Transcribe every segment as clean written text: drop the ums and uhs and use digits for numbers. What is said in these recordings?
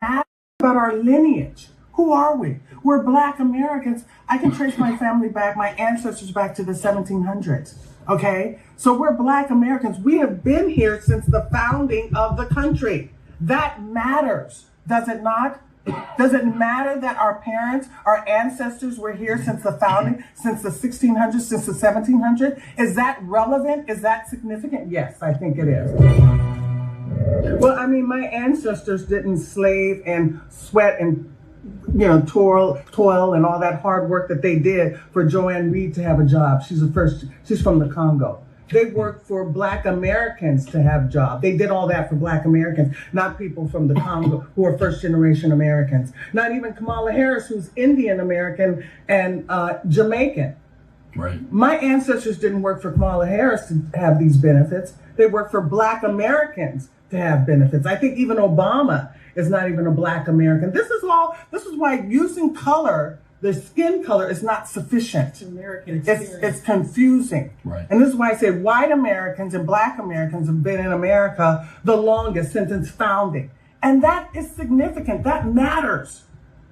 Ask about our lineage. Who are we? We're Black Americans. I can trace my family back, my ancestors back to the 1700s. Okay? So we're Black Americans. We have been here since the founding of the country. That matters, does it not? Does it matter that our parents, our ancestors were here since the founding, since the 1600s, since the 1700s? Is that relevant? Is that significant? Yes, I think it is. Well, I mean, my ancestors didn't slave and sweat and toil and all that hard work that they did for Joanne Reed to have a job. She's from the Congo. They worked for Black Americans to have jobs. They did all that for Black Americans, not people from the Congo who are first generation Americans. Not even Kamala Harris, who's Indian American and Jamaican. Right. My ancestors didn't work for Kamala Harris to have these benefits. They worked for Black Americans to have benefits. I think even Obama is not even a Black American. This is why using color, the skin color, is not sufficient. It's American experience. It's confusing. Right. And this is why I say white Americans and Black Americans have been in America the longest since its founding. And that is significant. That matters.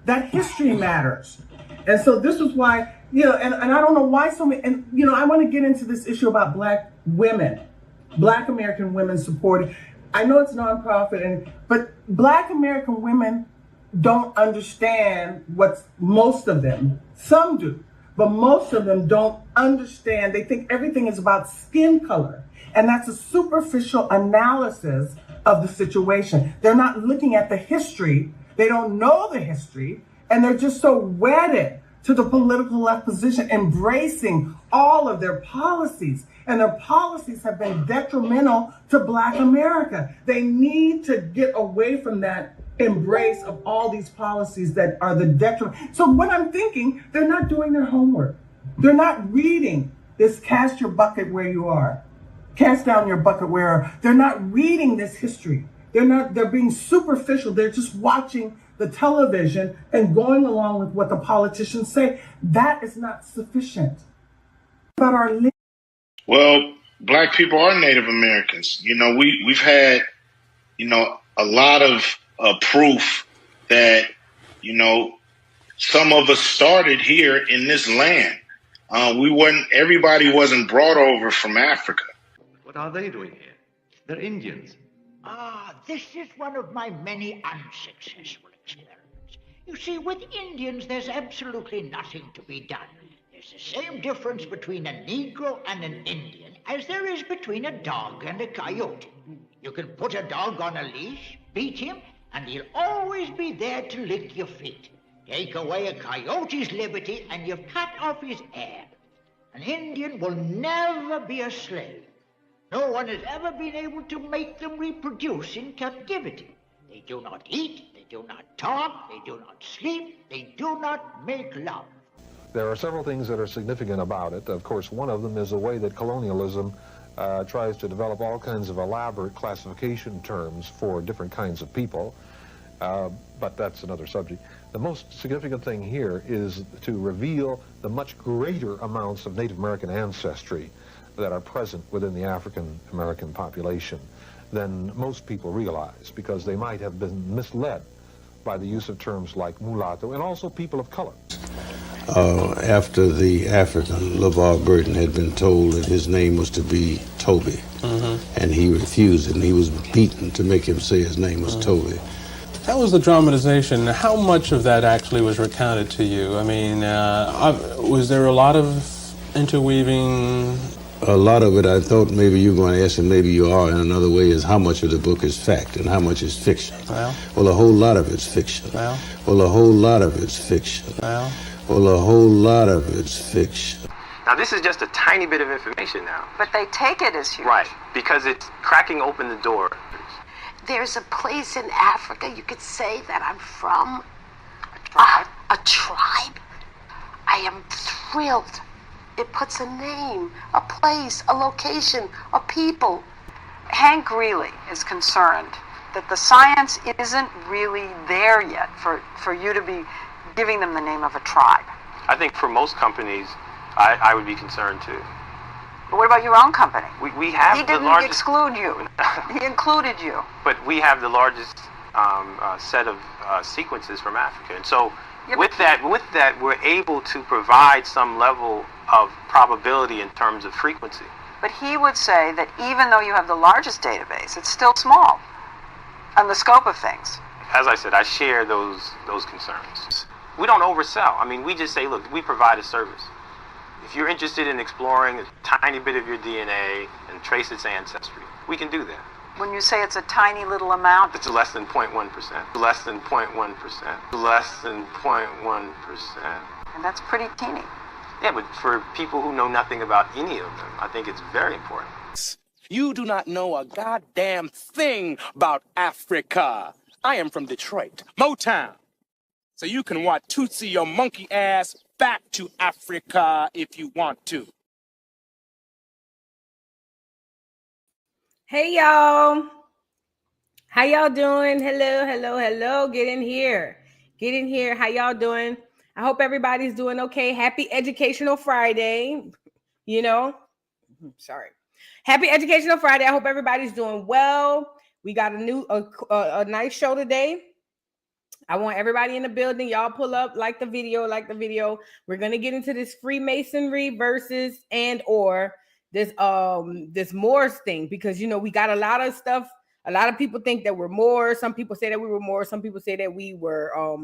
That history matters. And so this is why, and I don't know why so many, and I want to get into this issue about Black women, Black American women supporting. I know it's nonprofit, but Black American women don't understand most of them, some do, but most of them don't understand. They think everything is about skin color. And that's a superficial analysis of the situation. They're not looking at the history. They don't know the history. And they're just so wedded to the political left position, embracing all of their policies. And their policies have been detrimental to Black America. They need to get away from that embrace of all these policies that are the detriment. So what I'm thinking, they're not doing their homework. They're not reading this cast your bucket where you are. Cast down your bucket where. They're not reading this history. They're being superficial. They're just watching the television and going along with what the politicians say. That is not sufficient. About our Well, Black people are Native Americans. We've had, a lot of proof that, some of us started here in this land. Everybody wasn't brought over from Africa. What are they doing here? They're Indians. This is one of my many unsuccessful experiments. You see, with Indians, there's absolutely nothing to be done. There's the same difference between a Negro and an Indian as there is between a dog and a coyote. You can put a dog on a leash, beat him, and he'll always be there to lick your feet. Take away a coyote's liberty, and you've cut off his heir. An Indian will never be a slave. No one has ever been able to make them reproduce in captivity. They do not eat, they do not talk, they do not sleep, they do not make love. There are several things that are significant about it. Of course, one of them is the way that colonialism tries to develop all kinds of elaborate classification terms for different kinds of people, but that's another subject. The most significant thing here is to reveal the much greater amounts of Native American ancestry that are present within the African American population than most people realize, because they might have been misled by the use of terms like mulatto and also people of color. After the African, LeVar Burton, had been told that his name was to be Toby, and he refused it, and he was beaten to make him say his name was Toby. How was the dramatization? How much of that actually was recounted to you? I mean, was there a lot of interweaving? A lot of it, I thought maybe you were going to ask, and maybe you are in another way, is how much of the book is fact and how much is fiction. Well, a whole lot of it's fiction. Well, a whole lot of it's fiction. Well, a whole lot of it's fiction. Now, this is just a tiny bit of information now. But they take it as huge. Right, because it's cracking open the door. There's a place in Africa you could say that I'm from. A tribe? I am thrilled. It puts a name, a place, a location, a people. Hank Greeley is concerned that the science isn't really there yet for you to be giving them the name of a tribe. I think for most companies, I would be concerned too. But what about your own company? We have He the didn't largest... exclude you. He included you. But we have the largest set of sequences from Africa. And so with that, we're able to provide some level of probability in terms of frequency. But he would say that even though you have the largest database, it's still small on the scope of things. As I said, I share those concerns. We don't oversell. I mean, we just say, look, we provide a service. If you're interested in exploring a tiny bit of your DNA and trace its ancestry, we can do that. When you say it's a tiny little amount, it's less than 0.1%. Less than 0.1%. Less than 0.1%. And that's pretty teeny. Yeah, but for people who know nothing about any of them, I think it's very important. You do not know a goddamn thing about Africa. I am from Detroit, Motown. So you can watch Tootsie your monkey ass back to Africa if you want to. Hey, y'all. How y'all doing? Hello, hello, hello. Get in here. Get in here. How y'all doing? I hope everybody's doing okay. Happy Educational Friday. You know, sorry. Happy Educational Friday. I hope everybody's doing well. We got a nice show today. I want everybody in the building. Y'all pull up, like the video. We're going to get into this Freemasonry versus or this Moors thing, because, you know, we got a lot of stuff. A lot of people think that we're Moors. Some people say that we were Moors. Some people say that we were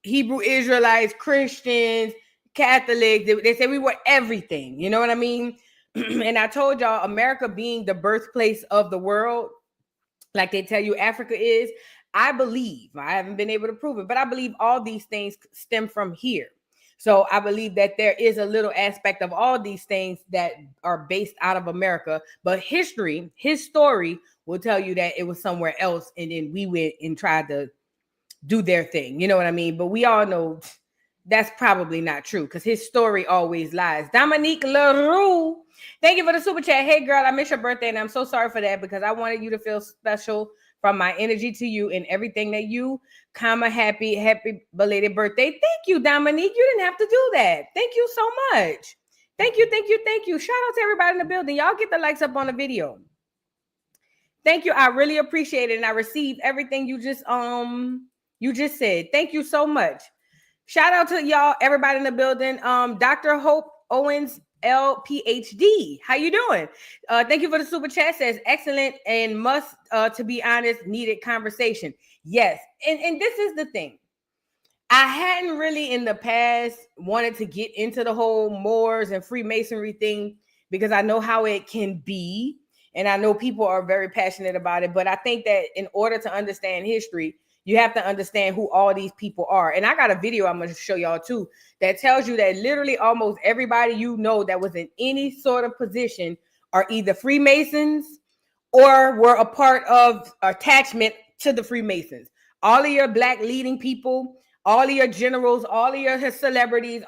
Hebrew Israelites, Christians, Catholics. They say we were everything. You know what I mean? And I told y'all, America being the birthplace of the world, like they tell you Africa is, I believe, I haven't been able to prove it, but I believe all these things stem from here. So I believe that there is a little aspect of all these things that are based out of America, but his story will tell you that it was somewhere else, and then we went and tried to do their thing. You know what I mean? But we all know that's probably not true, because his story always lies. Dominique Leroux, thank you for the super chat. Hey, girl, I missed your birthday, and I'm so sorry for that, because I wanted you to feel special from my energy to you and everything that you, happy belated birthday. Thank you, Dominique. You didn't have to do that. Thank you so much. Thank you. Shout out to everybody in the building. Y'all get the likes up on the video. Thank you. I really appreciate it, and I received everything you just said. Thank you so much. Shout out to y'all, everybody in the building. Dr. Hope Owens, LPhD. How you doing? Thank you for the super chat. Says excellent and must, to be honest, needed conversation. Yes. And this is the thing. I hadn't really in the past wanted to get into the whole Moors and Freemasonry thing, because I know how it can be. And I know people are very passionate about it. But I think that in order to understand history, you have to understand who all these people are. And I got a video I'm going to show y'all too that tells you that literally almost everybody you know that was in any sort of position are either Freemasons or were a part of attachment to the Freemasons. All of your black leading people, all of your generals, all of your celebrities,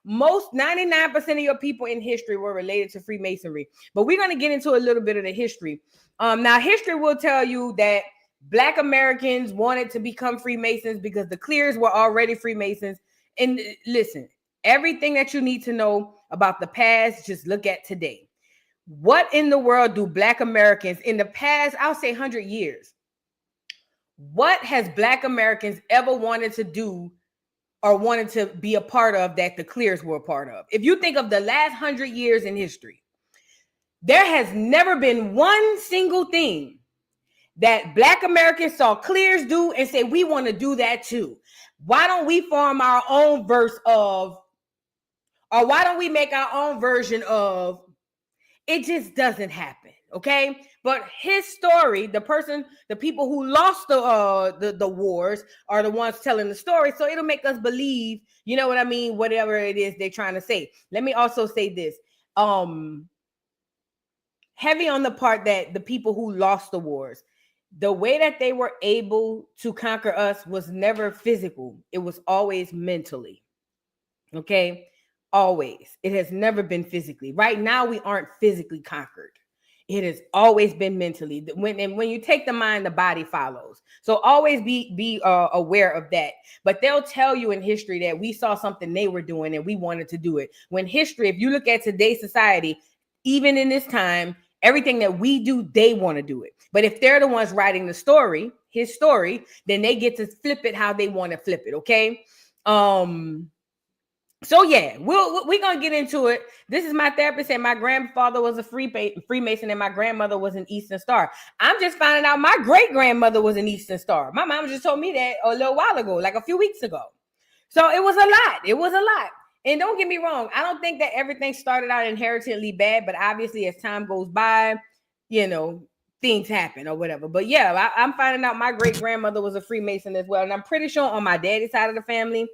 most 99% of your people in history were related to Freemasonry. But we're going to get into a little bit of the history. Now, history will tell you that Black Americans wanted to become Freemasons because the Clears were already Freemasons. And listen, everything that you need to know about the past, just look at today. What in the world do Black Americans in the past, I'll say 100 years, what has Black Americans ever wanted to do or wanted to be a part of that the Clears were a part of? If you think of the last 100 years in history, there has never been one single thing that Black Americans saw Clears do and say, we want to do that too. Why don't we form our own verse of, or why don't we make our own version of? It just doesn't happen, okay? But his story, the people who lost the wars are the ones telling the story, so it'll make us believe, you know what I mean, whatever it is they're trying to say. Let me also say this. Heavy on the part that the people who lost the wars, the way that they were able to conquer us was never physical. It was always mentally. Okay? Always. It has never been physically. Right now, we aren't physically conquered. It has always been mentally. When you take the mind, the body follows. So always be aware of that. But they'll tell you in history that we saw something they were doing and we wanted to do it. When history, if you look at today's society, even in this time, everything that we do, they want to do it. But if they're the ones writing the story, his story, then they get to flip it how they want to flip it. Okay. So yeah, we're gonna get into it. This is my therapist saying my grandfather was a Freemason and my grandmother was an Eastern Star. I'm just finding out my great grandmother was an Eastern Star. My mom just told me that a little while ago, like a few weeks ago. So it was a lot. It was a lot. And don't get me wrong, I don't think that everything started out inherently bad, but obviously as time goes by, you know, things happen or whatever. But yeah, I'm finding out my great grandmother was a Freemason as well, and I'm pretty sure on my daddy's side of the family,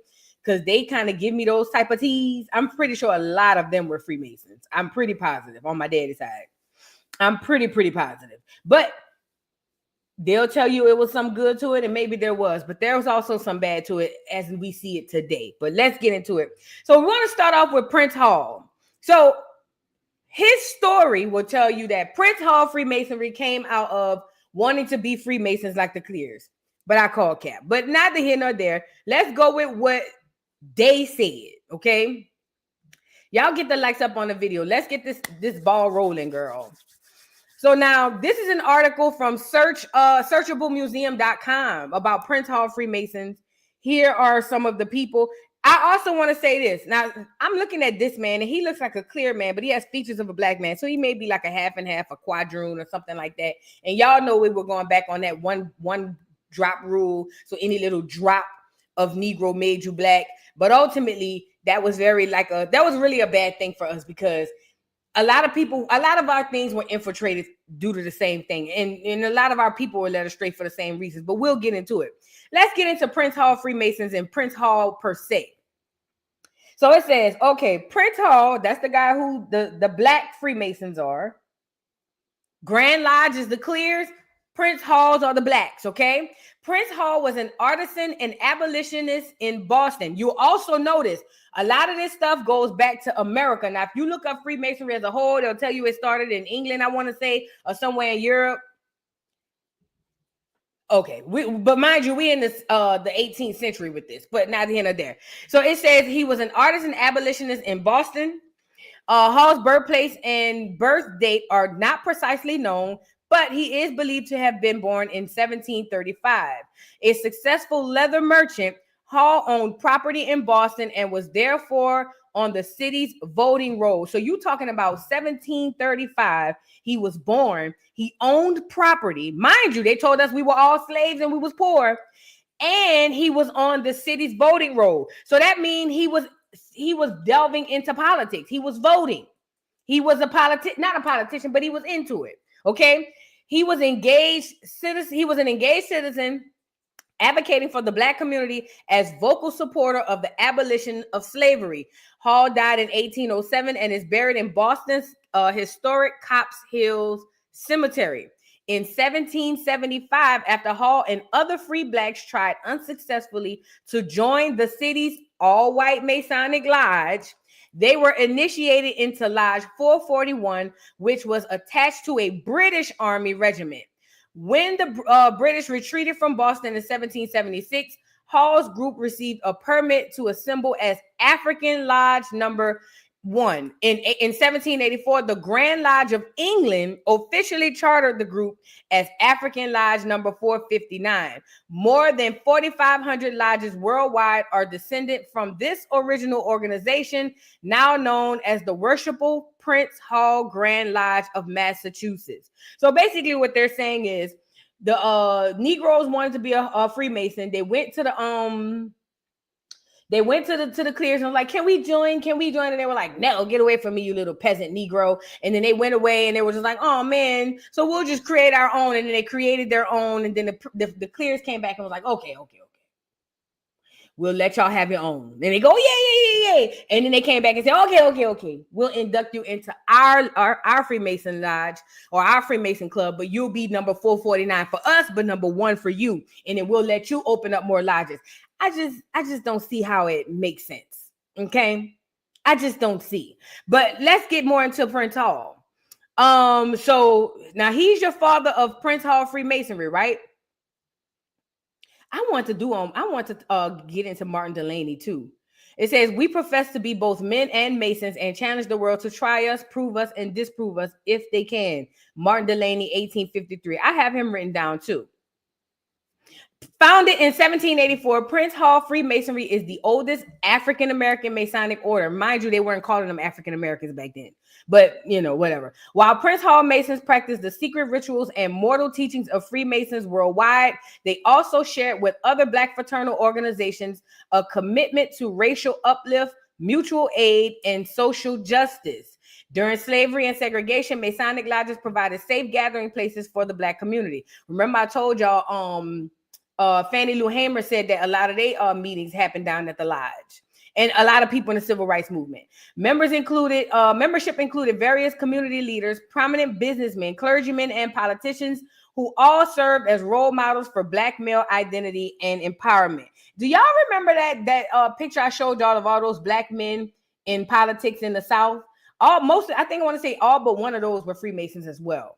because they kind of give me those type of teas, I'm pretty sure a lot of them were Freemasons. I'm pretty positive on my daddy's side. I'm pretty positive. But they'll tell you it was some good to it, and maybe there was, but there was also some bad to it as we see it today. But let's get into it. So we want to start off with Prince Hall. So his story will tell you that Prince Hall Freemasonry came out of wanting to be Freemasons like the Clears. But I call cap. But neither here nor there. Let's go with what they said, okay? Y'all get the likes up on the video. Let's get this ball rolling, girl. So now this is an article from searchablemuseum.com about Prince Hall Freemasons. Here are some of the people. I also want to say this. Now, I'm looking at this man, and he looks like a clear man, but he has features of a black man. So he may be like a half and half, a quadroon or something like that. And y'all know we were going back on that one drop rule. So any little drop of Negro made you black. But ultimately, that was really a bad thing for us, because a lot of our things were infiltrated due to the same thing. And a lot of our people were led astray for the same reasons, but we'll get into it. Let's get into Prince Hall Freemasons and Prince Hall per se. So it says, okay, Prince Hall, that's the guy who the black Freemasons are. Grand Lodge is the Clears. Prince Halls are the blacks, okay? Prince Hall was an artisan and abolitionist in Boston. You'll also notice a lot of this stuff goes back to America. Now, if you look up Freemasonry as a whole, they'll tell you it started in England, I want to say, or somewhere in Europe. Okay, but mind you, we in this the 18th century with this, but not here nor there. So it says he was an artisan abolitionist in Boston. Hall's birthplace and birth date are not precisely known, but he is believed to have been born in 1735. A successful leather merchant, Hall owned property in Boston and was therefore on the city's voting roll. So you talking about 1735, he was born, he owned property. Mind you, they told us we were all slaves and we was poor, and he was on the city's voting roll. So that means he was delving into politics. He was voting. He was not a politician, but he was into it. Okay. He was engaged citizen. He was an engaged citizen advocating for the black community as vocal supporter of the abolition of slavery. Hall died in 1807 and is buried in Boston's historic Copp's Hills Cemetery. In 1775, after Hall and other free blacks tried unsuccessfully to join the city's all-white Masonic Lodge, they were initiated into Lodge 441, which was attached to a British Army regiment. When the British retreated from Boston in 1776, Hall's group received a permit to assemble as African Lodge number 1. In 1784, the Grand Lodge of England officially chartered the group as African Lodge number 459. More than 4,500 lodges worldwide are descended from this original organization, now known as the Worshipful Prince Hall Grand Lodge of Massachusetts. So basically what they're saying is the Negroes wanted to be a Freemason. They went to the Clears and was like, can we join? And they were like, no, get away from me, you little peasant Negro. And then they went away and they were just like, oh man, so we'll just create our own. And then they created their own. And then the Clears came back and was like, okay. We'll let y'all have your own. And they go, yay. And then they came back and said, okay. We'll induct you into our Freemason Lodge or our Freemason Club, but you'll be number 449 for us, but number 1 for you. And then we'll let you open up more lodges. I just don't see how it makes sense. Okay. I just don't see. But let's get more into Prince Hall. So now he's your father of Prince Hall Freemasonry, right? I want to get into Martin Delaney too. It says, we profess to be both men and Masons and challenge the world to try us, prove us, and disprove us if they can. Martin Delaney, 1853. I have him written down too. Founded in 1784, Prince Hall Freemasonry is the oldest African-American Masonic order. Mind you, they weren't calling them African-Americans back then, but whatever. While Prince Hall Masons practiced the secret rituals and mortal teachings of Freemasons worldwide, they also shared with other Black fraternal organizations a commitment to racial uplift, mutual aid, and social justice. During slavery and segregation, Masonic lodges provided safe gathering places for the Black community. Remember, I told y'all, Fannie Lou Hamer said that a lot of their meetings happened down at the lodge, and a lot of people in the civil rights movement. Membership included various community leaders, prominent businessmen, clergymen, and politicians who all served as role models for Black male identity and empowerment. Do y'all remember that picture I showed y'all of all those Black men in politics in the South? I want to say all but one of those were Freemasons as well.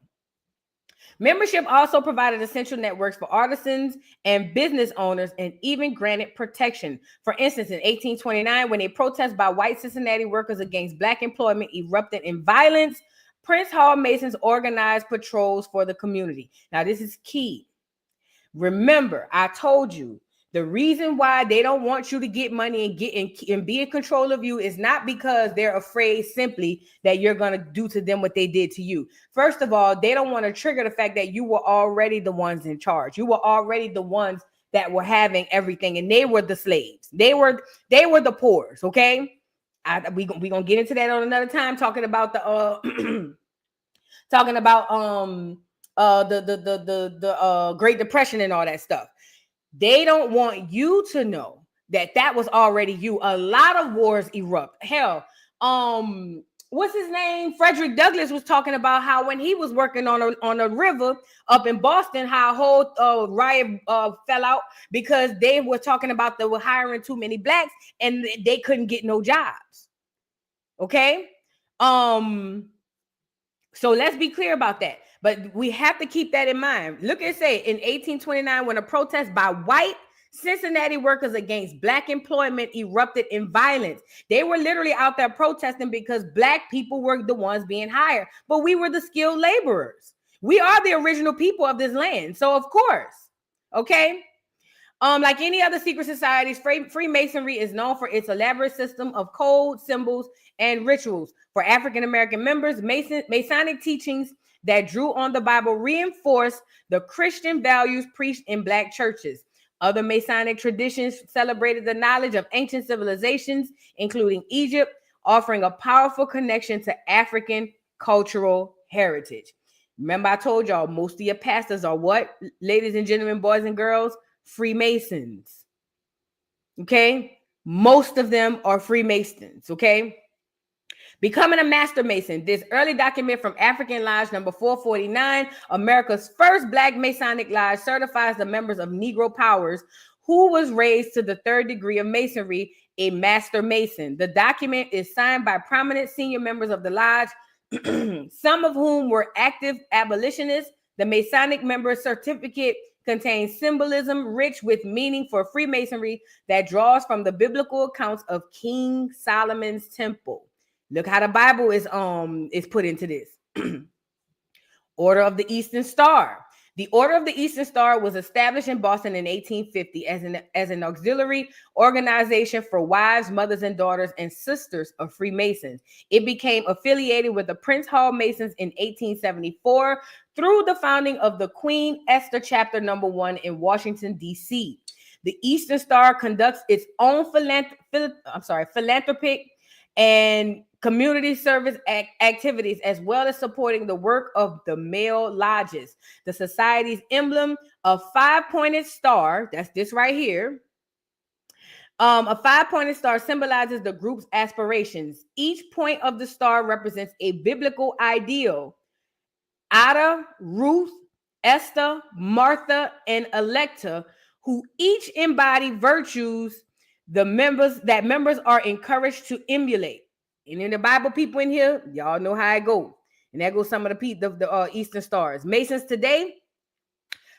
Membership also provided essential networks for artisans and business owners, and even granted protection. For instance, in 1829, when a protest by white Cincinnati workers against Black employment erupted in violence, Prince Hall Masons organized patrols for the community. Now, this is key. Remember, I told you, the reason why they don't want you to get money and be in control of you is not because they're afraid simply that you're going to do to them what they did to you. First of all, they don't want to trigger the fact that you were already the ones in charge. You were already the ones that were having everything, and they were the slaves. They were the poors. Okay, we gonna get into that on another time, talking about the the Great Depression and all that stuff. They don't want you to know that was already you. A lot of wars erupt. Hell, what's his name? Frederick Douglass was talking about how when he was working on a river up in Boston, how a whole riot fell out because they were talking about they were hiring too many Blacks and they couldn't get no jobs. Okay, so let's be clear about that. But we have to keep that in mind. Look at say in 1829, when a protest by white Cincinnati workers against Black employment erupted in violence. They were literally out there protesting because Black people were the ones being hired, but we were the skilled laborers. We are the original people of this land. So of course, okay. Like any other secret societies, Freemasonry is known for its elaborate system of codes, symbols, and rituals. For African-American members, Masonic teachings that drew on the Bible reinforced the Christian values preached in Black churches. Other Masonic traditions celebrated the knowledge of ancient civilizations, including Egypt, offering a powerful connection to African cultural heritage. Remember, I told y'all, most of your pastors are what, ladies and gentlemen, boys and girls? Freemasons. Okay? Most of them are Freemasons. Okay? Becoming a Master Mason. This early document from African Lodge number 449, America's first Black Masonic Lodge, certifies the members of Negro Powers who was raised to the third degree of Masonry a Master Mason. The document is signed by prominent senior members of the Lodge, some of whom were active abolitionists. The Masonic member certificate contains symbolism rich with meaning for Freemasonry that draws from the biblical accounts of King Solomon's temple. Look how the Bible is put into this. Order of the Eastern Star. The Order of the Eastern Star was established in Boston in 1850 as an auxiliary organization for wives, mothers, and daughters and sisters of Freemasons. It became affiliated with the Prince Hall Masons in 1874 through the founding of the Queen Esther Chapter No. 1 in Washington, D.C. The Eastern Star conducts its own philanthropic and community service activities, as well as supporting the work of the male lodges. The society's emblem, a five-pointed star, that's this right here. A five-pointed star symbolizes the group's aspirations. Each point of the star represents a biblical ideal. Ada, Ruth, Esther, Martha, and Electa, who each embody virtues that members are encouraged to emulate. And in the Bible people in here, y'all know how it goes. And there goes some of the Eastern Stars. Masons today.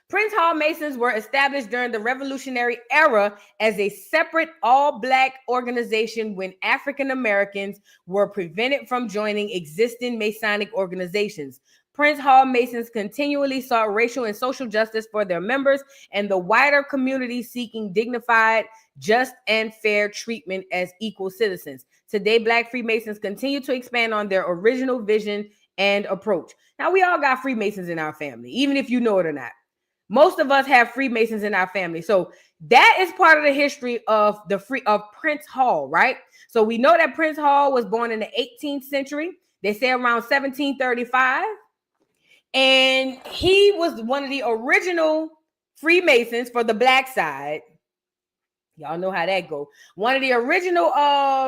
Prince Hall Masons were established during the Revolutionary era as a separate all-Black organization when African Americans were prevented from joining existing Masonic organizations. Prince Hall Masons continually sought racial and social justice for their members and the wider community, seeking dignified, just, and fair treatment as equal citizens. Today, Black Freemasons continue to expand on their original vision and approach. Now, we all got Freemasons in our family, even if you know it or not. Most of us have Freemasons in our family. So that is part of the history of Prince Hall, right? So we know that Prince Hall was born in the 18th century. They say around 1735. And he was one of the original Freemasons for the Black side. Y'all know how that go. One of the original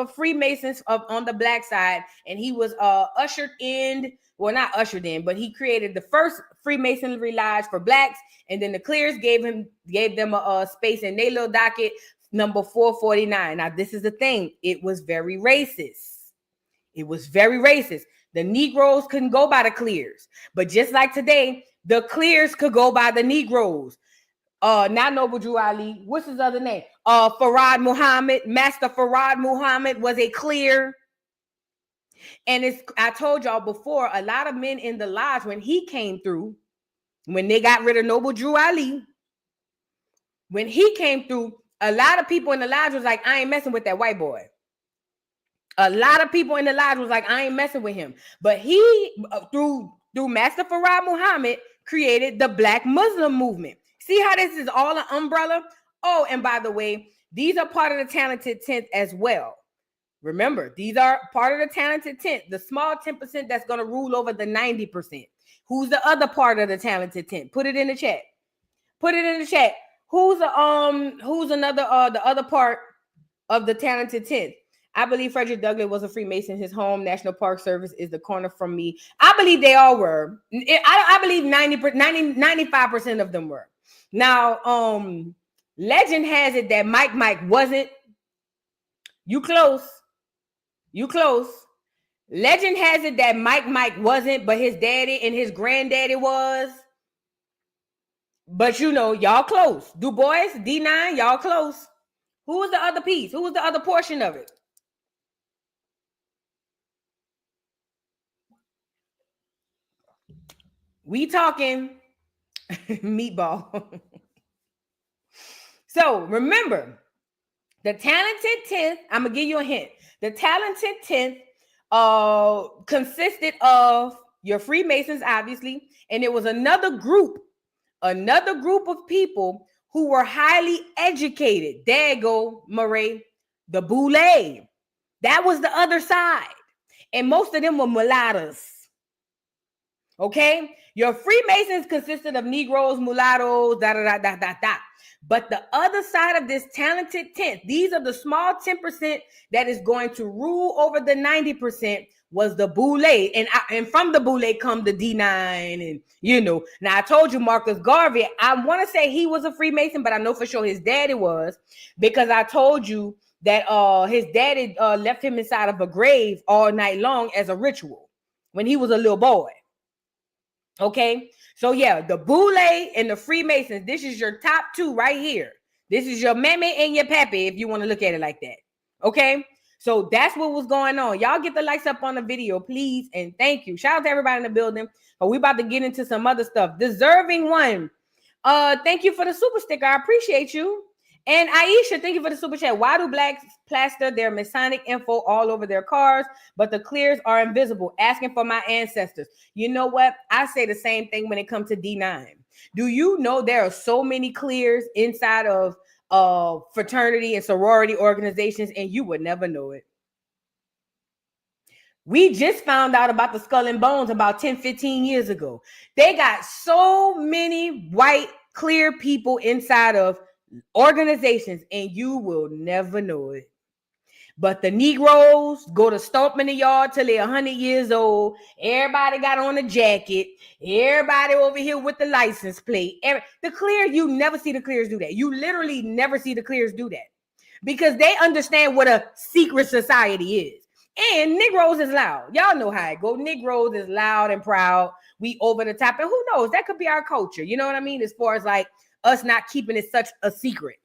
Freemasons on the Black side, and he was ushered in. Well, not ushered in, but he created the first Freemasonry lodge for Blacks, and then the Clears gave them a space in their little docket number 449. Now, this is the thing. It was very racist. It was very racist. The Negroes couldn't go by the Clears. But just like today, the Clears could go by the Negroes. Not Noble Drew Ali. What's his other name? Farad Muhammad. Master Farad Muhammad was a Clear. And I told y'all before, a lot of men in the lodge, when he came through, when they got rid of Noble Drew Ali, when he came through, a lot of people in the lodge was like, I ain't messing with that white boy. A lot of people in the lodge was like, I ain't messing with him. But he, through Master Farad Muhammad, created the Black Muslim movement. See how this is all an umbrella? Oh, and by the way, these are part of the Talented 10th as well. Remember, these are part of the Talented 10th, the small 10% that's going to rule over the 90%. Who's the other part of the Talented 10th? Put it in the chat. Put it in the chat. Who's the other part of the Talented 10th? I believe Frederick Douglass was a Freemason. His home, National Park Service, is the corner from me. I believe they all were. I believe 95% of them were. Now, legend has it that Mike wasn't. You close. You close. Legend has it that Mike wasn't, but his daddy and his granddaddy was. But you know, y'all close. Du Bois, D9, y'all close. Who was the other piece? Who was the other portion of it? We talking meatball. So remember, the Talented 10th, I'm going to give you a hint. The Talented 10th consisted of your Freemasons, obviously, and there was another group of people who were highly educated. There you go, Murray, the Boule. That was the other side. And most of them were mulattoes. Okay? Your Freemasons consisted of Negroes, mulattoes, But the other side of this Talented 10th, these are the small 10% that is going to rule over the 90%, was the Boule. And from the Boule come the D9. And, you know, now I told you Marcus Garvey, I want to say he was a Freemason, but I know for sure his daddy was, because I told you that his daddy left him inside of a grave all night long as a ritual when he was a little boy. Okay, so yeah, the Boule and the Freemasons, this is your top two right here. This is your mammy and your pappy, if you want to look at it like that. Okay, so that's what was going on. Y'all get the likes up on the video, please, and thank you. Shout out to everybody in the building. But we about to get into some other stuff. Deserving one. Thank you for the super sticker. I appreciate you. And Aisha, thank you for the super chat. Why do Blacks plaster their Masonic info all over their cars, but the Clears are invisible? Asking for my ancestors. You know what? I say the same thing when it comes to D9. Do you know there are so many Clears inside of fraternity and sorority organizations, and you would never know it? We just found out about the Skull and Bones about 10, 15 years ago. They got so many white Clear people inside of organizations, and you will never know it. But the Negroes go to stomp in the yard till they're 100 years old. Everybody got on a jacket. Everybody over here with the license plate. The Clear, you never see the Clears do that. You literally never see the Clears do that because they understand what a secret society is. And Negroes is loud. Y'all know how it go. Negroes is loud and proud. We over the top. And who knows? That could be our culture. You know what I mean? As far as like us not keeping it such a secret.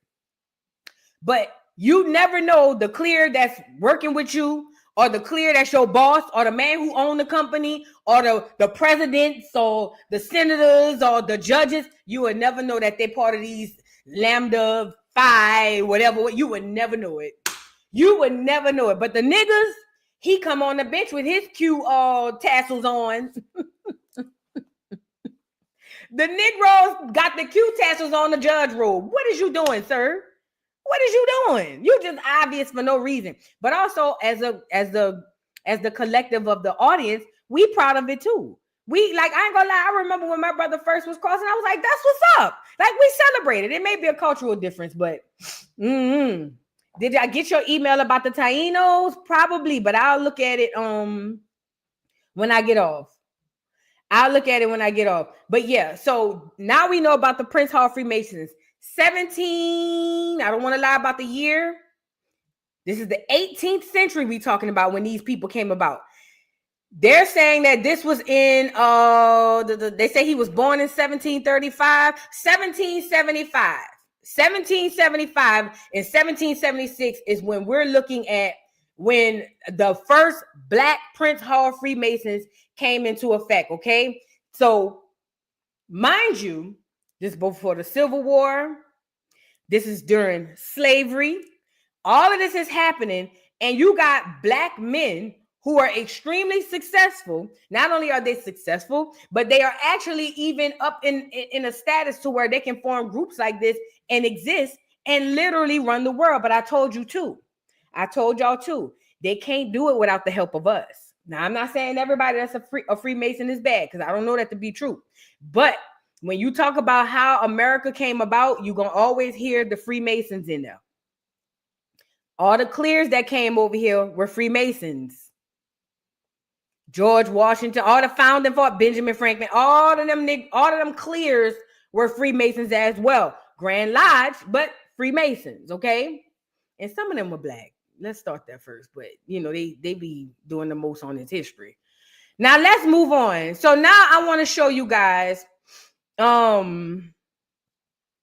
But you never know the Clear that's working with you or the clear that's your boss, or the man who owned the company, or the presidents, or the senators, or the judges, you would never know that they're part of these Lambda Phi, whatever. You would never know it. You would never know it. But the niggas, he come on the bench with his Q tassels on. The Negroes got the Q tassels on the judge robe. What is you doing, sir? What is you doing? You just obvious for no reason. But also as the collective of the audience, we proud of it too. We like, I ain't gonna lie, I remember when my brother first was crossing, I was like, that's what's up. Like, we celebrated. It may be a cultural difference, but did I get your email about the Tainos? Probably, but I'll look at it when I get off. I'll look at it when I get off. But yeah, so now we know about the Prince Hall Freemasons. 17, I don't want to lie about the year. This is the 18th century we talking about when these people came about. They're saying that this was in, they say he was born in 1735, 1775. 1775 and 1776 is when we're looking at when the first Black Prince Hall Freemasons came into effect, okay? So, mind you, this is before the Civil War. This is during slavery. All of this is happening, and you got Black men who are extremely successful. Not only are they successful, but they are actually even up in a status to where they can form groups like this and exist and literally run the world. But I told you too. I told y'all too. They can't do it without the help of us. Now, I'm not saying everybody that's a Freemason is bad, because I don't know that to be true. But when you talk about how America came about, you're going to always hear the Freemasons in there. All the clears that came over here were Freemasons. George Washington, all the founding for Benjamin Franklin, all of them clears were Freemasons as well. Grand Lodge, but Freemasons, okay? And some of them were Black. Let's start there first. But, you know, they be doing the most on its history. Now, let's move on. So now I want to show you guys. Hold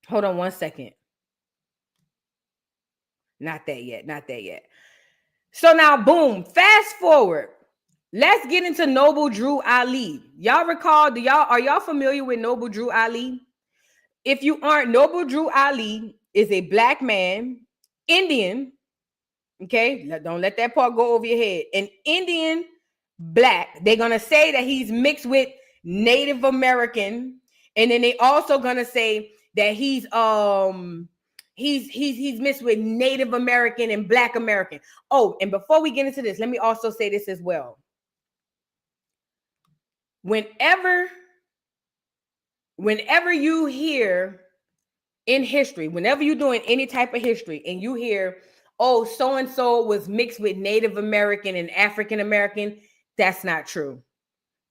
on one second. Not that yet. So now, boom, fast forward. Let's get into Noble Drew Ali. Y'all recall, are y'all familiar with Noble Drew Ali? If you aren't, Noble Drew Ali is a Black man, Indian. Okay, don't let that part go over your head. An Indian Black. They're gonna say that he's mixed with Native American, and then they also gonna say that he's mixed with Native American and Black American. Oh, and before we get into this, let me also say this as well. Whenever you hear in history, whenever you're doing any type of history, and you hear, oh, so-and-so was mixed with Native American and African American, that's not true.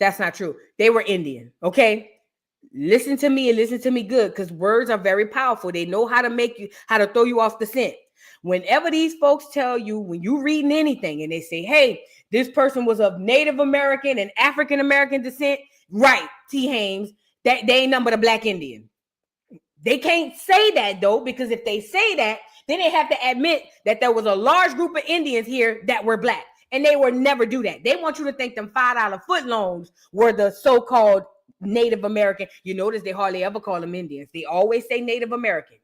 That's not true. They were Indian, okay? Listen to me and listen to me good, because words are very powerful. They know how to throw you off the scent. Whenever these folks tell you, when you reading anything and they say, hey, this person was of Native American and African American descent, right, T. Haynes, that they ain't nothing but a Black Indian. They can't say that though, because if they say that, then they have to admit that there was a large group of Indians here that were Black, and they would never do that. They want you to think them $5 footlongs were the so-called Native American. You notice they hardly ever call them Indians. They always say Native American.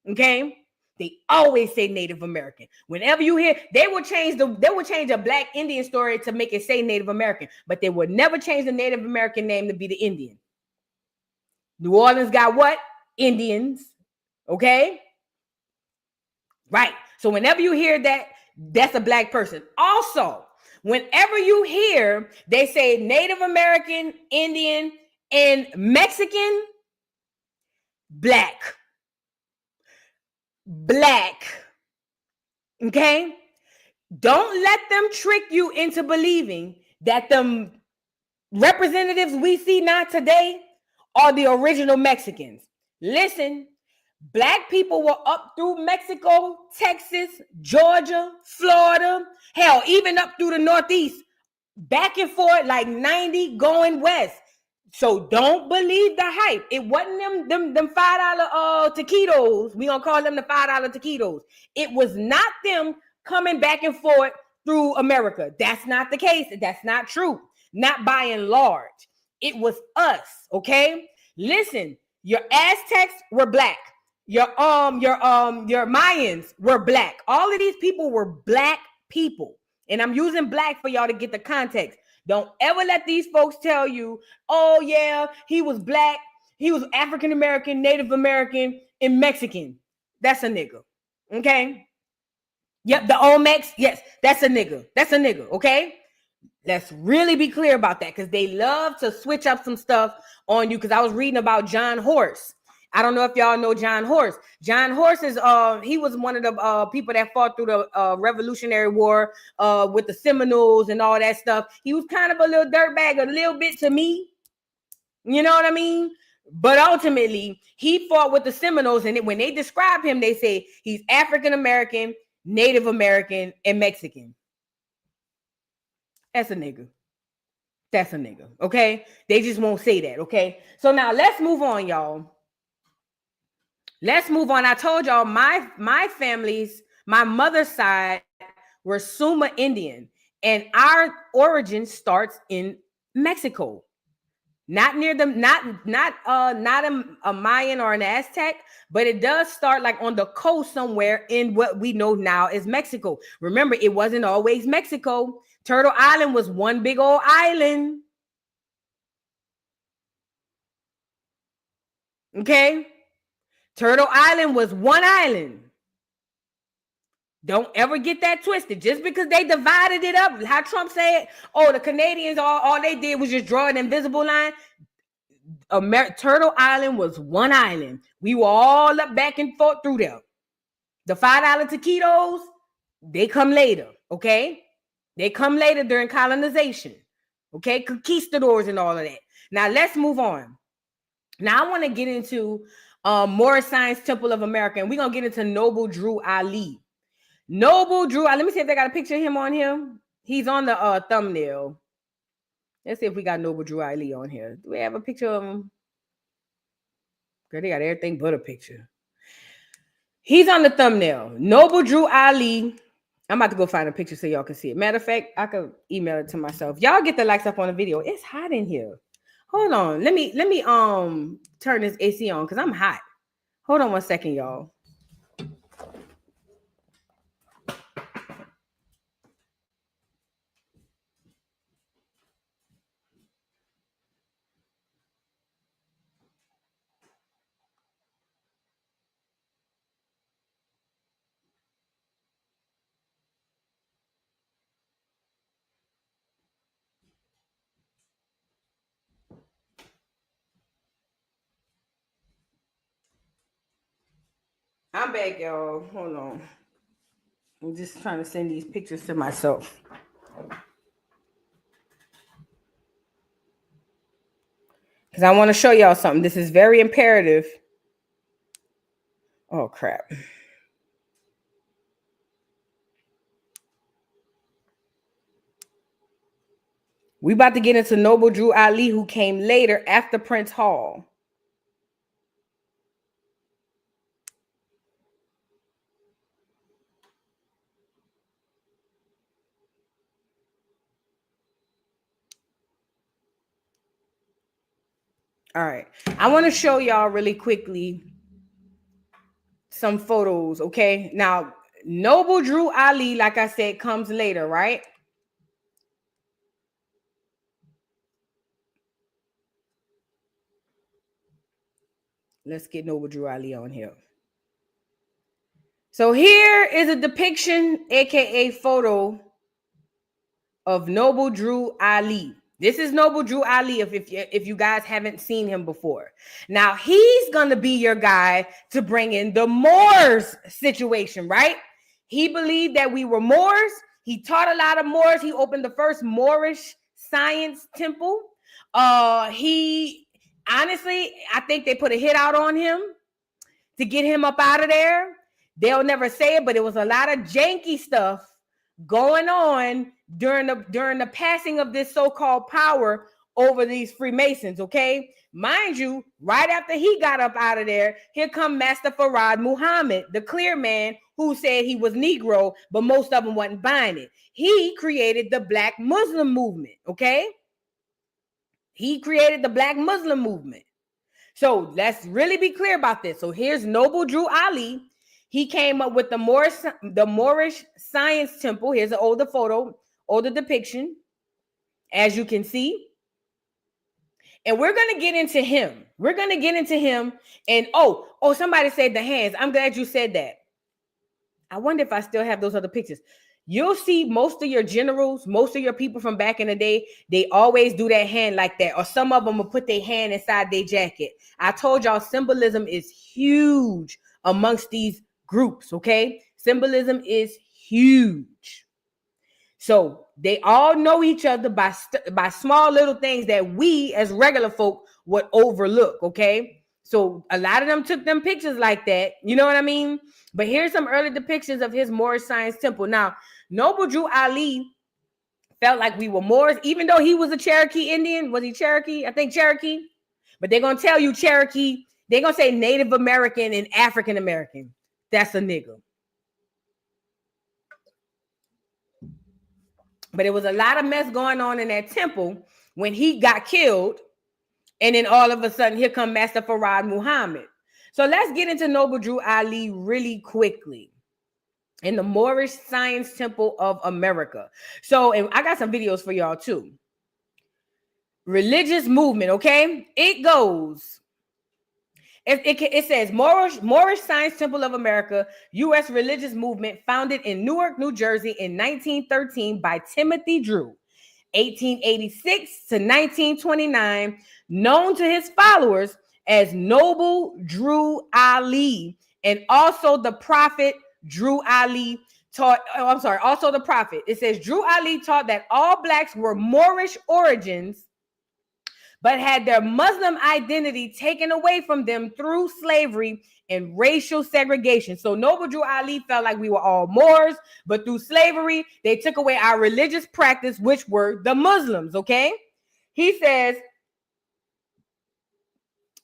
Okay? They always say Native American. Whenever you hear, they will change a Black Indian story to make it say Native American, but they would never change the Native American name to be the Indian. New Orleans got what? Indians. Okay? Right. So whenever you hear that, that's a Black person. Also, whenever you hear they say Native American, Indian, and Mexican, Black. Okay? Don't let them trick you into believing that the representatives we see now today are the original Mexicans. Listen, Black people were up through Mexico, Texas, Georgia, Florida, hell, even up through the Northeast, back and forth like 90 going west. So don't believe the hype. It wasn't them $5 taquitos. We gonna call them the $5 taquitos. It was not them coming back and forth through America. That's not the case. That's not true. Not by and large. It was us, okay? Listen, your Aztecs were black. Your Mayans were black. All of these people were black people. And I'm using black for y'all to get the context. Don't ever let these folks tell you, oh yeah, he was black, he was African American, Native American, and Mexican. That's a nigga. Okay? Yep, the Olmecs, yes, that's a nigga. That's a nigga, okay? Let's really be clear about that, because they love to switch up some stuff on you. Because I was reading about John Horse. I don't know if y'all know John Horse. John Horse is he was one of the people that fought through the Revolutionary War with the Seminoles and all that stuff. He was kind of a little dirtbag, a little bit to me. You know what I mean? But ultimately, he fought with the Seminoles, and when they describe him, they say he's African American, Native American, and Mexican. That's a nigga. That's a nigga. Okay? They just won't say that. Okay? So now let's move on, y'all. Let's move on. I told y'all my family's, my mother's side were Suma Indian, and our origin starts in Mexico. Not near them, not a Mayan or an Aztec, but it does start like on the coast somewhere in what we know now is Mexico. Remember, it wasn't always Mexico. Turtle Island was one big old island. Okay? Turtle Island was one island. Don't ever get that twisted. Just because they divided it up, how Trump said, oh, the Canadians, all they did was just draw an invisible line. Turtle Island was one island. We were all up back and forth through there. The $5 taquitos, they come later, okay? They come later during colonization, okay? Conquistadors and all of that. Now, let's move on. Now, I want to get into Morris Science Temple of America, and we're going to get into Noble Drew Ali. Noble Drew Ali. Let me see if they got a picture of him on here. He's on the thumbnail. Let's see if we got Noble Drew Ali on here. Do we have a picture of him? Girl, they got everything but a picture. He's on the thumbnail. Noble Drew Ali. I'm about to go find a picture so y'all can see it. Matter of fact, I could email it to myself. Y'all get the likes up on the video. It's hot in here. Hold on. Let me turn this AC on because I'm hot. Hold on one second, y'all. I'm back, y'all. Hold on. I'm just trying to send these pictures to myself. Because I want to show y'all something. This is very imperative. Oh, crap. We about to get into Noble Drew Ali, who came later after Prince Hall. All right. I want to show y'all really quickly some photos, okay? Now, Noble Drew Ali, like I said, comes later, right? Let's get Noble Drew Ali on here. So here is a depiction, aka photo, of Noble Drew Ali. This is Noble Drew Ali if you guys haven't seen him before. Now, he's going to be your guy to bring in the Moors situation, right? He believed that we were Moors. He taught a lot of Moors. He opened the first Moorish science temple. He, honestly, I think they put a hit out on him to get him up out of there. They'll never say it, but it was a lot of janky stuff going on during the passing of this so-called power over these Freemasons, okay? Mind you, right after he got up out of there, here come Master Farad Muhammad, the clear man who said he was Negro, but most of them wasn't buying it. He created the Black Muslim movement, okay? He created the Black Muslim movement. So let's really be clear about this. So here's Noble Drew Ali. He came up with the Moorish Science Temple. Here's an older photo, older depiction, as you can see. And we're going to get into him. We're going to get into him. And somebody said the hands. I'm glad you said that. I wonder if I still have those other pictures. You'll see most of your generals, most of your people from back in the day, they always do that hand like that. Or some of them will put their hand inside their jacket. I told y'all symbolism is huge amongst these groups, okay? Symbolism is huge. So they all know each other by small little things that we as regular folk would overlook, okay? So a lot of them took them pictures like that, you know what I mean? But here's some early depictions of his Moorish Science Temple. Now, Noble Drew Ali felt like we were Moors, even though he was a Cherokee Indian. Was he Cherokee? I think Cherokee. But they're going to tell you Cherokee. They're going to say Native American and African American. That's a nigga. But it was a lot of mess going on in that temple when he got killed. And then all of a sudden, here come Master Farad Muhammad. So let's get into Noble Drew Ali really quickly. In the Moorish Science Temple of America. So, and I got some videos for y'all too. Religious movement, okay? It goes. It says Moorish Science Temple of America, U.S. religious movement founded in Newark, New Jersey in 1913 by Timothy Drew, 1886 to 1929, known to his followers as Noble Drew Ali, and also the Prophet Drew Ali taught, also the Prophet. It says Drew Ali taught that all blacks were Moorish origins, but had their Muslim identity taken away from them through slavery and racial segregation. So Noble Drew Ali felt like we were all Moors, but through slavery, they took away our religious practice, which were the Muslims, okay? He says,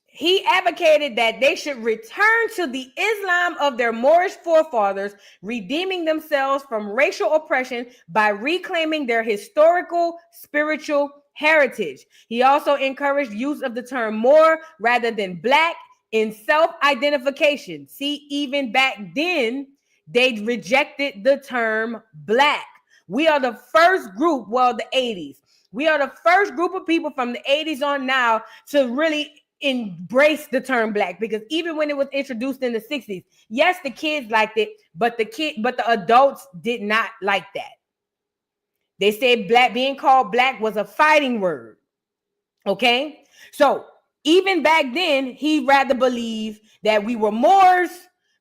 he advocated that they should return to the Islam of their Moorish forefathers, redeeming themselves from racial oppression by reclaiming their historical, spiritual heritage. He also encouraged use of the term Moor rather than black in self-identification. See, even back then, they rejected the term black. We are the first group, the 80s. We are the first group of people from the 80s on now to really embrace the term black, because even when it was introduced in the 60s, yes, the kids liked it, but the adults did not like that. They said being called black was a fighting word. Okay, so even back then, he rather believe that we were Moors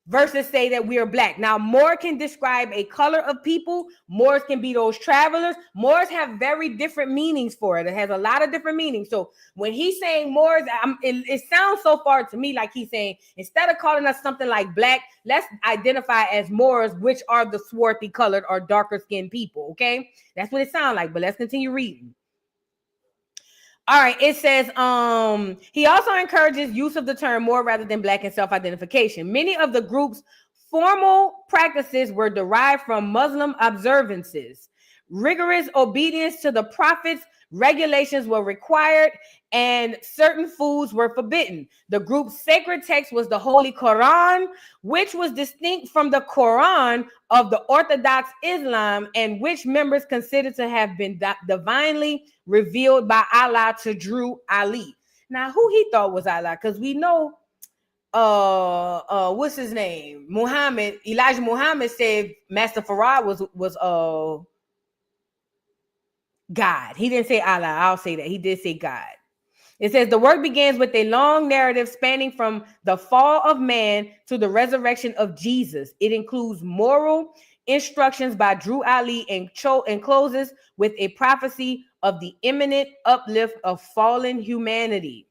versus say that we are black. Now, Moor can describe a color of people. Moors can be those travelers. Moors have very different meanings for it. It has a lot of different meanings. So when he's saying Moors, it sounds so far to me like he's saying, instead of calling us something like black, let's identify as Moors, which are the swarthy colored or darker skinned people. Okay, that's what it sounds like. But let's continue reading. All right, it says, he also encourages use of the term Moor rather than black in self-identification. Many of the group's formal practices were derived from Muslim observances. Rigorous obedience to the Prophet's regulations were required, and certain foods were forbidden. The group's sacred text was the Holy Quran, which was distinct from the Quran of the Orthodox Islam, and which members considered to have been divinely revealed by Allah to Drew Ali. Now, who he thought was Allah? Because we know, what's his name? Elijah Muhammad said Master Farad was God. He didn't say Allah. I'll say that. He did say God. It says the work begins with a long narrative spanning from the fall of man to the resurrection of Jesus. It includes moral instructions by Drew Ali and closes with a prophecy of the imminent uplift of fallen humanity.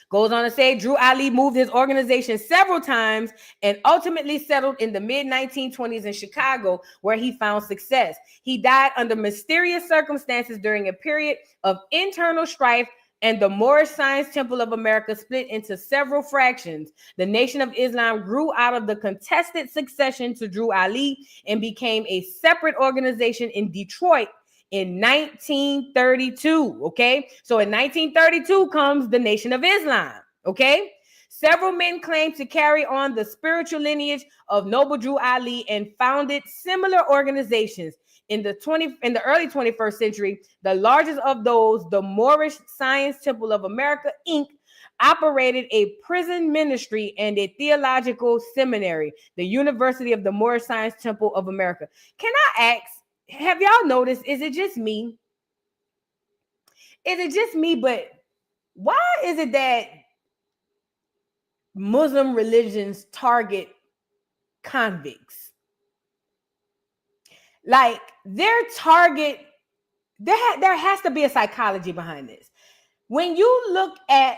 Goes on to say Drew Ali moved his organization several times and ultimately settled in the mid-1920s in Chicago, where he found success. He died under mysterious circumstances during a period of internal strife, and the Moorish Science Temple of America split into several fractions. The Nation of Islam grew out of the contested succession to Drew Ali and became a separate organization in Detroit in 1932. Okay, so in 1932 comes the Nation of Islam. Okay, several men claimed to carry on the spiritual lineage of Noble Drew Ali and founded similar organizations. In the early 21st century, the largest of those, the Moorish Science Temple of America, Inc., operated a prison ministry and a theological seminary, the University of the Moorish Science Temple of America. Can I ask, have y'all noticed, is it just me? Is it just me? But why is it that Muslim religions target convicts? Like their target, there has to be a psychology behind this. When you look at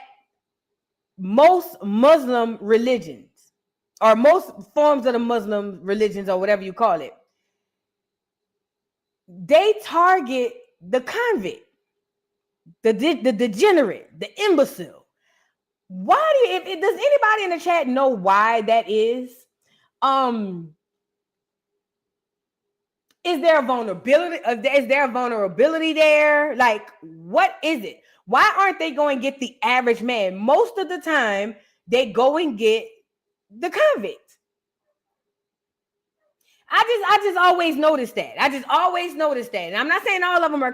most Muslim religions, or most forms of the Muslim religions, or whatever you call it, they target the convict, the degenerate, the imbecile. Why do you, does anybody in the chat know why that is? Is there a vulnerability? Is there a vulnerability there? Like, what is it? Why aren't they going to get the average man? Most of the time, they go and get the convict. I just always noticed that. And I'm not saying all of them are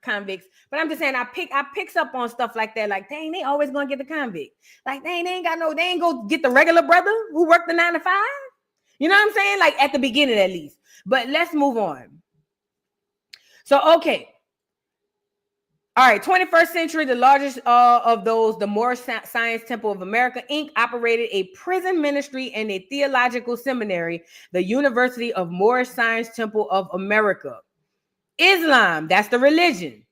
convicts, but I'm just saying I picks up on stuff like that. Like, dang, they always gonna get the convict. Like, dang, they ain't go get the regular brother who worked the 9 to 5. You know what I'm saying? Like at the beginning, at least. But let's move on. So, okay. All right, 21st century, the largest of those, the Moorish Science Temple of America, Inc., operated a prison ministry and a theological seminary, the University of Moorish Science Temple of America. Islam, that's the religion.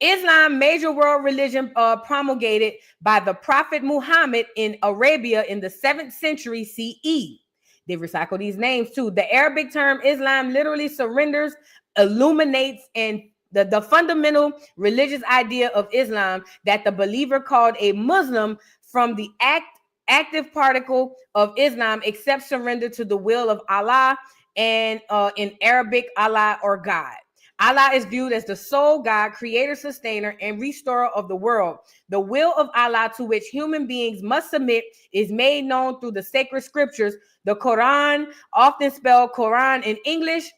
Islam, major world religion promulgated by the Prophet Muhammad in Arabia in the 7th century CE. They recycle these names too. The Arabic term Islam literally surrenders, illuminates, and the fundamental religious idea of Islam that the believer called a Muslim from the active particle of Islam accepts surrender to the will of Allah, and in Arabic, Allah or God. Allah is viewed as the sole God, creator, sustainer, and restorer of the world. The will of Allah to which human beings must submit is made known through the sacred scriptures, the Quran, often spelled Quran in English,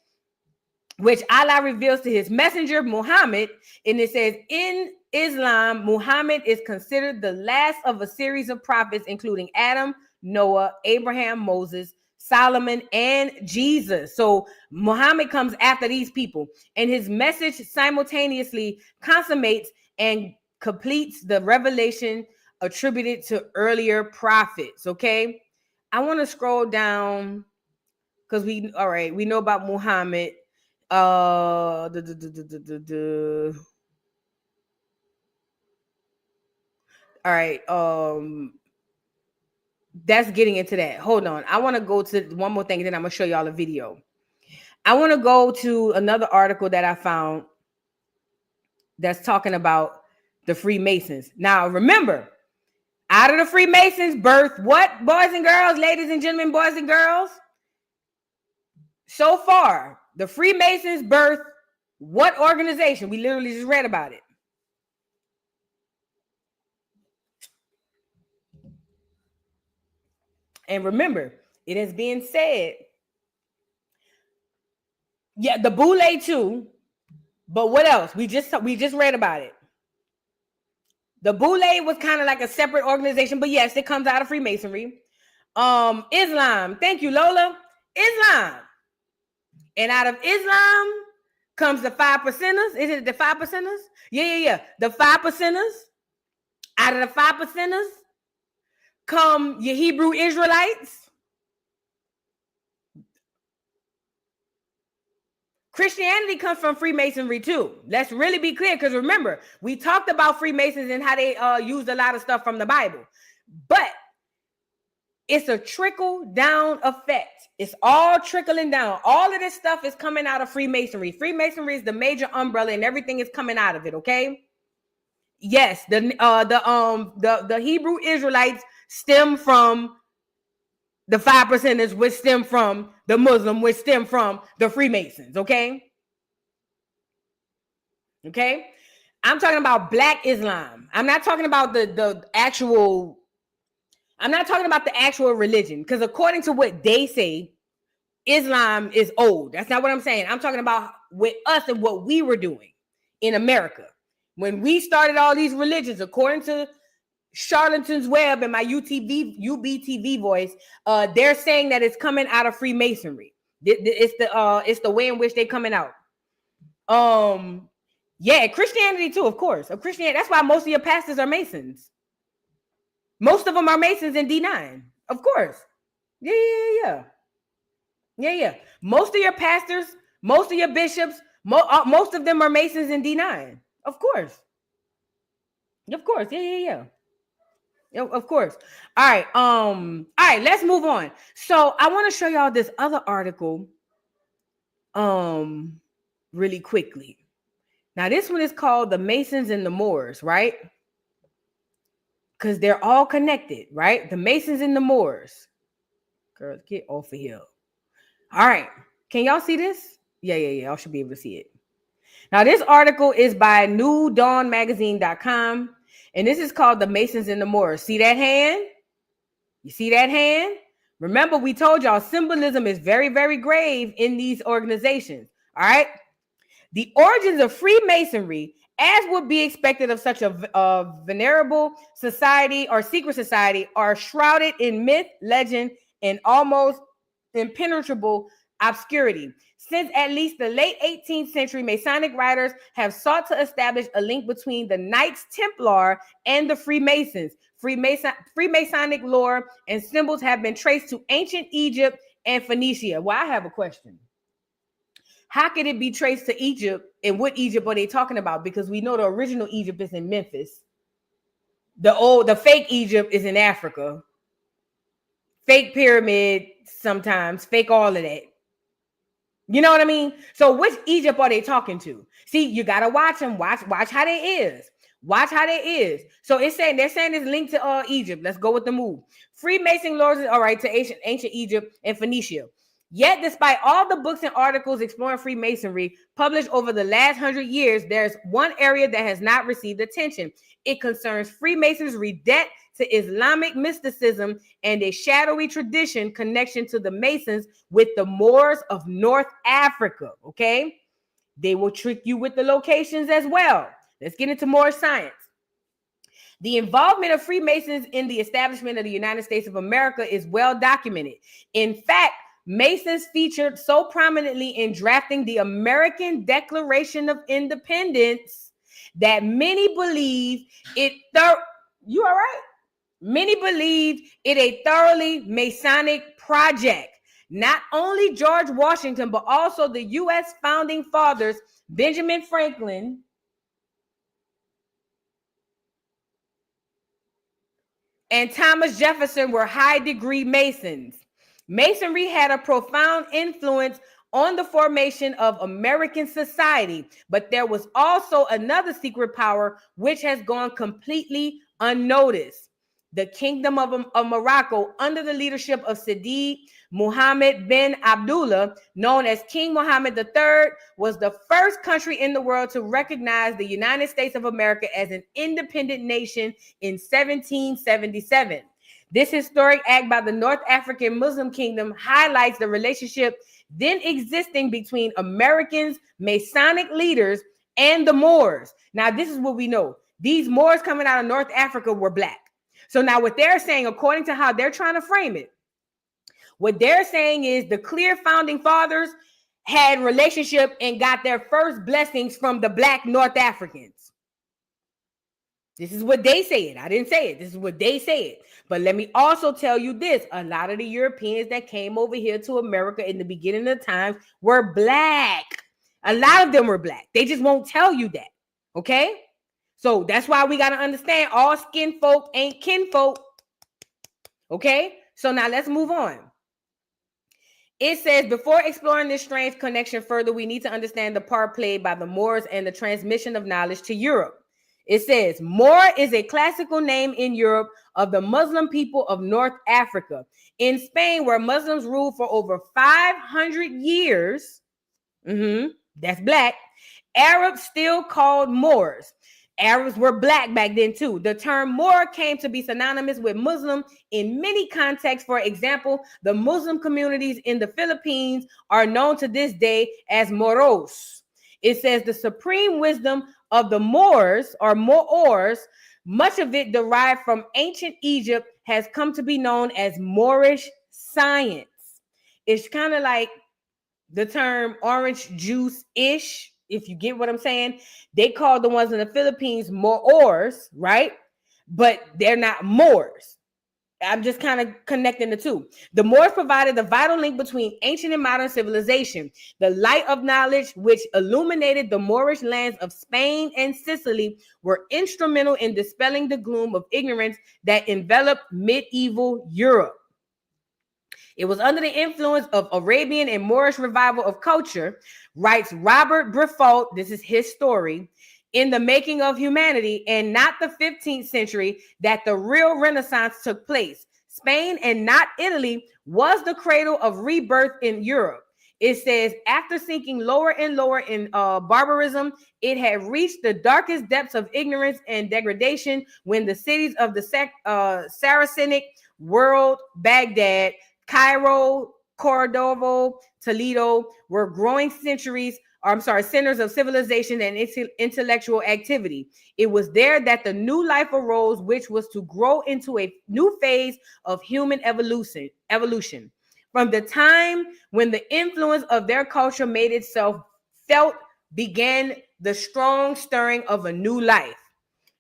which Allah reveals to his messenger, Muhammad. And it says, in Islam, Muhammad is considered the last of a series of prophets, including Adam, Noah, Abraham, Moses, Solomon, and Jesus. So Muhammad comes after these people, and his message simultaneously consummates and completes the revelation attributed to earlier prophets. Okay, I want to scroll down because we know about Muhammad. All right, that's getting into that. Hold on, I want to go to one more thing, and then I'm gonna show y'all a video. I want to go to another article that I found that's talking about the Freemasons. Now, remember, out of the Freemasons birth what, boys and girls, ladies and gentlemen, boys and girls? So far, the Freemasons birth what organization? We literally just read about it. And remember, it has been said, yeah, the Boule too, but what else? We just read about it. The Boule was kind of like a separate organization, but yes, it comes out of Freemasonry. Islam, thank you, Lola. Islam. And out of Islam comes the 5%ers. Is it the 5%ers? Yeah. The 5%ers. Out of the 5%ers come your Hebrew Israelites, Christianity comes from Freemasonry too. Let's really be clear, because remember, we talked about Freemasons and how they used a lot of stuff from the Bible. But it's a trickle down effect. It's all trickling down. All of this stuff is coming out of Freemasonry. Freemasonry is the major umbrella, and everything is coming out of it. Okay. Yes, the Hebrew Israelites stem from the 5%ers, which stem from the Muslim, which stem from the Freemasons. Okay. Okay. I'm talking about Black Islam. I'm not talking about the actual. I'm not talking about the actual religion, because according to what they say, Islam is old. That's not what I'm saying. I'm talking about with us and what we were doing in America. When we started all these religions, according to Charlatan's Web and my UBTV voice, they're saying that it's coming out of Freemasonry. It's the way in which they're coming out. Yeah, Christianity too, of course. Christianity. That's why most of your pastors are Masons. Most of them are Masons in D9, of course. Yeah. Most of your pastors, most of your bishops, most of them are Masons in D9, of course. Of course, yeah. Of course. All right, let's move on. So I want to show y'all this other article, really quickly. Now this one is called "The Masons and the Moors," right? Because they're all connected, right? The Masons and the Moors. Girls, get off of here. All right. Can y'all see this? Yeah. Y'all should be able to see it. Now, this article is by newdawnmagazine.com, and this is called "The Masons and the Moors." See that hand? You see that hand? Remember, we told y'all symbolism is very, very grave in these organizations. All right. The origins of Freemasonry, as would be expected of such a venerable society or secret society, are shrouded in myth, legend, and almost impenetrable obscurity. Since at least the late 18th century, Masonic writers have sought to establish a link between the Knights Templar and the Freemasons. Freemasonic lore and symbols have been traced to ancient Egypt and Phoenicia. Well, I have a question. How could it be traced to Egypt, and what Egypt are they talking about? Because we know the original Egypt is in Memphis. The fake Egypt is in Africa. Fake pyramid sometimes, fake all of that. You know what I mean? So which Egypt are they talking to? See, you gotta watch them. Watch how they is. Watch how they is. So they're saying it's linked to Egypt. Let's go with the move. Freemason lords, all right, to ancient Egypt and Phoenicia. Yet, despite all the books and articles exploring Freemasonry published over the last 100 years, there's one area that has not received attention. It concerns Freemasonry debt to Islamic mysticism and a shadowy tradition connection to the Masons with the Moors of North Africa. Okay, they will trick you with the locations as well. Let's get into more science. The involvement of Freemasons in the establishment of the United States of America is well documented. In fact, Masons featured so prominently in drafting the American Declaration of Independence that many believe it. You all right? Many believed it a thoroughly Masonic project. Not only George Washington, but also the U.S. founding fathers, Benjamin Franklin, and Thomas Jefferson were high-degree Masons. Masonry had a profound influence on the formation of American society, but there was also another secret power which has gone completely unnoticed. The Kingdom of Morocco, under the leadership of Sidi Muhammad bin Abdullah, known as King Muhammad III, was the first country in the world to recognize the United States of America as an independent nation in 1777. This historic act by the North African Muslim Kingdom highlights the relationship then existing between Americans, Masonic leaders, and the Moors. Now, this is what we know. These Moors coming out of North Africa were black. So now what they're saying, according to how they're trying to frame it, what they're saying is the clear founding fathers had relationship and got their first blessings from the black North Africans. This is what they said. I didn't say it. This is what they said. But let me also tell you this. A lot of the Europeans that came over here to America in the beginning of times were black. A lot of them were black. They just won't tell you that. Okay? So that's why we got to understand all skin folk ain't kinfolk. Okay? So now let's move on. It says, before exploring this strange connection further, we need to understand the part played by the Moors and the transmission of knowledge to Europe. It says, Moor is a classical name in Europe of the Muslim people of North Africa. In Spain, where Muslims ruled for over 500 years, that's black, Arabs still called Moors. Arabs were black back then too. The term Moor came to be synonymous with Muslim in many contexts. For example, the Muslim communities in the Philippines are known to this day as Moros. It says the supreme wisdom of the Moors or Moors, much of it derived from ancient Egypt, has come to be known as Moorish science. It's kind of like the term orange juice-ish, if you get what I'm saying. They call the ones in the Philippines Moors, right? But they're not Moors. I'm just kind of connecting the two. The Moors provided the vital link between ancient and modern civilization. The light of knowledge, which illuminated the Moorish lands of Spain and Sicily, were instrumental in dispelling the gloom of ignorance that enveloped medieval Europe. It was under the influence of Arabian and Moorish revival of culture, writes Robert Briffault, this is his story, in The Making of Humanity, and not the 15th century, that the real Renaissance took place. Spain, and not Italy, was the cradle of rebirth in Europe. It says, after sinking lower and lower in barbarism, it had reached the darkest depths of ignorance and degradation when the cities of the Saracenic world, Baghdad, Cairo, Cordova, Toledo, were growing centers of civilization and intellectual activity. It was there that the new life arose, which was to grow into a new phase of human evolution. From the time when the influence of their culture made itself felt, began the strong stirring of a new life.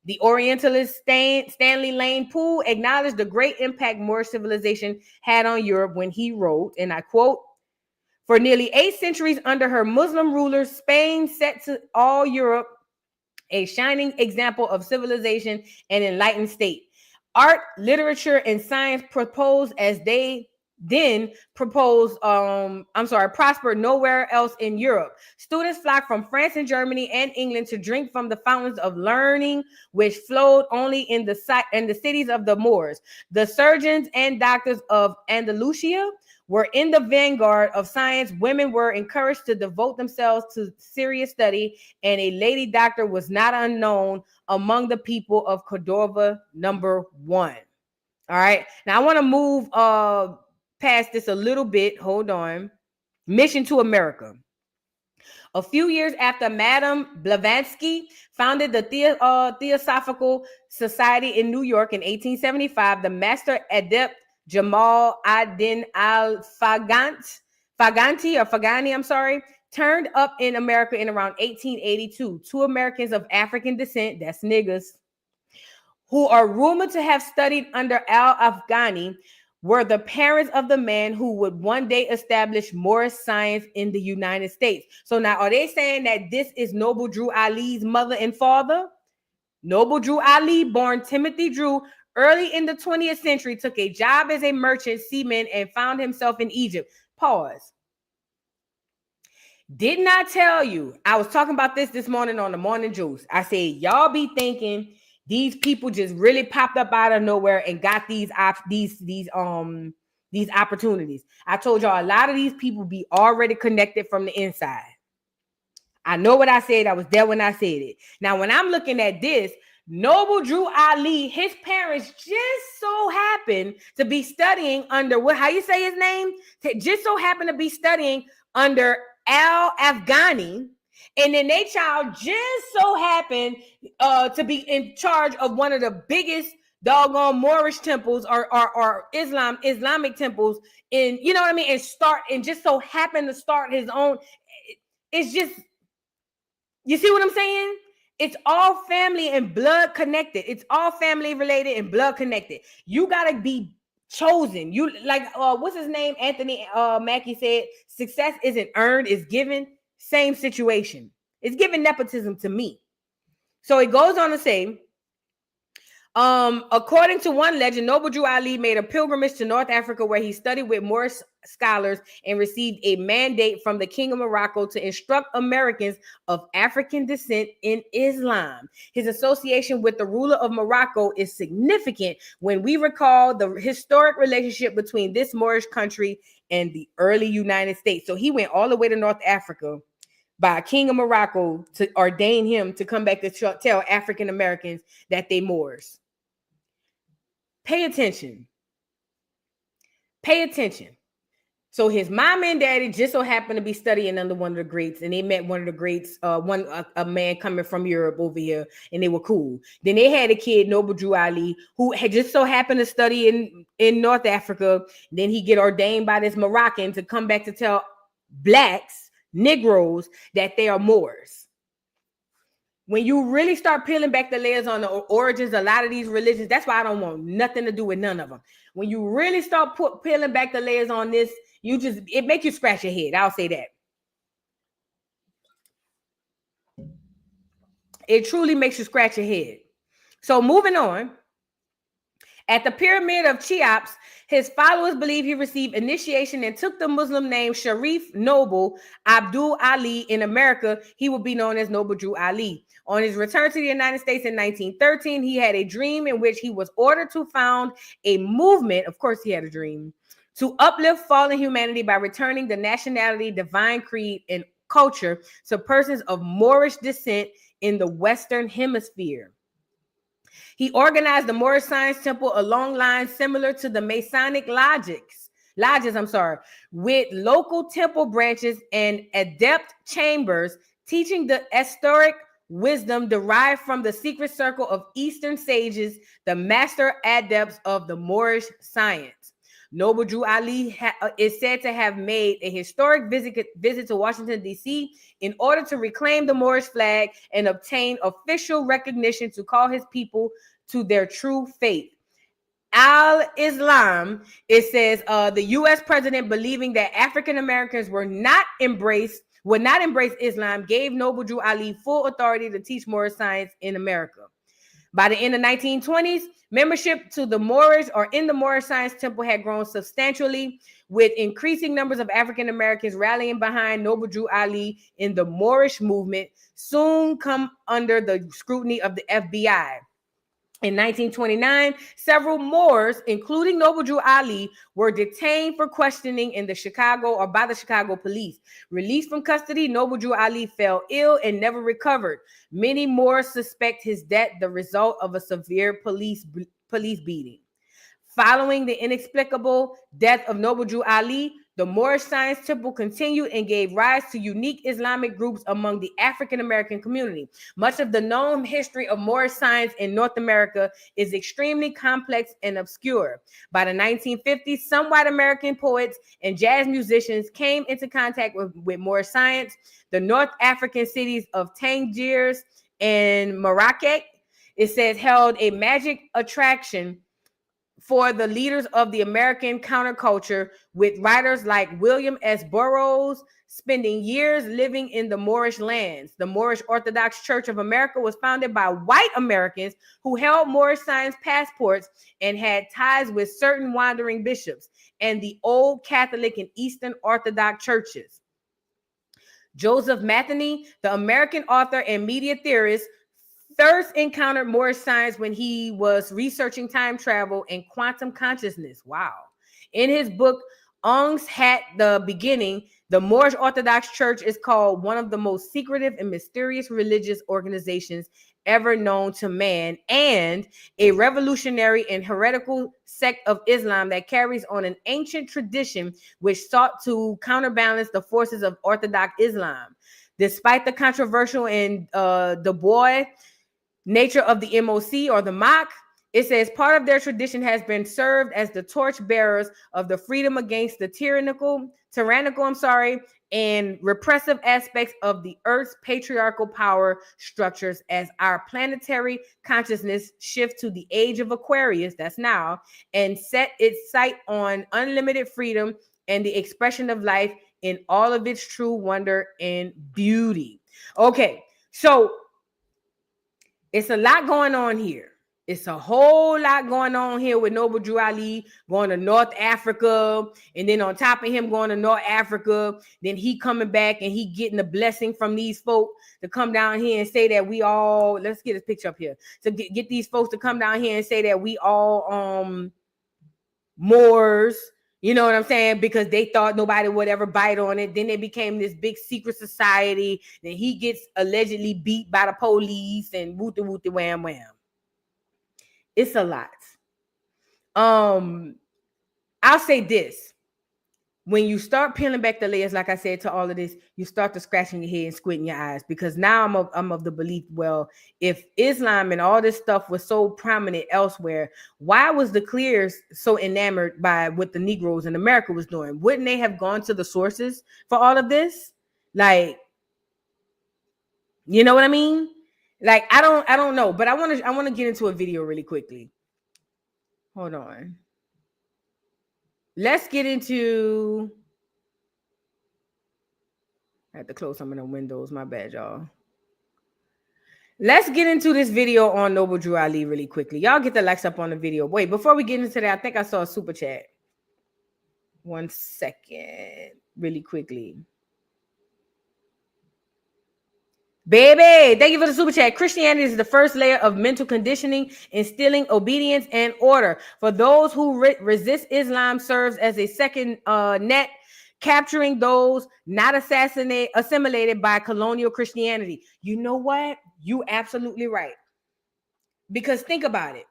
The Orientalist Stanley Lane Poole acknowledged the great impact Moorish civilization had on Europe when he wrote, and I quote, "For nearly 8 centuries under her Muslim rulers, Spain set to all Europe a shining example of civilization and enlightened state. Art, literature, and science prospered nowhere else in Europe. Students flocked from France and Germany and England to drink from the fountains of learning, which flowed only in the cities of the Moors. The surgeons and doctors of Andalusia were in the vanguard of science. Women were encouraged to devote themselves to serious study, and a lady doctor was not unknown among the people of Cordova number 1. All right. Now I want to move past this a little bit. Hold on. Mission to America. A few years after Madame Blavatsky founded the Theosophical Society in New York in 1875, the master adept Jamal ad-Din al-Fagani, turned up in America in around 1882. 2 Americans of African descent, that's niggas, who are rumored to have studied under al-Afghani, were the parents of the man who would one day establish Moorish science in the United States. So now, are they saying that this is Noble Drew Ali's mother and father? Noble Drew Ali, born Timothy Drew, early in the 20th century, took a job as a merchant seaman and found himself in Egypt. Pause. Did not tell you. I was talking about this morning on the Morning Juice. I said, y'all be thinking these people just really popped up out of nowhere and got these opportunities. I told y'all a lot of these people be already connected from the inside. I know what I said. I was there when I said it. Now, when I'm looking at this, Noble Drew Ali, his parents just so happened to be studying under how you say his name? Just so happened to be studying under al-Afghani. And then their child just so happened to be in charge of one of the biggest doggone Moorish temples or Islamic temples in, you know what I mean? And just so happened to start his own. It's just, you see what I'm saying? It's all family and blood connected. It's all family related and blood connected. You got to be chosen. You like, what's his name? Anthony Mackie said, success isn't earned, it's given. Same situation. It's giving nepotism to me. So it goes on to say, according to one legend, Noble Drew Ali made a pilgrimage to North Africa where he studied with Moorish scholars and received a mandate from the King of Morocco to instruct Americans of African descent in Islam. His association with the ruler of Morocco is significant when we recall the historic relationship between this Moorish country and the early United States. So he went all the way to North Africa by a king of Morocco to ordain him to come back to tell African Americans that they Moors. Pay attention. Pay attention. So his mom and daddy just so happened to be studying under one of the greats, and they met one of the greats, a man coming from Europe over here, and they were cool. Then they had a kid, Noble Drew Ali, who had just so happened to study in North Africa. Then he get ordained by this Moroccan to come back to tell blacks, Negroes, that they are Moors. When you really start peeling back the layers on the origins of a lot of these religions, that's why I don't want nothing to do with none of them. When you really start peeling back the layers on this, it makes you scratch your head. I'll say that. It truly makes you scratch your head. So moving on. At the pyramid of Cheops, his followers believe he received initiation and took the Muslim name Sharif Noble Abdul Ali. In America, he would be known as Noble Drew Ali. On his return to the United States in 1913, he had a dream in which he was ordered to found a movement. Of course, he had a dream to uplift fallen humanity by returning the nationality, divine creed, and culture to persons of Moorish descent in the Western Hemisphere. He organized the Moorish Science Temple along lines similar to the Masonic lodges, with local temple branches and adept chambers, teaching the historic wisdom derived from the secret circle of Eastern sages, the master adepts of the Moorish science. Noble Drew Ali is said to have made a historic visit to Washington, D.C. in order to reclaim the Moorish flag and obtain official recognition to call his people to their true faith. Al-Islam, it says, the U.S. president, believing that African Americans would not embrace Islam, gave Noble Drew Ali full authority to teach Moorish science in America. By the end of the 1920s, membership to the Moorish or in the Moorish Science Temple had grown substantially, with increasing numbers of African Americans rallying behind Noble Drew Ali in the Moorish movement, soon come under the scrutiny of the FBI. In 1929, several Moors, including Noble Drew Ali, were detained for questioning by the Chicago police. Released from custody, Noble Drew Ali fell ill and never recovered. Many Moors suspect his death the result of a severe police beating. Following the inexplicable death of Noble Drew Ali, the Moorish Science Temple continued and gave rise to unique Islamic groups among the African American community. Much of the known history of Moorish science in North America is extremely complex and obscure. By the 1950s, some white American poets and jazz musicians came into contact with Moorish science. The North African cities of Tangiers and Marrakech, it says, held a magic attraction for the leaders of the American counterculture, with writers like William S. Burroughs spending years living in the Moorish lands. The Moorish Orthodox Church of America was founded by white Americans who held Moorish science passports and had ties with certain wandering bishops and the old Catholic and Eastern Orthodox churches. Joseph Matheny, the American author and media theorist, first encountered Moorish science when he was researching time travel and quantum consciousness. Wow. In his book, Ong's Hat, The Beginning, the Moorish Orthodox Church is called one of the most secretive and mysterious religious organizations ever known to man, and a revolutionary and heretical sect of Islam that carries on an ancient tradition which sought to counterbalance the forces of Orthodox Islam. Despite the controversial and Du Bois nature of the MOC or the MOC, it says part of their tradition has been served as the torch bearers of the freedom against the tyrannical, and repressive aspects of the Earth's patriarchal power structures as our planetary consciousness shift to the age of Aquarius, that's now, and set its sight on unlimited freedom and the expression of life. in all of its true wonder and beauty. Okay, so it's a lot going on here. It's a whole lot going on here with Noble Drew Ali going to North Africa, and then on top of him going to North Africa, then he coming back and he getting a blessing from these folk to come down here and say that we all, let's get this picture up here, to get these folks to come down here and say that we all Moors, you know what I'm saying? Because they thought nobody would ever bite on it. Then they became this big secret society. Then he gets allegedly beat by the police and wooty wooty wham wham. It's a lot. I'll say this. When you start peeling back the layers, like I said to all of this, you start to scratching your head and squinting your eyes, because now I'm of the belief, well, if Islam and all this stuff was so prominent elsewhere, why was the clears so enamored by what the Negroes in America was doing? Wouldn't they have gone to the sources for all of this? Like, you know what I mean? Like, I don't know, but I want to get into a video really quickly. Hold on. Let's get into, I had to close some of the windows. My bad, y'all. Let's get into this video on Noble Drew Ali really quickly. Y'all get the likes up on the video. Wait, before we get into that, I think I saw a super chat. 1 second, really quickly. Baby, thank you for the super chat. Christianity is the first layer of mental conditioning, instilling obedience and order. For those who resist Islam, serves as a second net, capturing those not assimilated by colonial Christianity. You know what? You absolutely right. Because think about it.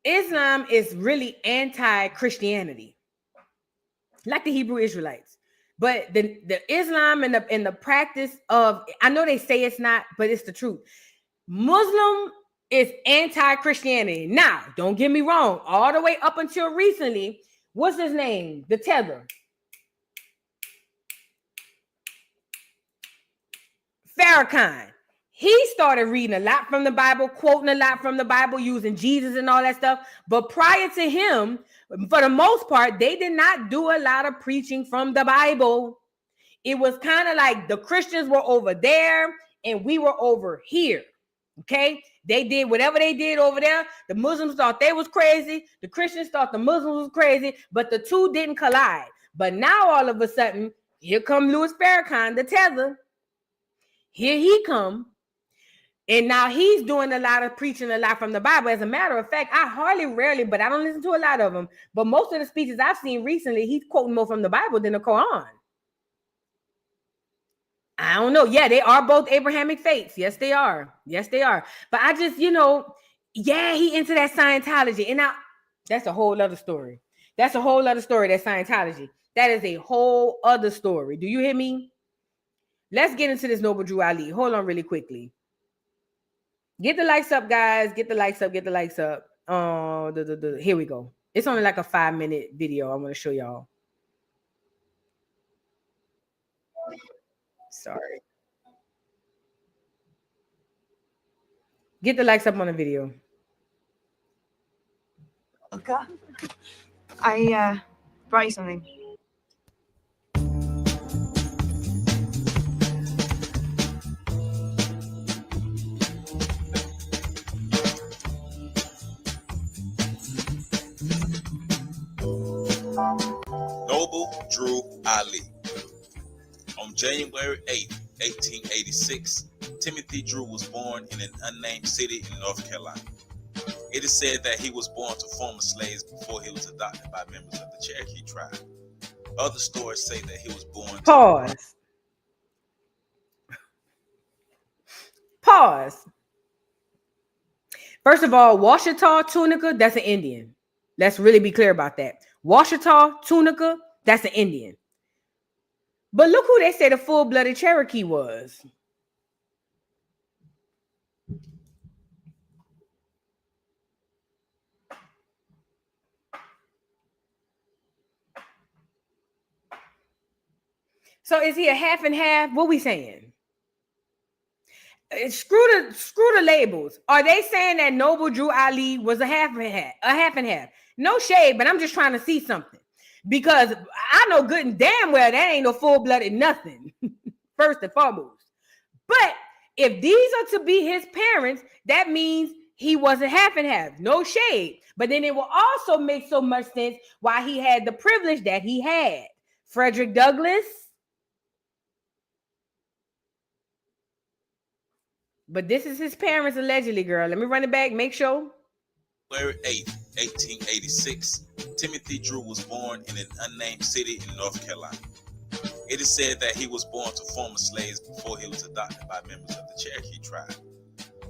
Islam is really anti-Christianity, like the Hebrew Israelites. But the Islam and the practice of, I know they say it's not, but it's the truth. Muslim is anti-Christianity. Now, don't get me wrong. All the way up until recently, what's his name? The Tether. Farrakhan. He started reading a lot from the Bible, quoting a lot from the Bible, using Jesus and all that stuff. But prior to him, for the most part, they did not do a lot of preaching from the Bible. It was kind of like the Christians were over there and we were over here. Okay? They did whatever they did over there. The Muslims thought they was crazy. The Christians thought the Muslims was crazy, but the two didn't collide. But now all of a sudden, here come Louis Farrakhan, the Tether. Here he come. And now he's doing a lot of preaching, a lot from the Bible. As a matter of fact, I rarely, but I don't listen to a lot of them. But most of the speeches I've seen recently, he's quoting more from the Bible than the Quran. I don't know. Yeah, they are both Abrahamic faiths. Yes, they are. Yes, they are. But I just, yeah, he into that Scientology. And now that's a whole other story. That's a whole other story, that Scientology. That is a whole other story. Do you hear me? Let's get into this Noble Drew Ali. Hold on really quickly. Get the likes up, guys. Get the likes up. Get the likes up. Here we go. It's only like a 5-minute video. I want to show y'all. Sorry. Get the likes up on the video. Okay. I brought you something. Noble Drew Ali. On January 8, 1886, Timothy Drew was born in an unnamed city in North Carolina. It is said that he was born to former slaves before he was adopted by members of the Cherokee tribe. Other stories say that he was born Pause. First of all, Washita Tunica, that's an Indian. Let's really be clear about that. Washita Tunica, that's an Indian. But look who they say the full-blooded Cherokee was. So is he a half and half? What we saying? Screw the labels. Are they saying that Noble Drew Ali was a half and half? No shade, but I'm just trying to see something. Because I know good and damn well that ain't no full-blooded nothing, first and foremost. But if these are to be his parents, that means he wasn't half and half. No shade. But then it will also make so much sense why he had the privilege that he had. Frederick Douglass. But this is his parents allegedly, girl. Let me run it back. Make sure. January 8th, 1886, Timothy Drew was born in an unnamed city in North Carolina. It is said that he was born to former slaves before he was adopted by members of the Cherokee tribe.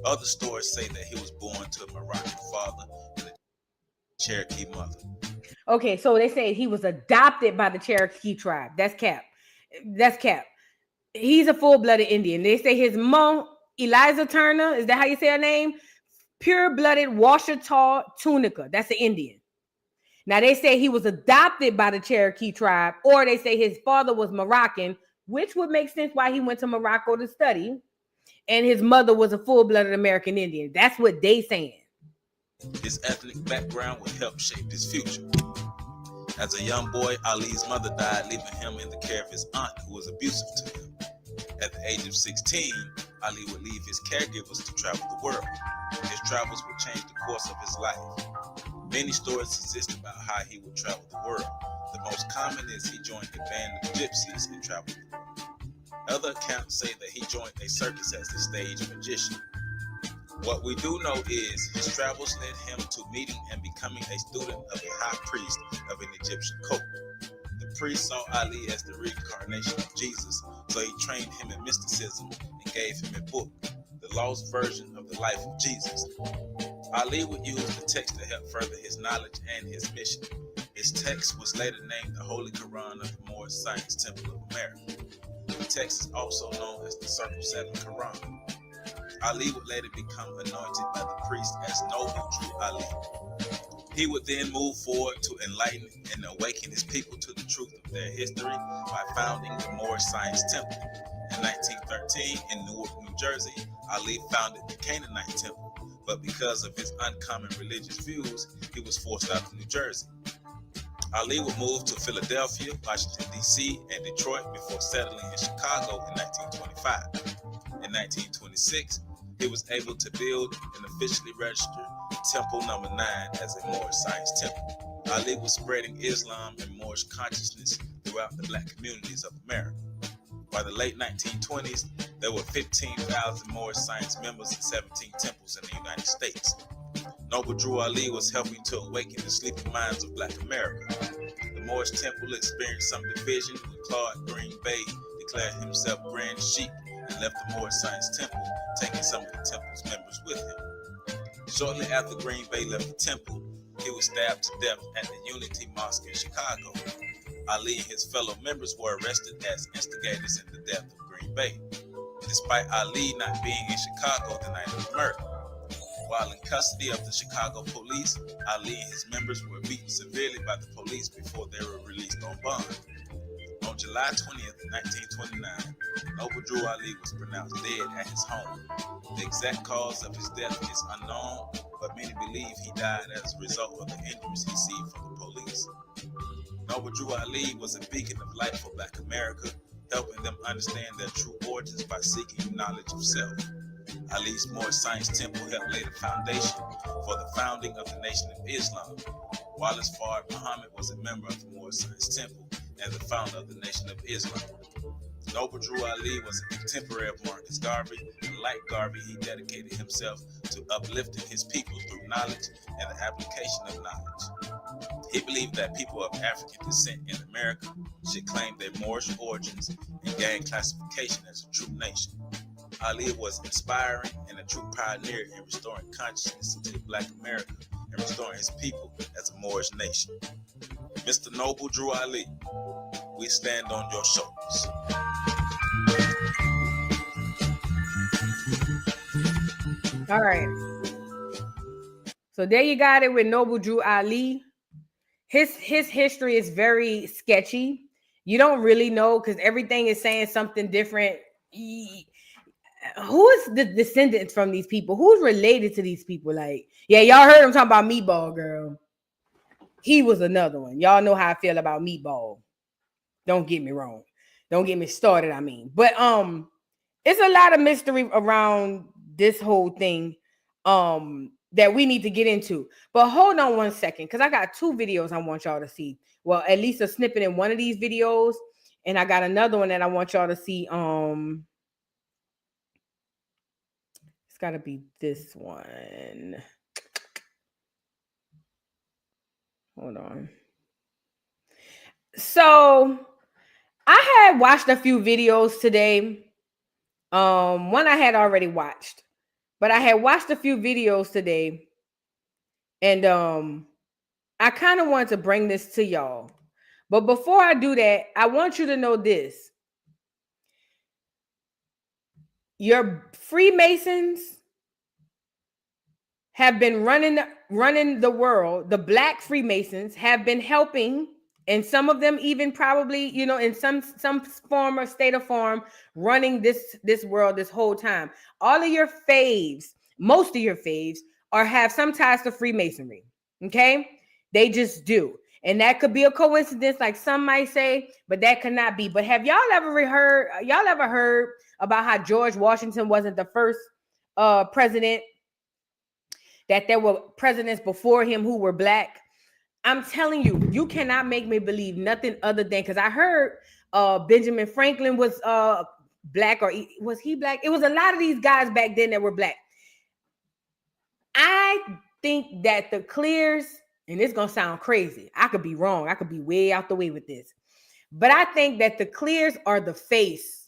Other stories say that he was born to a Moroccan father and a Cherokee mother. Okay, so they say he was adopted by the Cherokee tribe. That's cap. That's cap. He's a full-blooded Indian. They say his mom, Eliza Turner, is that how you say her name? Pure-blooded Washita Tunica. That's an Indian. Now, they say he was adopted by the Cherokee tribe, or they say his father was Moroccan, which would make sense why he went to Morocco to study, and his mother was a full-blooded American Indian. That's what they saying. His ethnic background would help shape his future. As a young boy, Ali's mother died, leaving him in the care of his aunt, who was abusive to him. At the age of 16, Ali would leave his caregivers to travel the world. His travels would change the course of his life. Many stories exist about how he would travel the world. The most common is he joined a band of gypsies and traveled the world. Other accounts say that he joined a circus as a stage magician. What we do know is his travels led him to meeting and becoming a student of a high priest of an Egyptian cult. The priest saw Ali as the reincarnation of Jesus, so he trained him in mysticism and gave him a book, the lost version of the life of Jesus. Ali would use the text to help further his knowledge and his mission. His text was later named the Holy Quran of the Moorish Science Temple of America. The text is also known as the Circle 7 Quran. Ali would later become anointed by the priest as Noble Drew Ali. He would then move forward to enlighten and awaken his people to the truth of their history by founding the Moorish Science Temple. In 1913, in Newark, New Jersey, Ali founded the Canaanite Temple, but because of his uncommon religious views, he was forced out of New Jersey. Ali would move to Philadelphia, Washington, D.C., and Detroit before settling in Chicago in 1925. In 1926, he was able to build and officially register Temple Number 9 as a Moorish Science Temple. Ali was spreading Islam and Moorish consciousness throughout the black communities of America. By the late 1920s, there were 15,000 Moorish Science members in 17 temples in the United States. Noble Drew Ali was helping to awaken the sleeping minds of black America. The Moorish Temple experienced some division when Claude Green Bay declared himself Grand Sheik and left the Moorish Science Temple, taking some of the temple's members with him. Shortly after Green Bay left the temple, he was stabbed to death at the Unity Mosque in Chicago. Ali and his fellow members were arrested as instigators in the death of Green Bay, despite Ali not being in Chicago the night of the murder. While in custody of the Chicago police, Ali and his members were beaten severely by the police before they were released on bond. On July 20th, 1929, Noble Drew Ali was pronounced dead at his home. The exact cause of his death is unknown, but many believe he died as a result of the injuries he received from the police. Noble Drew Ali was a beacon of light for Black America, helping them understand their true origins by seeking knowledge of self. Ali's Moorish Science Temple helped lay the foundation for the founding of the Nation of Islam. Wallace Fard Muhammad was a member of the Moorish Science Temple and the founder of the Nation of Islam. Noble Drew Ali was a contemporary of Marcus Garvey, and like Garvey, he dedicated himself to uplifting his people through knowledge and the application of knowledge. He believed that people of African descent in America should claim their Moorish origins and gain classification as a true nation. Ali was inspiring and a true pioneer in restoring consciousness to Black America and restoring his people as a Moorish nation. Mr. Noble Drew Ali, we stand on your shoulders. All right. So there you got it with Noble Drew Ali. His history is very sketchy. You don't really know because everything is saying something different. Who is the descendants from these people? Who's related to these people? Like, yeah, y'all heard him talking about Meatball Girl. he was another one. Y'all know how I feel about Meatball. Don't get me wrong. Don't get me started, I mean. But it's a lot of mystery around this whole thing that we need to get into. But hold on one second, because I got 2 videos I want y'all to see. Well, at least a snippet in one of these videos, and I got another one that I want y'all to see. It's got to be this one. Hold on. So I had watched a few videos today. One I had already watched, but I had watched a few videos today, and I kind of wanted to bring this to y'all. But before I do that, I want you to know this. Your Freemasons have been running the world. The Black Freemasons have been helping, and some of them even probably, you know, in some form or state of form, running this world this whole time. All of your faves, most of your faves, have some ties to Freemasonry. Okay, they just do, and that could be a coincidence, like some might say, but that could not be. But have y'all ever heard about how George Washington wasn't the first president? That there were presidents before him who were Black? I'm telling you, you cannot make me believe nothing other than, because I heard Benjamin Franklin was Black, or was he Black? It was a lot of these guys back then that were Black. I think that the Clears, and it's going to sound crazy, I could be wrong, I could be way out the way with this, but I think that the Clears are the face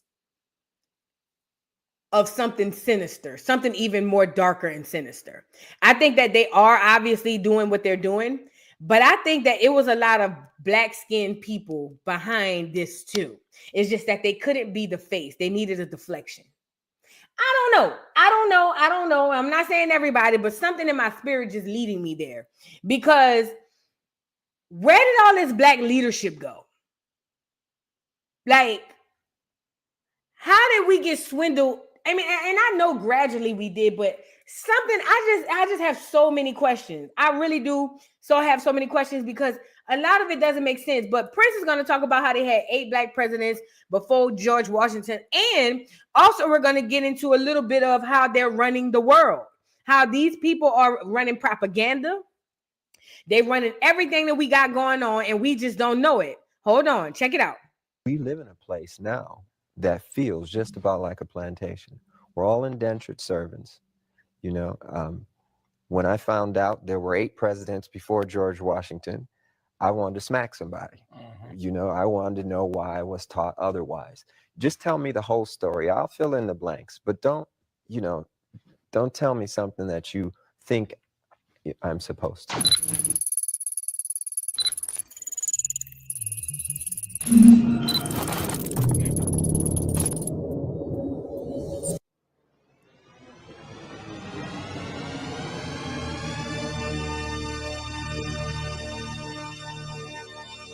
of something sinister, something even more darker and sinister. I think that they are obviously doing what they're doing, but I think that it was a lot of black-skinned people behind this too. It's just that they couldn't be the face. They needed a deflection. I don't know. I'm not saying everybody, but something in my spirit just leading me there. Because where did all this Black leadership go? Like, how did we get swindled? I mean, and I know gradually we did, but something, I just have so many questions. I really do. So I have so many questions because a lot of it doesn't make sense. But Prince is going to talk about how they had 8 Black presidents before George Washington. And also we're going to get into a little bit of how they're running the world, how these people are running propaganda. They're running everything that we got going on, and we just don't know it. Hold on. Check it out. We live in a place now that feels just about like a plantation. We're all indentured servants. You know, when I found out there were 8 presidents before George Washington, I wanted to smack somebody. You know, I wanted to know why I was taught otherwise. Just tell me the whole story. I'll fill in the blanks, but don't tell me something that you think I'm supposed to.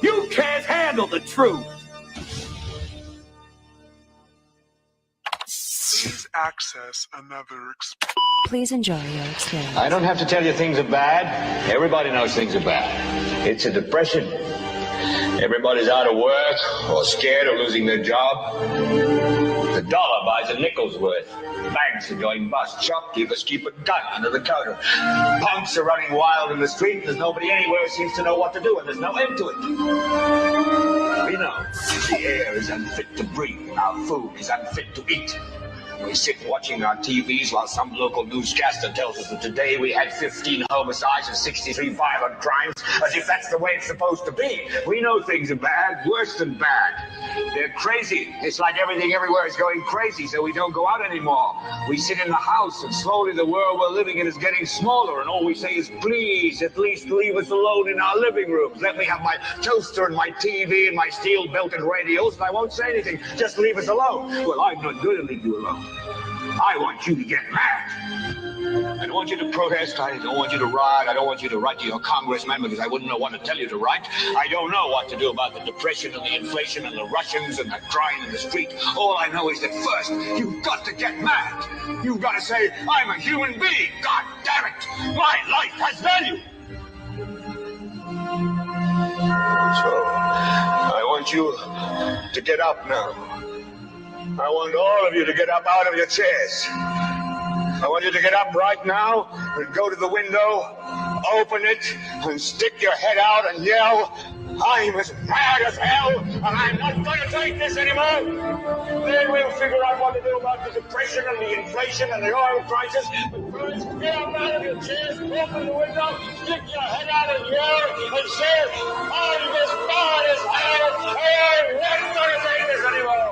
You can't handle the truth. Please access another experience. Please enjoy your experience. I don't have to tell you things are bad. Everybody knows things are bad. It's a depression. Everybody's out of work or scared of losing their job. The dollar buys a nickel's worth. Banks are going bust. Shopkeepers keep a gun under the counter. Punks are running wild in the street, and there's nobody anywhere who seems to know what to do, and there's no end to it. We know the air is unfit to breathe, and our food is unfit to eat. We sit watching our TVs while some local newscaster tells us that today we had 15 homicides and 63 violent crimes, as if that's the way it's supposed to be. We know things are bad, worse than bad. They're crazy. It's like everything everywhere is going crazy, so we don't go out anymore. We sit in the house, and slowly the world we're living in is getting smaller, and all we say is, please, at least leave us alone in our living rooms. Let me have my toaster and my TV and my steel-belted radios, and I won't say anything. Just leave us alone. Well, I'm not going to leave you alone. I want you to get mad. I don't want you to protest. I don't want you to riot. I don't want you to write to your congressman because I wouldn't know what to tell you to write. I don't know what to do about the depression and the inflation and the Russians and the crying in the street. All I know is that first, you've got to get mad. You've got to say, I'm a human being. God damn it. My life has value. you to get up now. I want all of you to get up out of your chairs. I want you to get up right now and go to the window, open it, and stick your head out and yell, I'm as mad as hell, and I'm not going to take this anymore. Then we'll figure out what to do about the depression and the inflation and the oil prices. But first, get up out of your chairs, open the window, stick your head out and yell, and say, I'm as mad as hell, and I'm not going to take this anymore.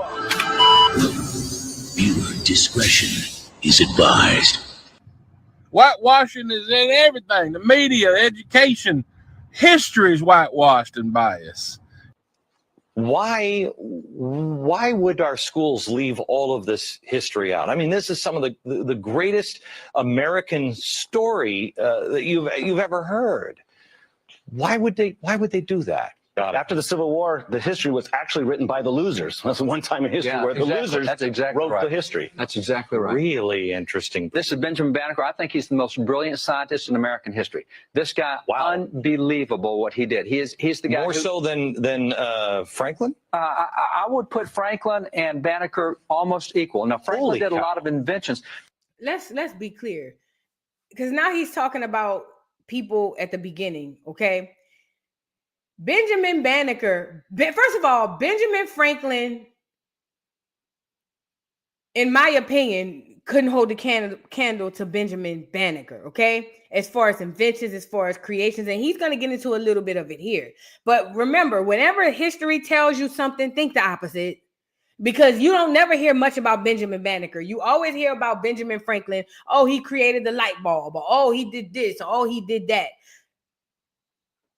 Viewer discretion is advised. Whitewashing is in everything. The media, education, history is whitewashed and biased. Why would our schools leave all of this history out? I mean, this is some of the greatest American story that you've ever heard. Why would they do that? After the Civil War, the history was actually written by the losers. That's the one time in history where the losers wrote the history. That's exactly right. Really interesting. This is Benjamin Banneker. I think he's the most brilliant scientist in American history. This guy, unbelievable what he did. He's the guy more so than Franklin. I would put Franklin and Banneker almost equal. Now Franklin did a lot of inventions. Let's be clear, because now he's talking about people at the beginning. Okay. Benjamin Banneker, first of all, Benjamin Franklin, in my opinion, couldn't hold a candle to Benjamin Banneker, okay? As far as inventions, as far as creations, and he's going to get into a little bit of it here. But remember, whenever history tells you something, think the opposite, because you don't never hear much about Benjamin Banneker. You always hear about Benjamin Franklin. Oh, he created the light bulb, or oh, he did this, or oh, he did that.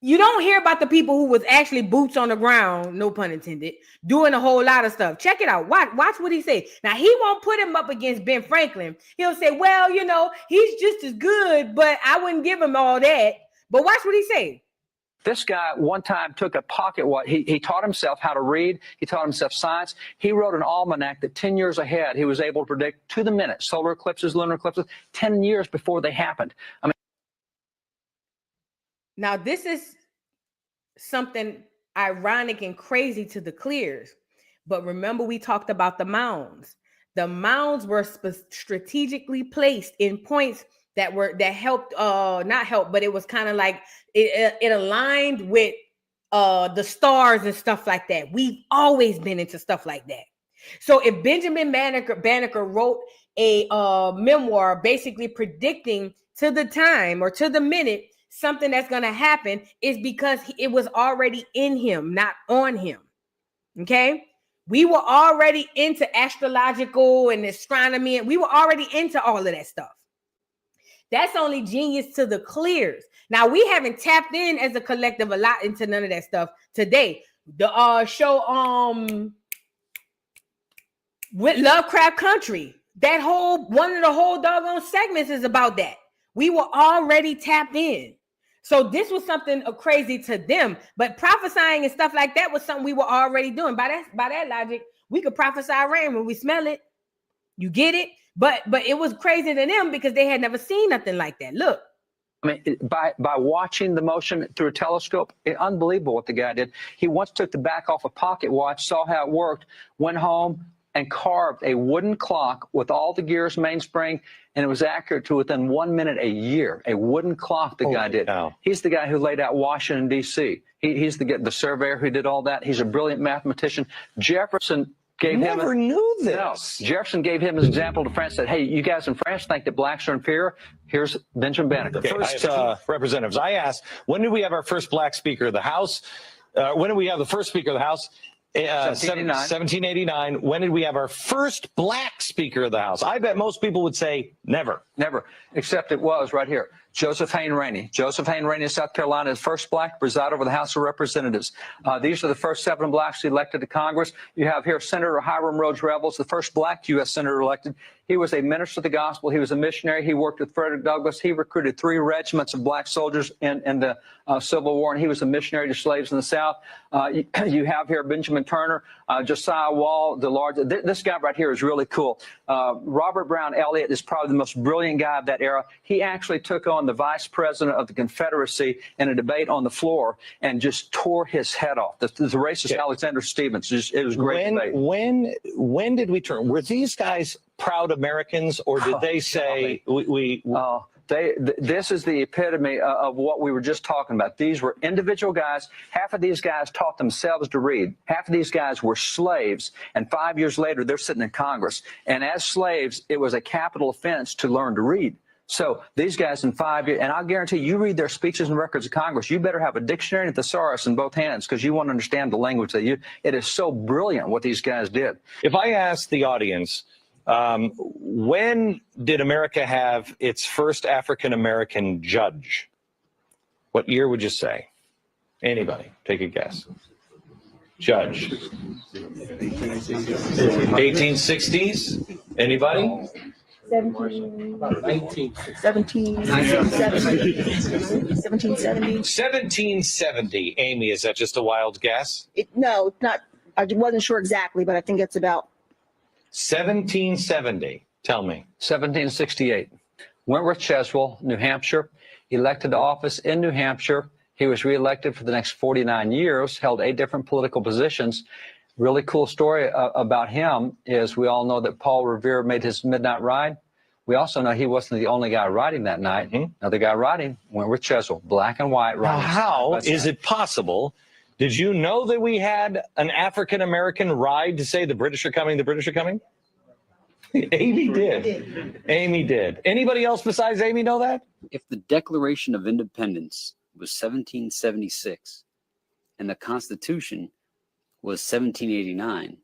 You don't hear about the people who was actually boots on the ground, no pun intended, doing a whole lot of stuff. Check it out. Watch what he say. Now, he won't put him up against Ben Franklin. He'll say, well, you know, he's just as good, but I wouldn't give him all that. But watch what he say. This guy one time took a pocket watch. He taught himself how to read. He taught himself science. He wrote an almanac that 10 years ahead, he was able to predict to the minute solar eclipses, lunar eclipses, 10 years before they happened. I mean, now, this is something ironic and crazy to the clears. But remember, we talked about the mounds. The mounds were strategically placed in points that helped, not help, but it was kind of like it aligned with the stars and stuff like that. We've always been into stuff like that. So if Benjamin Banneker wrote a memoir basically predicting to the time or to the minute something that's going to happen, is because it was already in him, not on him. Okay? We were already into astrological and astronomy, and we were already into all of that stuff. That's only genius to the clears. Now, we haven't tapped in as a collective a lot into none of that stuff today. The show with Lovecraft Country, one of the whole doggone segments is about that. We were already tapped in. So this was something crazy to them, but prophesying and stuff like that was something we were already doing. By that logic, we could prophesy rain when we smell it. You get it? But it was crazy to them because they had never seen nothing like that. Look. I mean, by watching the motion through a telescope, unbelievable what the guy did. He once took the back off a pocket watch, saw how it worked, went home and carved a wooden clock with all the gears, mainspring, and it was accurate to within 1 minute a year. A wooden clock the guy did. Wow. He's the guy who laid out Washington, D.C. He's the surveyor who did all that. He's a brilliant mathematician. Jefferson gave him... Never knew this. No. Jefferson gave him as an example to France, said, hey, you guys in France think that blacks are inferior? Here's Benjamin Banneker. Okay, first, representatives, I asked, when did we have our first black Speaker of the House? When did we have the first Speaker of the House? 1789. When did we have our first black Speaker of the House? I bet most people would say never. Never, except it was right here. Joseph Hayne Rainey. Joseph Hayne Rainey of South Carolina is the first black to preside over the House of Representatives. These are the first 7 blacks elected to Congress. You have here Senator Hiram Rhodes Revels, the first black U.S. senator elected. He was a minister of the gospel. He was a missionary. He worked with Frederick Douglass. He recruited 3 regiments of black soldiers in the Civil War, and he was a missionary to slaves in the South. You have here Benjamin Turner, Josiah Wall, the large. This guy right here is really cool. Robert Brown Elliott is probably the most brilliant guy of that era. He actually took on on the vice president of the Confederacy in a debate on the floor and just tore his head off. The racist Alexander Stephens. It was a great debate. When did we turn? Were these guys proud Americans, or did they say this is the epitome of what we were just talking about. These were individual guys. Half of these guys taught themselves to read. Half of these guys were slaves. And 5 years later, they're sitting in Congress. And as slaves, it was a capital offense to learn to read. So these guys in 5 years, and I'll guarantee you read their speeches and records of Congress, you better have a dictionary and a thesaurus in both hands because you want to understand the language that it is so brilliant what these guys did. If I ask the audience, when did America have its first African-American judge? What year would you say? Anybody, take a guess. Judge. 1860s? Anybody? 1770. Amy, is that just a wild guess? No, it's not. I wasn't sure exactly, but I think it's about 1770. Tell me. 1768. Wentworth Cheswell, New Hampshire, elected to office in New Hampshire. He was reelected for the next 49 years, held 8 different political positions. Really cool story about him is we all know that Paul Revere made his midnight ride. We also know he wasn't the only guy riding that night. Another guy riding, Wentworth Cheswell, black and white riding. Now, how is it possible? Did you know that we had an African-American ride to say the British are coming, the British are coming? Amy did. Amy did. Anybody else besides Amy know that? If the Declaration of Independence was 1776 and the Constitution was 1789,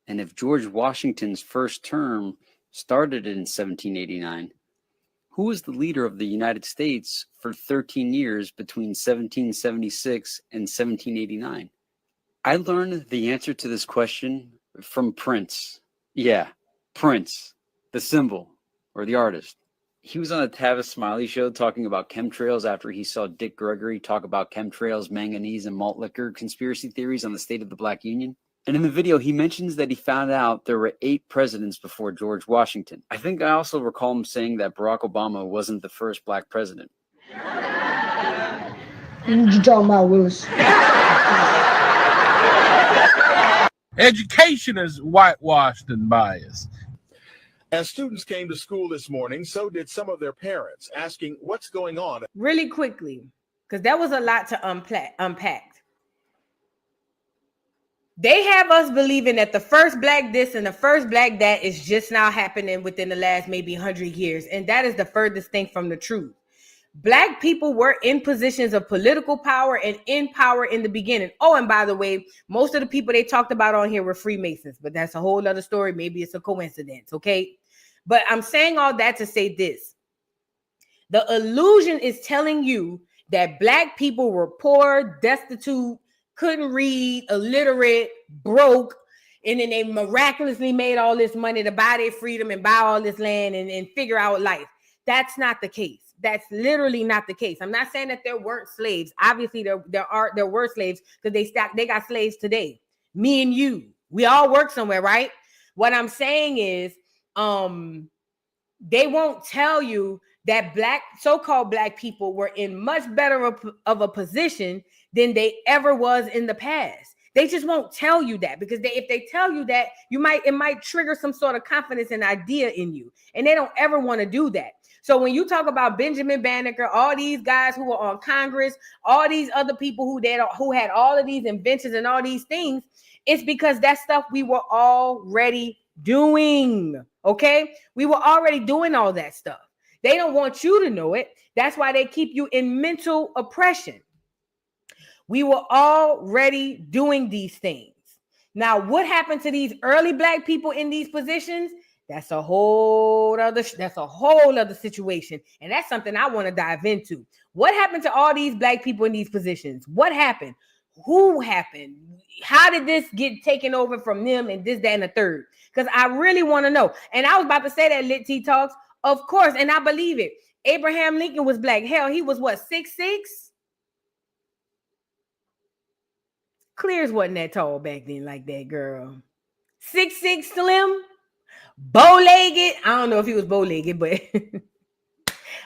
and if George Washington's first term started in 1789, who was the leader of the United States for 13 years between 1776 and 1789? I learned the answer to this question from Prince. Yeah, Prince, the symbol or the artist. He was on a Tavis Smiley show talking about chemtrails after he saw Dick Gregory talk about chemtrails, manganese, and malt liquor conspiracy theories on the state of the Black Union. And in the video, he mentions that he found out there were 8 presidents before George Washington. I think I also recall him saying that Barack Obama wasn't the first Black president. What you talking about, Willis? Education is whitewashed and biased. As students came to school this morning, so did some of their parents, asking what's going on. Really quickly, because that was a lot to unpack. They have us believing that the first Black this and the first Black that is just now happening within the last maybe 100 years. And that is the furthest thing from the truth. Black people were in positions of political power and in power in the beginning. Oh, and by the way, most of the people they talked about on here were Freemasons, but that's a whole other story. Maybe it's a coincidence, okay? But I'm saying all that to say this. The illusion is telling you that Black people were poor, destitute, couldn't read, illiterate, broke, and then they miraculously made all this money to buy their freedom and buy all this land and figure out life. That's not the case. That's literally not the case. I'm not saying that there weren't slaves. Obviously, there were slaves because they got slaves today. Me and you, we all work somewhere, right? What I'm saying is, they won't tell you that so-called Black people were in much better of a position than they ever was in the past. They just won't tell you that because if they tell you that, it might trigger some sort of confidence and idea in you, and they don't ever want to do that. So when you talk about Benjamin Banneker, all these guys who were on Congress, all these other people who had all of these inventions and all these things, it's because that stuff we were already doing. Okay, we were already doing all that stuff. They don't want you to know it. That's why they keep you in mental oppression. We were already doing these things. Now, what happened to these early Black people in these positions? That's a whole other situation. And that's something I want to dive into. What happened to all these Black people in these positions? What happened? Who happened? How did this get taken over from them and this, that, and the third? Because I really want to know. And I was about to say that, Lit T Talks. Of course, and I believe it. Abraham Lincoln was Black. Hell, he was what, 6'6"? Clears wasn't that tall back then like that, girl. 6'6", slim, bow-legged. I don't know if he was bow-legged, but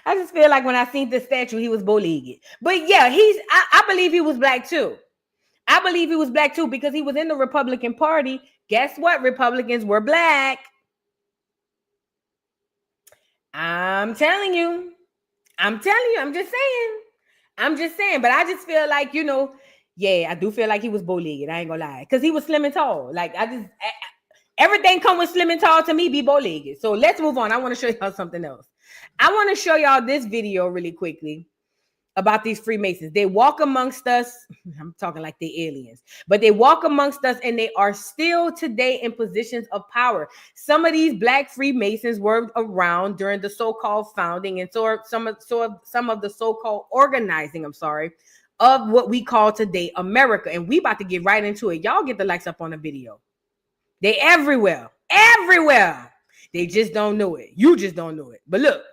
I just feel like when I seen the statue, he was bow-legged. But yeah, I believe he was black too. I believe he was black too because he was in the Republican Party. Guess what? Republicans were black. I'm telling you. I'm just saying. But I just feel like, I do feel like he was bow-legged. I ain't gonna lie. Because he was slim and tall. Like, everything come with slim and tall to me be bow-legged. So let's move on. I want to show y'all something else. I want to show y'all this video really quickly about these Freemasons. They walk amongst us. I'm talking like they aliens, but they walk amongst us and they are still today in positions of power. Some of these black Freemasons were around during the so-called founding and some of the so-called organizing, of what we call today America. And we about to get right into it. Y'all get the likes up on the video. They everywhere. They just don't know it. You just don't know it. But look.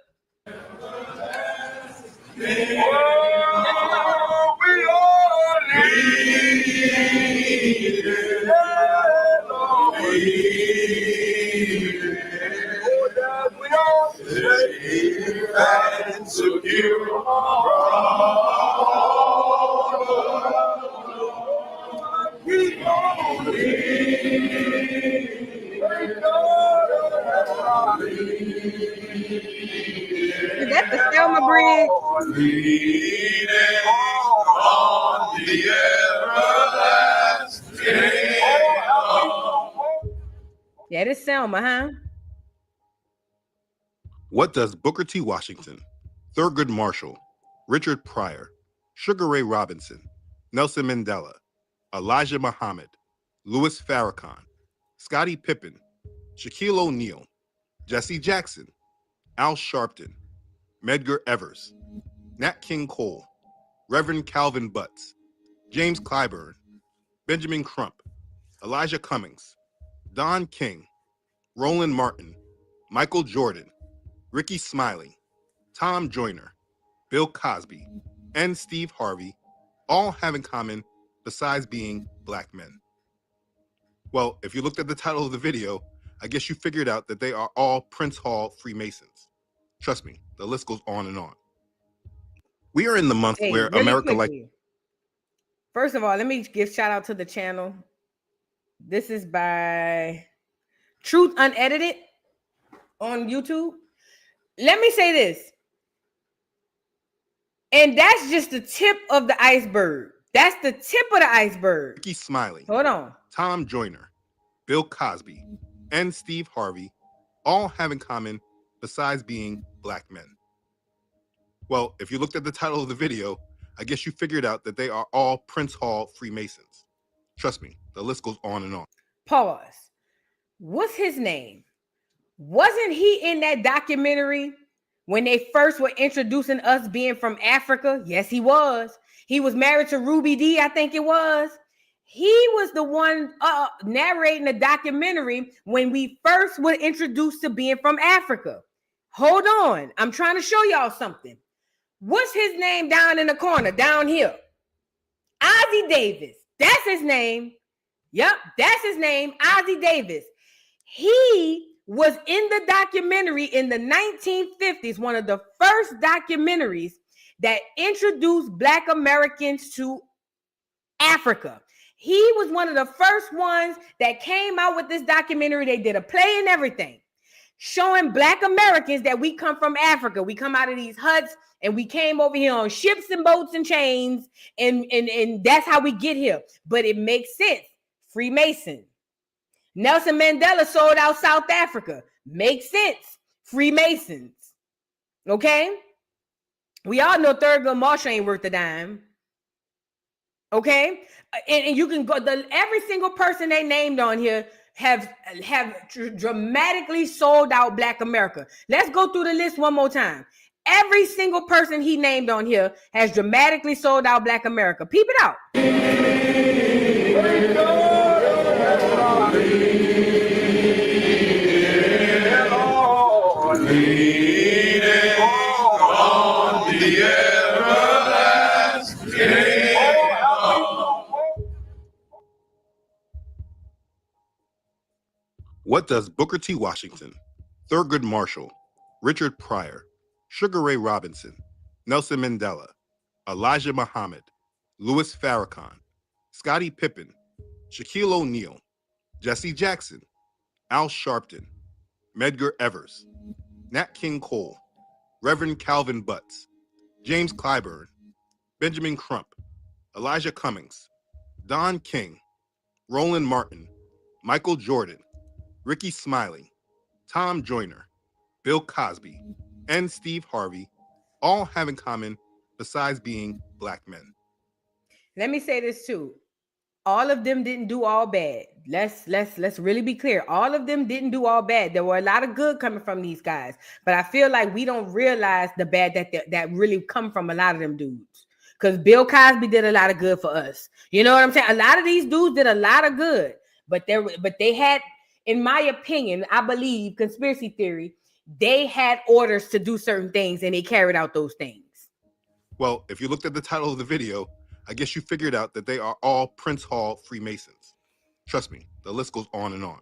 Is that the Selma Bridge? Yeah, this Selma, huh? What does Booker T. Washington, Thurgood Marshall, Richard Pryor, Sugar Ray Robinson, Nelson Mandela, Elijah Muhammad, Louis Farrakhan, Scottie Pippen, Shaquille O'Neal, Jesse Jackson, Al Sharpton, Medgar Evers, Nat King Cole, Reverend Calvin Butts, James Clyburn, Benjamin Crump, Elijah Cummings, Don King, Roland Martin, Michael Jordan, Ricky Smiley, Tom Joyner, Bill Cosby, and Steve Harvey all have in common besides being black men? Well, if you looked at the title of the video, I guess you figured out that they are all Prince Hall Freemasons. Trust me, the list goes on and on. We are in the month where really America quickly. First of all, let me give shout out to the channel. This is by Truth Unedited on YouTube. Let me say this. And that's just the tip of the iceberg. That's the tip of the iceberg. Ricky Smiley, hold on, Tom Joyner, Bill Cosby, and Steve Harvey all have in common besides being black men. Well, if you looked at the title of the video, I guess you figured out that they are all Prince Hall Freemasons. Trust me, the list goes on and on. Pause. What's his name? Wasn't he in that documentary when they first were introducing us being from Africa? Yes, he was. He was married to Ruby Dee, I think it was. He was the one narrating the documentary when we first were introduced to being from Africa. Hold on. I'm trying to show y'all something. What's his name down in the corner, down here? Ozzie Davis. That's his name. Yep, that's his name, Ozzie Davis. He was in the documentary in the 1950s, one of the first documentaries that introduced Black Americans to Africa. He was one of the first ones that came out with this documentary. They did a play and everything, showing Black Americans that we come from Africa. We come out of these huts and we came over here on ships and boats and chains, and that's how we get here. But it makes sense. Freemason. Nelson Mandela sold out South Africa. Makes sense. Freemasons. Okay? We all know Thurgood Marshall ain't worth a dime. Okay? And you can go, every single person they named on here have dramatically sold out Black America. Let's go through the list one more time. Every single person he named on here has dramatically sold out Black America. Peep it out. What does Booker T. Washington, Thurgood Marshall, Richard Pryor, Sugar Ray Robinson, Nelson Mandela, Elijah Muhammad, Louis Farrakhan, Scottie Pippen, Shaquille O'Neal, Jesse Jackson, Al Sharpton, Medgar Evers, Nat King Cole, Reverend Calvin Butts, James Clyburn, Benjamin Crump, Elijah Cummings, Don King, Roland Martin, Michael Jordan, Ricky Smiley, Tom Joyner, Bill Cosby, and Steve Harvey all have in common besides being black men. Let me say this too. All of them didn't do all bad. Let's really be clear. All of them didn't do all bad. There were a lot of good coming from these guys, but I feel like we don't realize the bad that really come from a lot of them dudes. Because Bill Cosby did a lot of good for us. You know what I'm saying? A lot of these dudes did a lot of good, but they had, in my opinion, I believe, conspiracy theory, they had orders to do certain things and they carried out those things. Well, if you looked at the title of the video, I guess you figured out that they are all Prince Hall Freemasons. Trust me, the list goes on and on.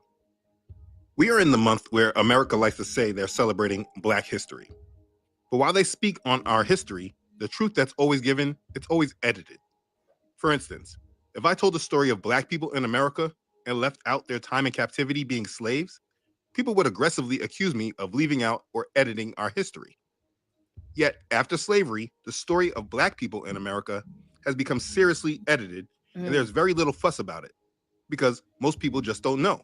We are in the month where America likes to say they're celebrating Black history. But while they speak on our history, the truth that's always given, it's always edited. For instance, if I told the story of Black people in America and left out their time in captivity being slaves, people would aggressively accuse me of leaving out or editing our history. Yet, after slavery, the story of Black people in America has become seriously edited, and there's very little fuss about it, because most people just don't know.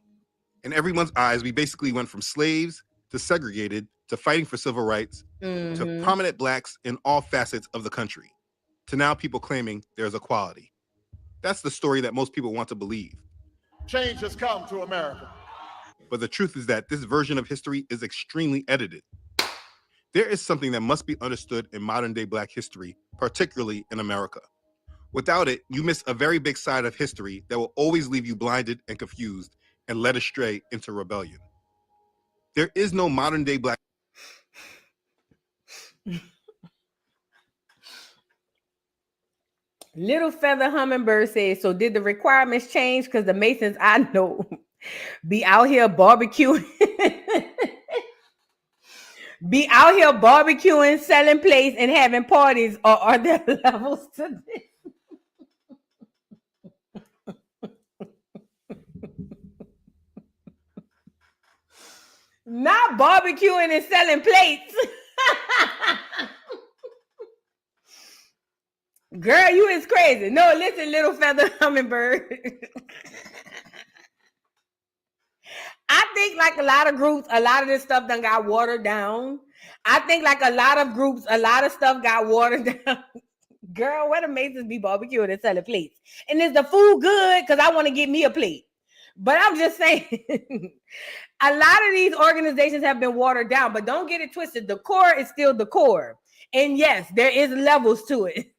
In everyone's eyes, we basically went from slaves to segregated to fighting for civil rights to prominent Blacks in all facets of the country, to now people claiming there's equality. That's the story that most people want to believe. Change has come to America. But the truth is that this version of history is extremely edited. There is something that must be understood in modern day Black history, particularly in America. Without it, you miss a very big side of history that will always leave you blinded and confused and led astray into rebellion. There is no modern day Black. Little Feather Hummingbird says, so did the requirements change? Because the Masons I know be out here barbecuing. Be out here barbecuing, selling plates, and having parties, or are there levels to this? Not barbecuing and selling plates. Girl, you is crazy. No, listen, Little Feather Hummingbird. I think like a lot of groups, a lot of this stuff done got watered down. I think like a lot of groups, a lot of stuff got watered down. Girl, where the Masons be barbecuing and selling plates? And is the food good? Because I want to get me a plate. But I'm just saying, a lot of these organizations have been watered down, but don't get it twisted. The core is still the core. And yes, there is levels to it.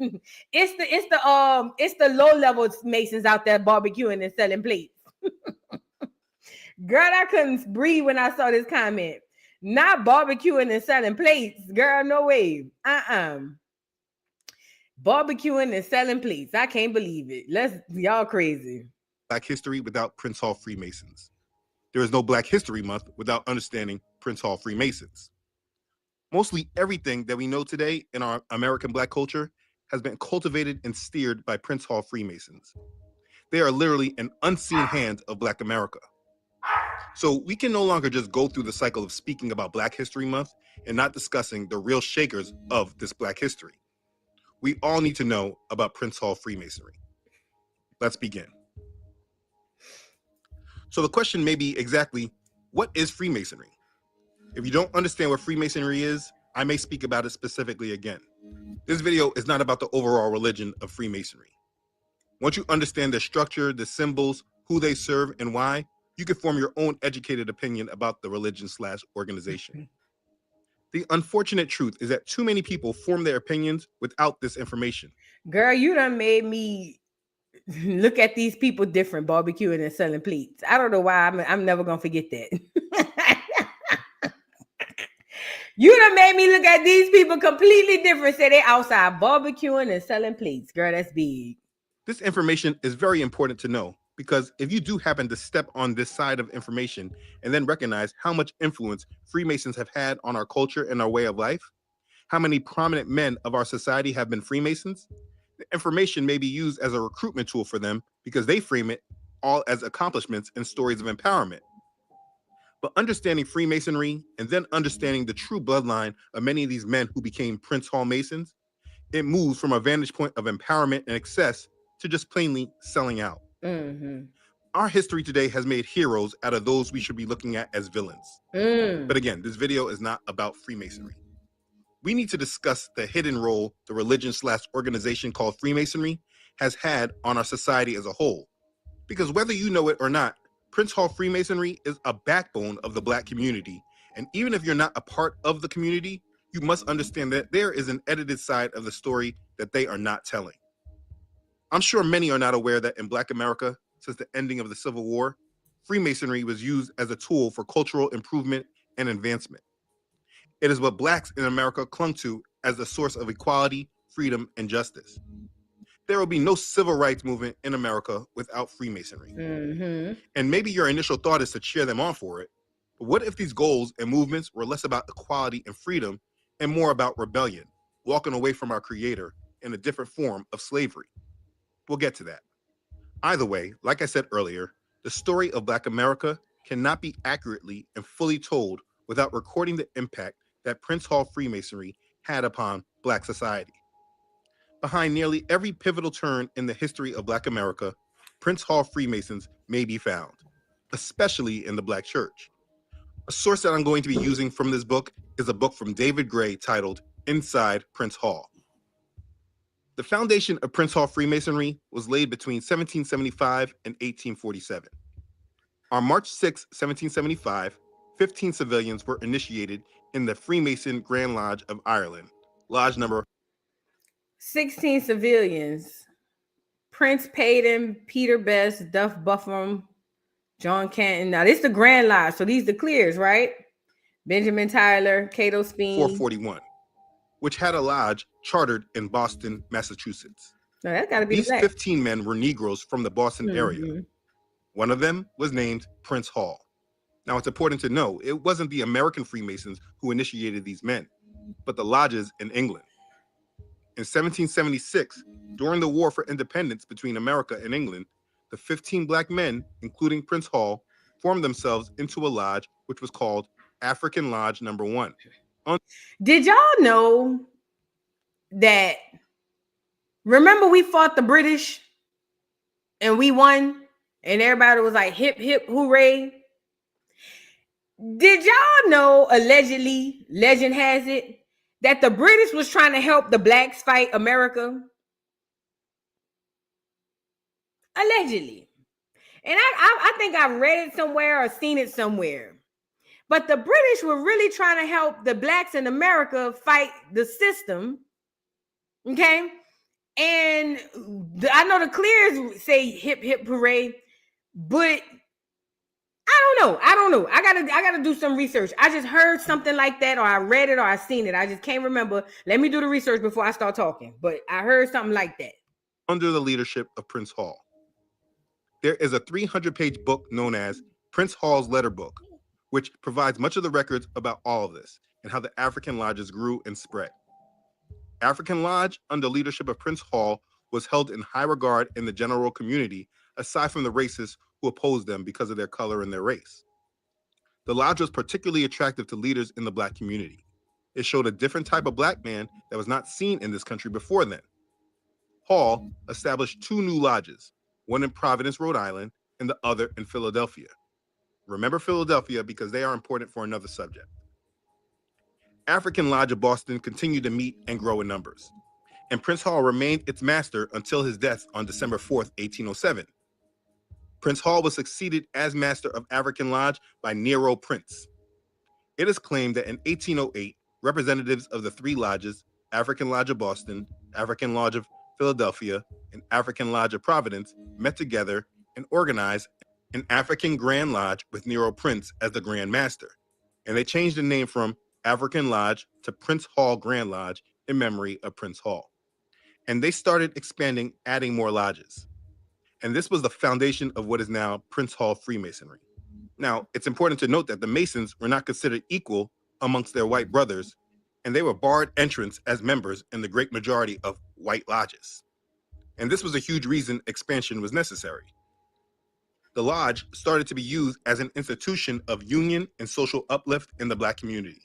It's the low level Masons out there barbecuing and selling plates. Girl, I couldn't breathe when I saw this comment. Not barbecuing and selling plates. Girl, no way. Barbecuing and selling plates. I can't believe it. Y'all crazy. Black history without Prince Hall Freemasons. There is no Black History Month without understanding Prince Hall Freemasons. Mostly everything that we know today in our American Black culture has been cultivated and steered by Prince Hall Freemasons. They are literally an unseen hand of Black America. So we can no longer just go through the cycle of speaking about Black History Month and not discussing the real shakers of this Black history. We all need to know about Prince Hall Freemasonry. Let's begin. So the question may be exactly, what is Freemasonry? If you don't understand what Freemasonry is, I may speak about it specifically again. This video is not about the overall religion of Freemasonry. Once you understand the structure, the symbols, who they serve, and why, you can form your own educated opinion about the religion/organization. The unfortunate truth is that too many people form their opinions without this information. Girl, you done made me look at these people different, barbecuing and selling plates. I don't know why. I'm never going to forget that. You done made me look at these people completely different. Say they outside barbecuing and selling plates. Girl, that's big. This information is very important to know, because if you do happen to step on this side of information and then recognize how much influence Freemasons have had on our culture and our way of life, how many prominent men of our society have been Freemasons, the information may be used as a recruitment tool for them because they frame it all as accomplishments and stories of empowerment. But understanding Freemasonry and then understanding the true bloodline of many of these men who became Prince Hall Masons, it moves from a vantage point of empowerment and excess to just plainly selling out. Mm-hmm. Our history today has made heroes out of those we should be looking at as villains. But again, this video is not about Freemasonry. We need to discuss the hidden role the religion/organization called Freemasonry has had on our society as a whole. Because whether you know it or not, Prince Hall Freemasonry is a backbone of the Black community. And even if you're not a part of the community, you must understand that there is an edited side of the story that they are not telling. I'm sure many are not aware that in Black America, since the ending of the Civil War, Freemasonry was used as a tool for cultural improvement and advancement. It is what Blacks in America clung to as a source of equality, freedom, and justice. There will be no civil rights movement in America without Freemasonry. And maybe your initial thought is to cheer them on for it. But what if these goals and movements were less about equality and freedom and more about rebellion, walking away from our creator in a different form of slavery? We'll get to that. Either way, like I said earlier, the story of Black America cannot be accurately and fully told without recording the impact that Prince Hall Freemasonry had upon Black society. Behind nearly every pivotal turn in the history of Black America, Prince Hall Freemasons may be found, especially in the Black church. A source that I'm going to be using from this book is a book from David Gray titled Inside Prince Hall. The foundation of Prince Hall Freemasonry was laid between 1775 and 1847. On March 6, 1775, 15 civilians were initiated in the Freemason Grand Lodge of Ireland, Lodge number 16 civilians. Prince Payton, Peter Best, Duff Buffum, John Canton. Now, this is the Grand Lodge, so these are the clears, right? Benjamin Tyler, Cato Speen. 441, which had a lodge chartered in Boston, Massachusetts. No, that's gotta be These Black. 15 men were Negroes from the Boston area. One of them was named Prince Hall. Now, it's important to know, it wasn't the American Freemasons who initiated these men, but the lodges in England. In 1776, during the War for Independence between America and England, the 15 Black men, including Prince Hall, formed themselves into a lodge which was called African Lodge Number 1. Did y'all know that? Remember, we fought the British and we won, and everybody was like, hip, hip, hooray. Did y'all know, allegedly, legend has it, that the British was trying to help the Blacks fight America? Allegedly. And I think I read it somewhere or seen it somewhere. But the British were really trying to help the Blacks in America fight the system. Okay? And I know the clears say hip, hip, hooray, but I don't know. I gotta do some research. I just heard something like that, or I read it, or I seen it. I just can't remember. Let me do the research before I start talking. But I heard something like that. Under the leadership of Prince Hall. There is a 300-page book known as Prince Hall's Letter Book, which provides much of the records about all of this and how the African lodges grew and spread. African Lodge, under leadership of Prince Hall, was held in high regard in the general community, aside from the racists who opposed them because of their color and their race. The lodge was particularly attractive to leaders in the Black community. It showed a different type of Black man that was not seen in this country before then. Hall established 2 new lodges, one in Providence, Rhode Island, and the other in Philadelphia. Remember Philadelphia because they are important for another subject. African Lodge of Boston continued to meet and grow in numbers, and Prince Hall remained its master until his death on December 4th, 1807. Prince Hall was succeeded as master of African Lodge by Nero Prince. It is claimed that in 1808, representatives of the 3 lodges, African Lodge of Boston, African Lodge of Philadelphia, and African Lodge of Providence, met together and organized an African Grand Lodge with Nero Prince as the Grand Master, and they changed the name from African Lodge to Prince Hall Grand Lodge in memory of Prince Hall. And they started expanding, adding more lodges. And this was the foundation of what is now Prince Hall Freemasonry. Now, it's important to note that the Masons were not considered equal amongst their white brothers and they were barred entrance as members in the great majority of white lodges. And this was a huge reason expansion was necessary. The lodge started to be used as an institution of union and social uplift in the Black community.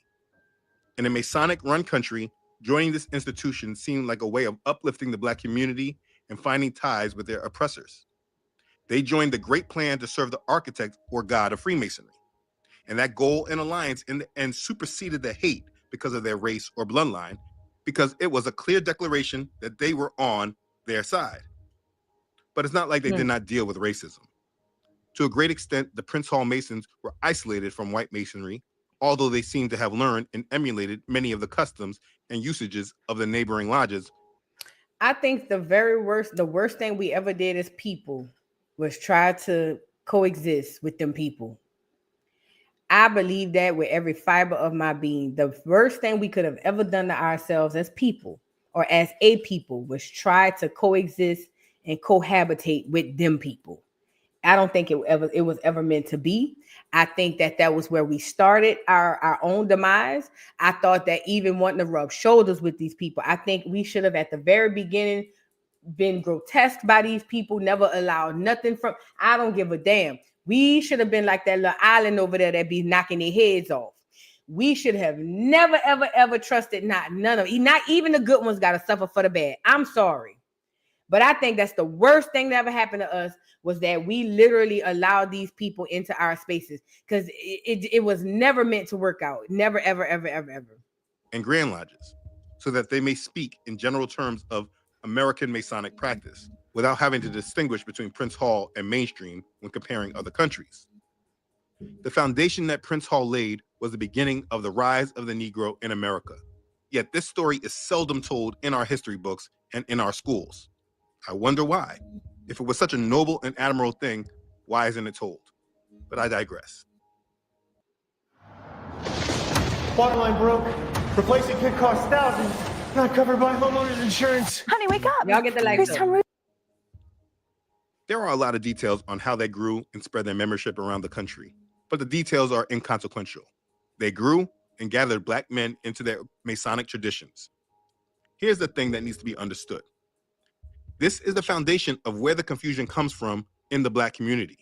In a Masonic-run country, joining this institution seemed like a way of uplifting the Black community and finding ties with their oppressors. They joined the great plan to serve the architect or God of Freemasonry. And that goal and alliance in the end superseded the hate because of their race or bloodline, because it was a clear declaration that they were on their side. But it's not like they did not deal with racism. To a great extent, the Prince Hall Masons were isolated from white masonry, although they seem to have learned and emulated many of the customs and usages of the neighboring lodges. I think the worst thing we ever did as people was try to coexist with them people. I believe that with every fiber of my being. The worst thing we could have ever done to ourselves as people or as a people was try to coexist and cohabitate with them people. I don't think it was ever meant to be. I think that was where we started our own demise. I thought that even wanting to rub shoulders with these people, I think we should have at the very beginning been grotesque by these people, never allowed nothing from, I don't give a damn. We should have been like that little island over there that be knocking their heads off. We should have never, ever, ever trusted none of, not even the good ones got to suffer for the bad. I'm sorry. But I think that's the worst thing that ever happened to us was that we literally allowed these people into our spaces because it was never meant to work out. Never, ever, ever, ever, ever. And Grand Lodges, so that they may speak in general terms of American Masonic practice without having to distinguish between Prince Hall and mainstream when comparing other countries. The foundation that Prince Hall laid was the beginning of the rise of the Negro in America. Yet this story is seldom told in our history books and in our schools. I wonder why. If it was such a noble and admirable thing, why isn't it told? But I digress. Water line broke. Replacing kit costs thousands. Not covered by homeowners insurance. Honey, wake up. Y'all get the lights up. There are a lot of details on how they grew and spread their membership around the country, but the details are inconsequential. They grew and gathered Black men into their Masonic traditions. Here's the thing that needs to be understood. This is the foundation of where the confusion comes from in the Black community.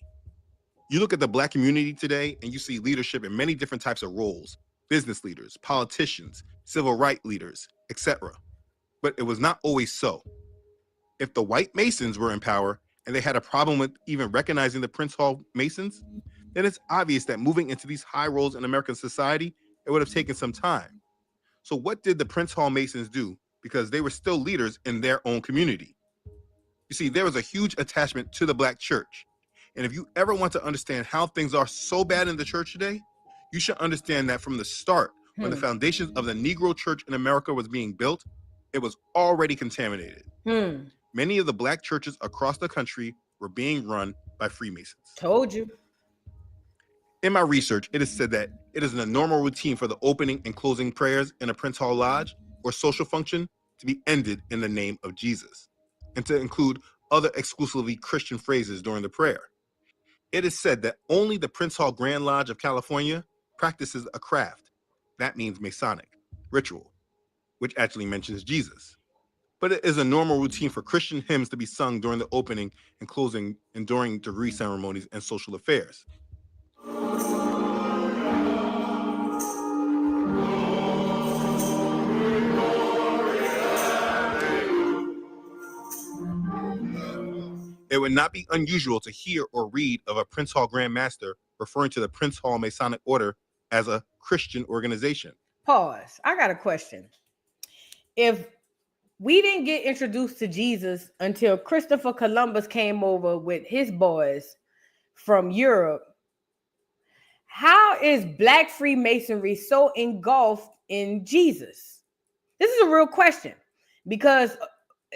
You look at the Black community today and you see leadership in many different types of roles, business leaders, politicians, civil rights leaders, etc. But it was not always so. If the white Masons were in power and they had a problem with even recognizing the Prince Hall Masons, then it's obvious that moving into these high roles in American society, it would have taken some time. So what did the Prince Hall Masons do? Because they were still leaders in their own community. You see, there was a huge attachment to the Black church. And if you ever want to understand how things are so bad in the church today, you should understand that from the start, when the foundations of the Negro church in America was being built, it was already contaminated. Many of the Black churches across the country were being run by Freemasons. Told you. In my research, it is said that it is a normal routine for the opening and closing prayers in a Prince Hall Lodge or social function to be ended in the name of Jesus, and to include other exclusively Christian phrases during the prayer. It is said that only the Prince Hall Grand Lodge of California practices a craft, that means Masonic, ritual, which actually mentions Jesus. But it is a normal routine for Christian hymns to be sung during the opening and closing and during degree ceremonies and social affairs. It would not be unusual to hear or read of a Prince Hall Grand Master referring to the Prince Hall Masonic Order as a Christian organization. Pause. I got a question. If we didn't get introduced to Jesus until Christopher Columbus came over with his boys from Europe, how is Black Freemasonry so engulfed in Jesus? This is a real question because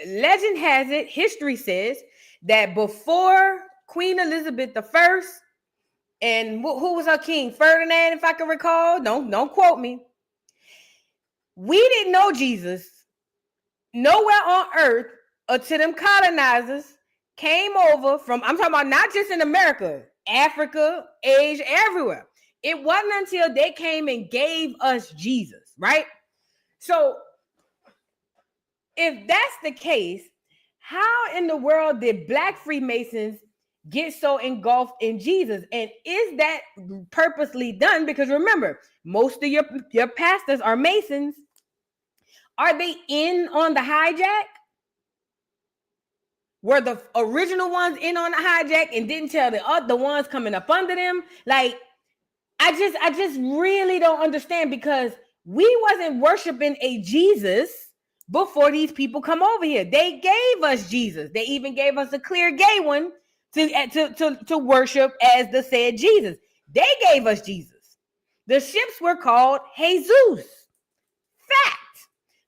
legend has it, history says that before Queen Elizabeth I, and who was her king? Ferdinand, if I can recall. Don't quote me. We didn't know Jesus nowhere on earth until them colonizers came over from, I'm talking about not just in America, Africa, Asia, everywhere. It wasn't until they came and gave us Jesus, right? So if that's the case, how in the world did Black Freemasons get so engulfed in Jesus? And is that purposely done? Because remember, most of your pastors are Masons. Are they in on the hijack? Were the original ones in on the hijack and didn't tell the ones coming up under them? Like, I just really don't understand, because we wasn't worshiping a Jesus before these people come over here. They gave us Jesus. They even gave us a clear gay one to worship as the said Jesus. They gave us Jesus. The ships were called Jesus. Fact.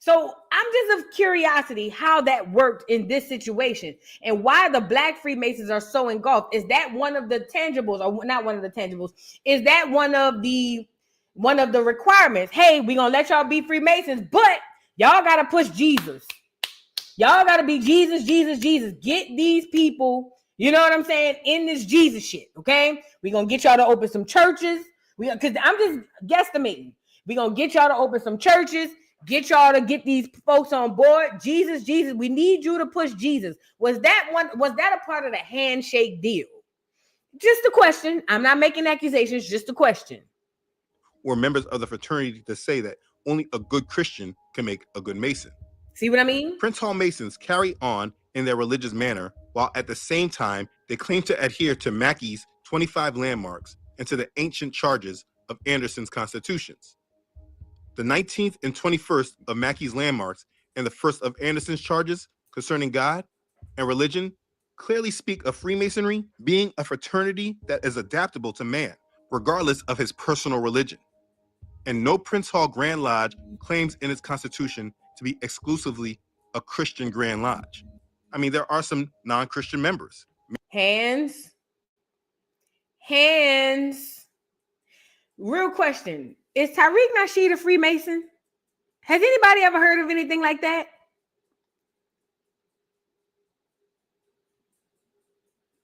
So I'm just of curiosity how that worked in this situation and why the Black Freemasons are so engulfed. Is that one of the tangibles, or not one of the tangibles? Is that one of the requirements? Hey, we're gonna let y'all be Freemasons, but y'all gotta push Jesus. Y'all gotta be Jesus, Jesus, Jesus. Get these people, you know what I'm saying, in this Jesus shit. Okay, we're gonna get y'all to open some churches. Because I'm just guesstimating. We're gonna get y'all to open some churches. Get y'all to get these folks on board. Jesus, Jesus, we need you to push Jesus. Was that a part of the handshake deal? Just a question. I'm not making accusations, just a question. Or members of the fraternity to say that only a good Christian can make a good Mason. See what I mean? Prince Hall Masons carry on in their religious manner, while at the same time they claim to adhere to Mackey's 25 landmarks and to the ancient charges of Anderson's constitutions. The 19th and 21st of Mackey's landmarks and the first of Anderson's charges concerning God and religion clearly speak of Freemasonry being a fraternity that is adaptable to man, regardless of his personal religion. And no Prince Hall Grand Lodge claims in its constitution to be exclusively a Christian Grand Lodge. I mean, there are some non-Christian members. Hands. Real question. Is Tariq Nasheed a Freemason? Has anybody ever heard of anything like that?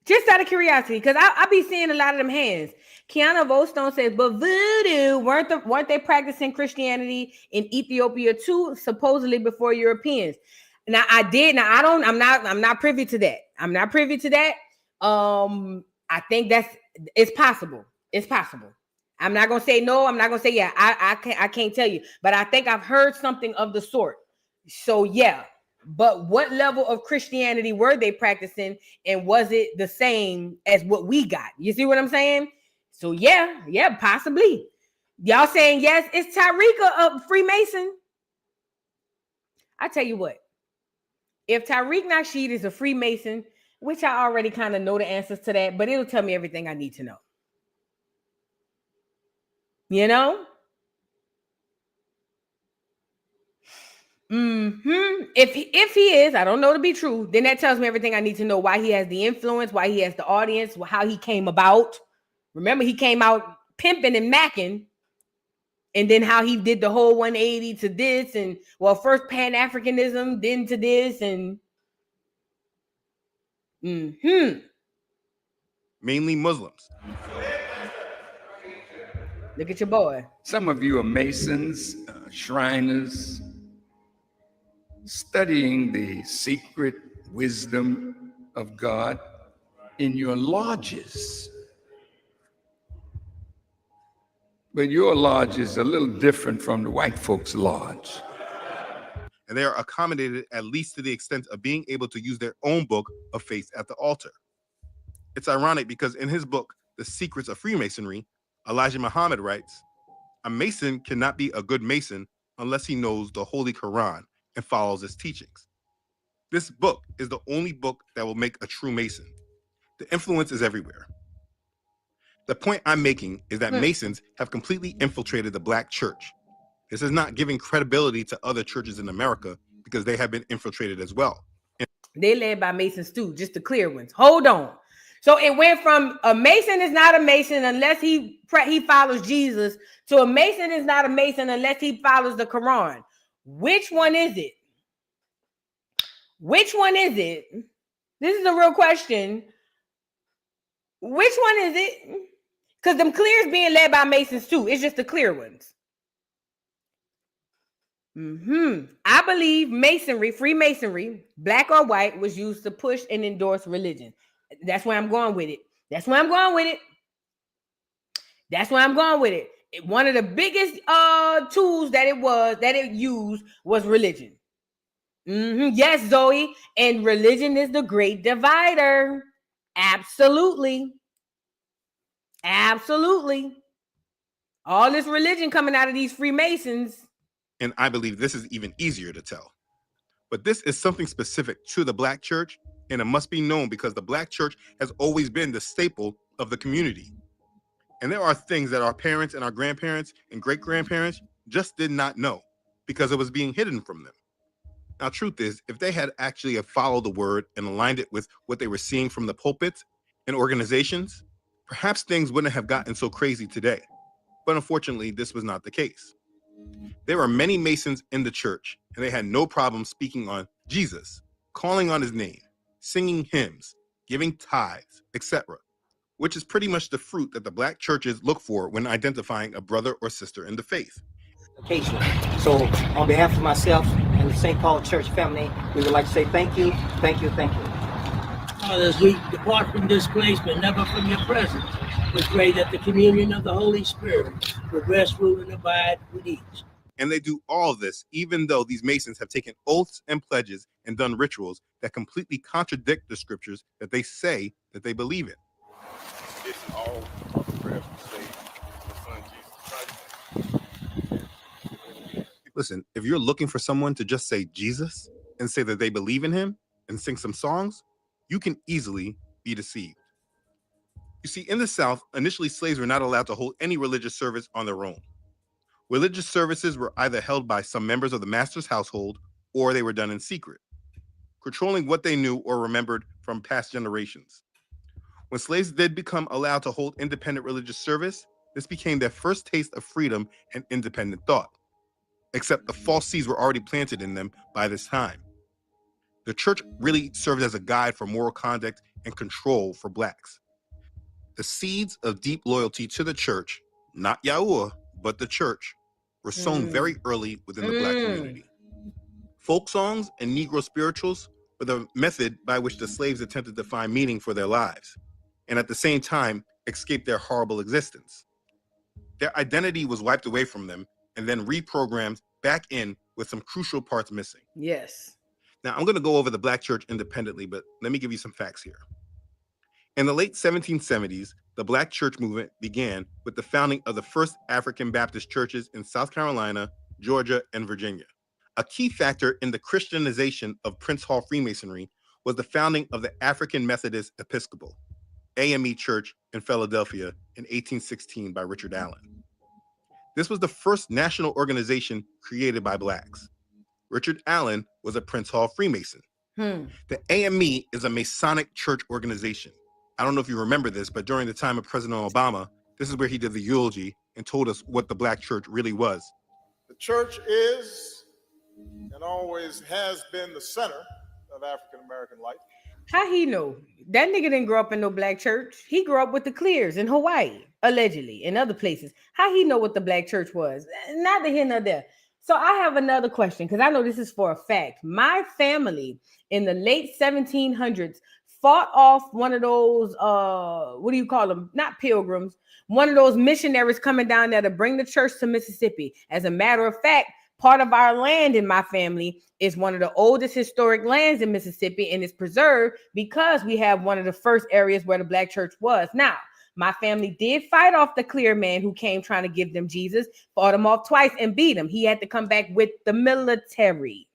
Just out of curiosity, because I be seeing a lot of them hands. Kiana Vostone says, but voodoo, weren't they practicing Christianity in Ethiopia too, supposedly before Europeans? Now I did. Now I'm not privy to that. I'm not privy to that. I think it's possible. It's possible. I'm not gonna say no. I'm not gonna say yeah. I can't tell you, but I think I've heard something of the sort. So yeah. But what level of Christianity were they practicing, and was it the same as what we got? You see what I'm saying? So yeah, possibly. Y'all saying yes? Is Tariq a Freemason? I tell you what. If Tariq Nasheed is a Freemason, which I already kind of know the answers to that, but it'll tell me everything I need to know. You know? If he is, I don't know to be true, then that tells me everything I need to know. Why he has the influence, why he has the audience, how he came about. Remember, he came out pimping and macking, and then how he did the whole 180 to this, and well, first Pan-Africanism, then to this, and mainly Muslims. Look at your boy. Some of you are Masons, Shriners, studying the secret wisdom of God in your lodges. But your lodge is a little different from the white folks' lodge. And they are accommodated at least to the extent of being able to use their own book of faith at the altar. It's ironic because in his book, The Secrets of Freemasonry, Elijah Muhammad writes, a Mason cannot be a good Mason unless he knows the Holy Quran and follows its teachings. This book is the only book that will make a true Mason. The influence is everywhere. The point I'm making is that Masons have completely infiltrated the Black church. This is not giving credibility to other churches in America because they have been infiltrated as well. They led by Masons too, just the clear ones. Hold on. So it went from a Mason is not a Mason unless he follows Jesus to a Mason is not a Mason unless he follows the Quran. Which one is it? Which one is it? This is a real question. Which one is it? Because them clears being led by Masons too. It's just the clear ones. I believe Masonry, Freemasonry, black or white, was used to push and endorse religion. That's where I'm going with it. One of the biggest tools that it used was religion. Yes, Zoe. And religion is the great divider. Absolutely. All this religion coming out of these Freemasons. And I believe this is even easier to tell. But this is something specific to the Black church, and it must be known because the Black church has always been the staple of the community. And there are things that our parents and our grandparents and great-grandparents just did not know because it was being hidden from them. Now, truth is, if they had actually have followed the word and aligned it with what they were seeing from the pulpits and organizations, perhaps things wouldn't have gotten so crazy today. But unfortunately, this was not the case. There were many Masons in the church, and they had no problem speaking on Jesus, calling on his name, singing hymns, giving tithes, etc., which is pretty much the fruit that the Black churches look for when identifying a brother or sister in the faith. So on behalf of myself and the St. Paul Church family, we would like to say thank you. As we depart from this place, but never from your presence, we pray that the communion of the Holy Spirit will rest, rule, and abide with each. And they do all this even though these Masons have taken oaths and pledges and done rituals that completely contradict the scriptures that they say that they believe in. It's all a prayer for the Son Jesus Christ. Listen, if you're looking for someone to just say Jesus and say that they believe in him and sing some songs, you can easily be deceived. You see, in the South, initially slaves were not allowed to hold any religious service on their own. Religious services were either held by some members of the master's household or they were done in secret, controlling what they knew or remembered from past generations. When slaves did become allowed to hold independent religious service, this became their first taste of freedom and independent thought, except the false seeds were already planted in them by this time. The church really served as a guide for moral conduct and control for Blacks. The seeds of deep loyalty to the church, not Yahuwah, but the church, were sown very early within the Black community. Folk songs and Negro spirituals were the method by which the slaves attempted to find meaning for their lives, and at the same time, escape their horrible existence. Their identity was wiped away from them and then reprogrammed back in with some crucial parts missing. Yes. Now, I'm going to go over the Black church independently, but let me give you some facts here. In the late 1770s, the Black church movement began with the founding of the first African Baptist churches in South Carolina, Georgia, and Virginia. A key factor in the Christianization of Prince Hall Freemasonry was the founding of the African Methodist Episcopal, AME Church in Philadelphia in 1816 by Richard Allen. This was the first national organization created by Blacks. Richard Allen was a Prince Hall Freemason. The AME is a Masonic church organization. I don't know if you remember this, but during the time of President Obama, this is where he did the eulogy and told us what the Black church really was. The church is and always has been the center of African American life. How he know? That nigga didn't grow up in no Black church. He grew up with the Clears in Hawaii, allegedly, and other places. How he know what the Black church was? Neither here nor there. So I have another question, because I know this is for a fact. My family in the late 1700s fought off one of those, what do you call them? Not pilgrims. One of those missionaries coming down there to bring the church to Mississippi. As a matter of fact, part of our land in my family is one of the oldest historic lands in Mississippi, and it's preserved because we have one of the first areas where the Black church was. Now, my family did fight off the clear man who came trying to give them Jesus, fought him off twice and beat him. He had to come back with the military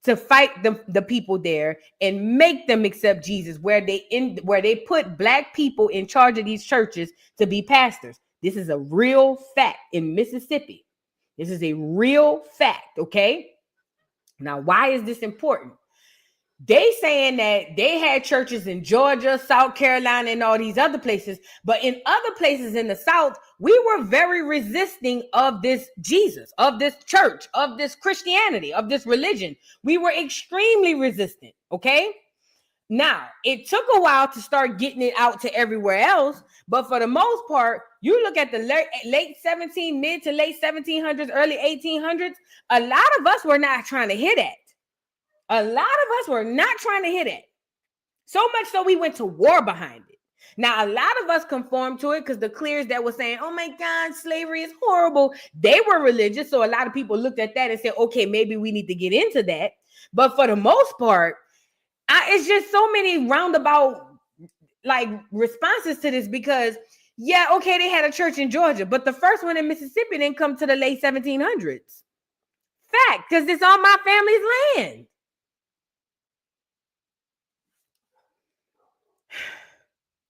to fight the people there and make them accept Jesus, where they put Black people in charge of these churches to be pastors. This is a real fact in Mississippi. This is a real fact, okay? Now, why is this important? They saying that they had churches in Georgia, South Carolina, and all these other places, but in other places in the South, we were very resisting of this Jesus, of this church, of this Christianity, of this religion. We were extremely resistant, okay? Now, it took a while to start getting it out to everywhere else, but for the most part, you look at the late 17, mid to late 1700s, early 1800s, a lot of us were not trying to hear that. A lot of us were not trying to hear that. So much so we went to war behind it. Now, a lot of us conformed to it because the clears that were saying, oh my God, slavery is horrible, they were religious. So a lot of people looked at that and said, okay, maybe we need to get into that. But for the most part, it's just so many roundabout like responses to this because, yeah, okay, they had a church in Georgia, but the first one in Mississippi didn't come to the late 1700s. Fact, because it's on my family's land.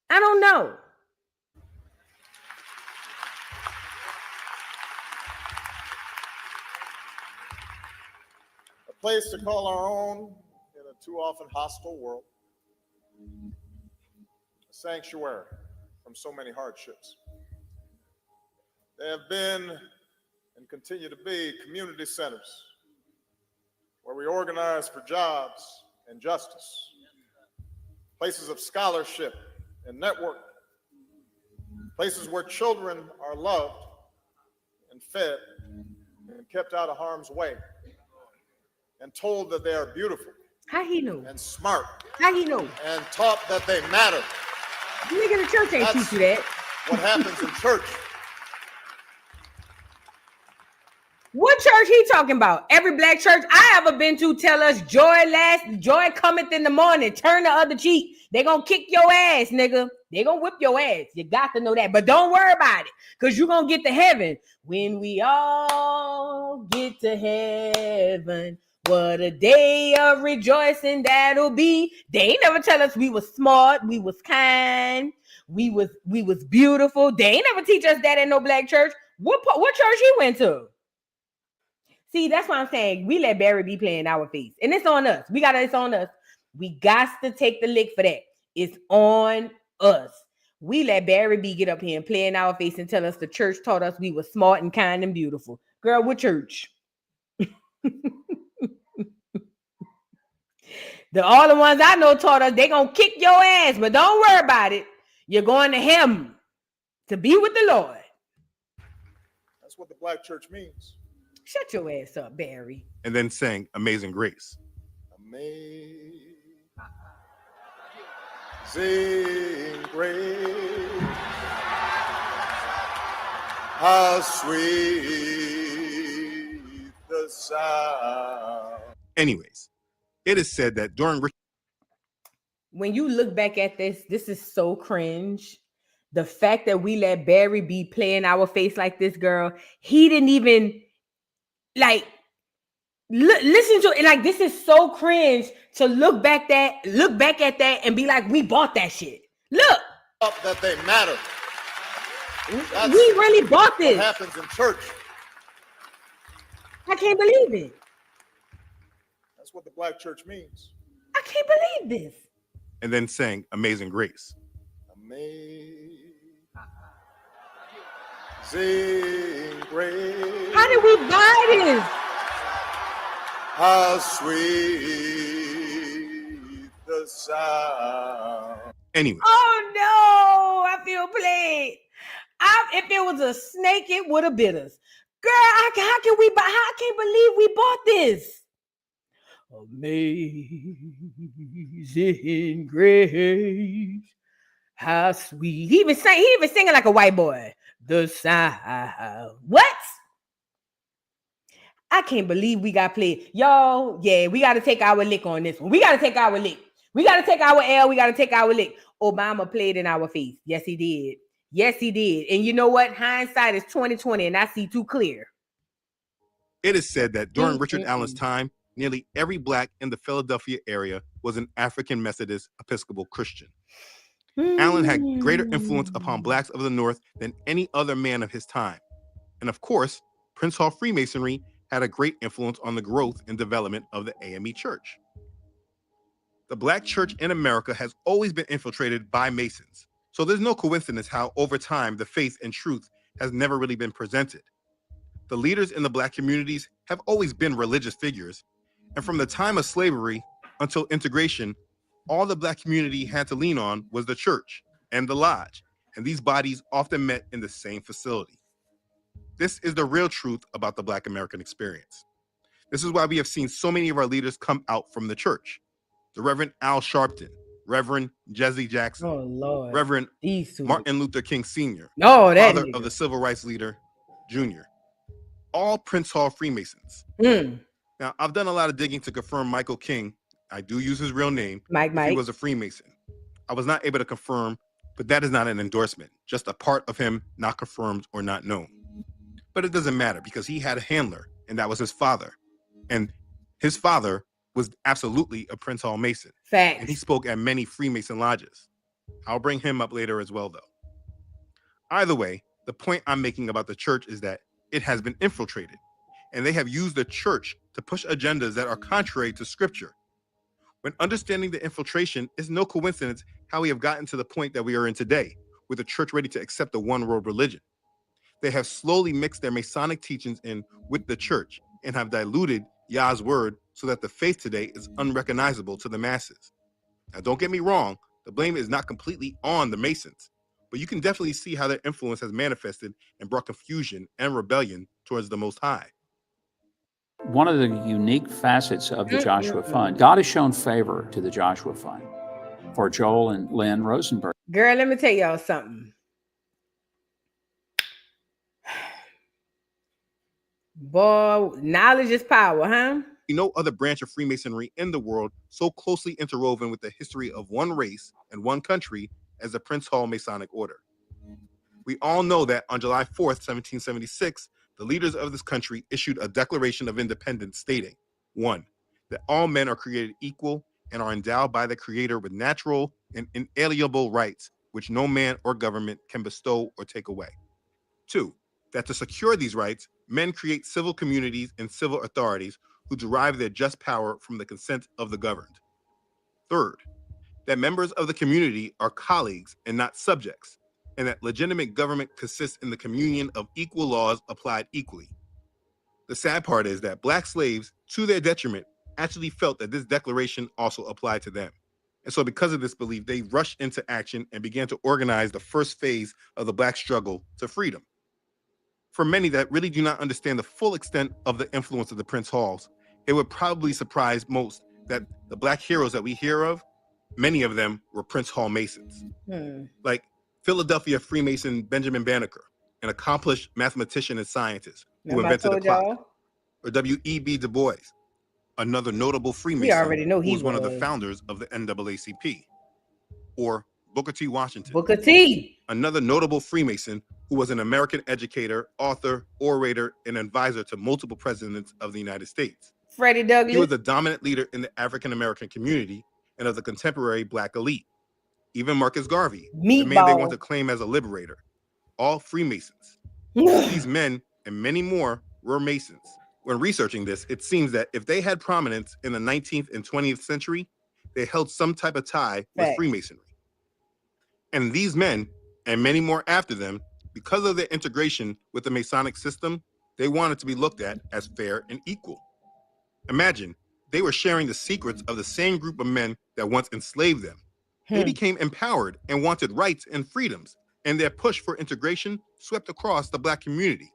I don't know. A place to call our own in a too often hostile world. A sanctuary from so many hardships. They have been and continue to be community centers where we organize for jobs and justice. Places of scholarship and network. Places where children are loved and fed and kept out of harm's way and told that they are beautiful. How he know? And smart. How he know? And taught that they matter. You nigga, the church ain't teach you that. What happens in church. What church he talking about? Every black church I ever been to tell us joy cometh in the morning. Turn the other cheek. They gonna kick your ass, nigga. They gonna whip your ass. You got to know that. But don't worry about it, because you're gonna get to heaven. When we all get to heaven, what a day of rejoicing that'll be. They ain't never tell us we was smart, we was kind, we was beautiful. They ain't never teach us that in no black church. What church he went to? See, that's what I'm saying. We let Barry be playing our face. And it's on us. It's on us. We got to take the lick for that. It's on us. We let Barry B get up here and play in our face and tell us the church taught us we were smart and kind and beautiful. Girl, what church? All the ones I know taught us they gonna kick your ass, but don't worry about it. You're going to him to be with the Lord. That's what the black church means. Shut your ass up, Barry. And then sang Amazing Grace. Amazing grace, how sweet the sound. Anyways, it is said that during when you look back at this is so cringe. The fact that we let Barry be playing our face like this, girl, he didn't even like listen to it. Like, this is so cringe to look back at that and be like, we bought that shit. Look, that they matter. That's we really bought this. What happens in church? I can't believe it. That's what the black church means. I can't believe this. And then sang Amazing Grace. Amazing grace. How did we buy this? How sweet the sound. Anyway. Oh no, I feel played. If it was a snake, it would have bit us. Girl, how can't believe we bought this? Amazing grace, how sweet. He even singing like a white boy. The sound. What? I can't believe we got played. Y'all, yeah, we got to take our lick on this one. We got to take our lick. We got to take our L. We got to take our lick. Obama played in our face. Yes, he did. Yes, he did. And you know what? Hindsight is 20/20, and I see too clear. It is said that during Richard Allen's time, nearly every black in the Philadelphia area was an African Methodist Episcopal Christian. Allen had greater influence upon blacks of the North than any other man of his time. And of course, Prince Hall Freemasonry had a great influence on the growth and development of the AME Church. The black church in America has always been infiltrated by Masons. So there's no coincidence how over time the faith and truth has never really been presented. The leaders in the black communities have always been religious figures. And from the time of slavery until integration, all the black community had to lean on was the church and the lodge, and these bodies often met in the same facility. This is the real truth about the Black American experience. This is why we have seen so many of our leaders come out from the church. The Reverend Al Sharpton, Reverend Jesse Jackson, Oh Lord, Reverend these two. Martin Luther King Sr., Father of the civil rights leader, Jr., all Prince Hall Freemasons. Now, I've done a lot of digging to confirm Michael King, I do use his real name, if he was a Freemason. I was not able to confirm, but that is not an endorsement, just a part of him not confirmed or not known. But it doesn't matter because he had a handler, and that was his father. And his father was absolutely a Prince Hall Mason. Facts. And he spoke at many Freemason lodges. I'll bring him up later as well, though. Either way, the point I'm making about the church is that it has been infiltrated, and they have used the church to push agendas that are contrary to scripture. When understanding the infiltration, it's no coincidence how we have gotten to the point that we are in today, with the church ready to accept the one world religion. They have slowly mixed their Masonic teachings in with the church and have diluted Yah's word so that the faith today is unrecognizable to the masses. Now, don't get me wrong, the blame is not completely on the Masons, but you can definitely see how their influence has manifested and brought confusion and rebellion towards the Most High. One of the unique facets of the Joshua Fund, God has shown favor to the Joshua Fund for Joel and Lynn Rosenberg. Girl, let me tell y'all something. Boy, knowledge is power, huh? No other branch of Freemasonry in the world so closely interwoven with the history of one race and one country as the Prince Hall Masonic Order. We all know that on July 4th, 1776, the leaders of this country issued a Declaration of Independence stating, 1, that all men are created equal and are endowed by the Creator with natural and inalienable rights, which no man or government can bestow or take away. 2, that to secure these rights, men create civil communities and civil authorities who derive their just power from the consent of the governed. 3rd, that members of the community are colleagues and not subjects, and that legitimate government consists in the communion of equal laws applied equally. The sad part is that Black slaves, to their detriment, actually felt that this declaration also applied to them. And so because of this belief, they rushed into action and began to organize the first phase of the Black struggle to freedom. For many that really do not understand the full extent of the influence of the Prince Halls, it would probably surprise most that the Black heroes that we hear of, many of them were Prince Hall Masons. Like Philadelphia Freemason Benjamin Banneker, an accomplished mathematician and scientist who invented the clock, or W.E.B. Du Bois, another notable Freemason who was one of the founders of the NAACP, or Booker T. Washington, Booker T., another notable Freemason who was an American educator, author, orator, and advisor to multiple presidents of the United States. Freddie Douglass. He was a dominant leader in the African-American community and of the contemporary Black elite. Even Marcus Garvey, the man they want to claim as a liberator. All Freemasons. These men, and many more, were Masons. When researching this, it seems that if they had prominence in the 19th and 20th century, they held some type of tie with Freemasonry. And these men, and many more after them, because of their integration with the Masonic system, they wanted to be looked at as fair and equal. Imagine, they were sharing the secrets of the same group of men that once enslaved them. They became empowered and wanted rights and freedoms, and their push for integration swept across the Black community.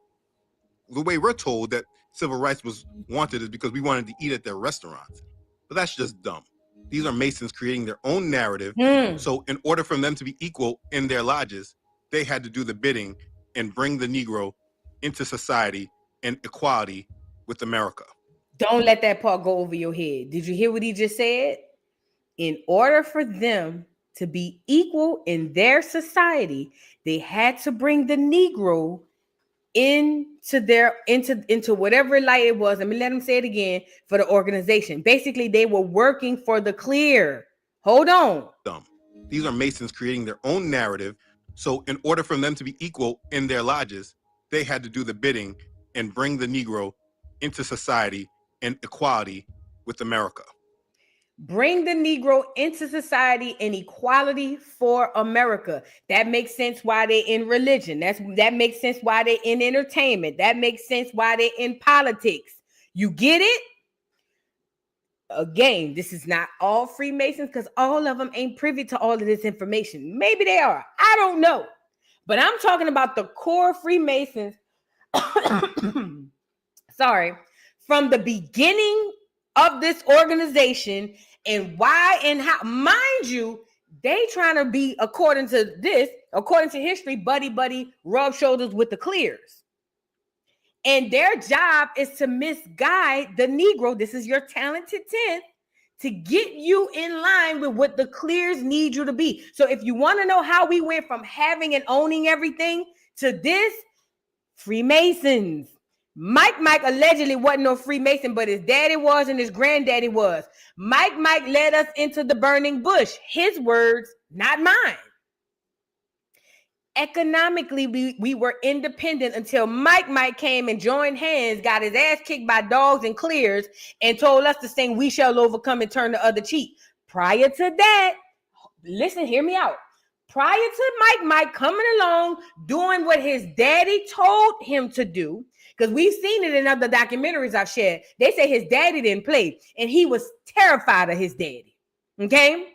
The way we're told that civil rights was wanted is because we wanted to eat at their restaurants. But that's just dumb. These are Masons creating their own narrative. So in order for them to be equal in their lodges, they had to do the bidding and bring the Negro into society and equality with America. Don't let that part go over your head. Did you hear what he just said? In order for them to be equal in their society, they had to bring the Negro into whatever light it was. Let me let him say it again for the organization. Basically, they were working for the clear. Hold on. These are Masons creating their own narrative. So in order for them to be equal in their lodges, they had to do the bidding and bring the Negro into society and equality with America. Bring the Negro into society and equality for America. That makes sense why they're in religion. That makes sense why they're in entertainment. That makes sense why they're in politics. You get it? Again, this is not all Freemasons because all of them ain't privy to all of this information. Maybe they are. I don't know. But I'm talking about the core Freemasons. Sorry. From the beginning of this organization and why and how. Mind you, they trying to be, according to history, buddy, rub shoulders with the clears. And their job is to misguide the Negro. This is your talented 10th, to get you in line with what the clears need you to be. So if you want to know how we went from having and owning everything to this, Freemasons. Mike allegedly wasn't no Freemason, but his daddy was and his granddaddy was. Mike led us into the burning bush. His words, not mine. Economically, we were independent until Mike came and joined hands, got his ass kicked by dogs and clears, and told us to sing "We Shall Overcome" and turn the other cheek. Prior to that, listen, hear me out. Prior to Mike coming along, doing what his daddy told him to do, because we've seen it in other documentaries I've shared. They say his daddy didn't play, and he was terrified of his daddy. Okay?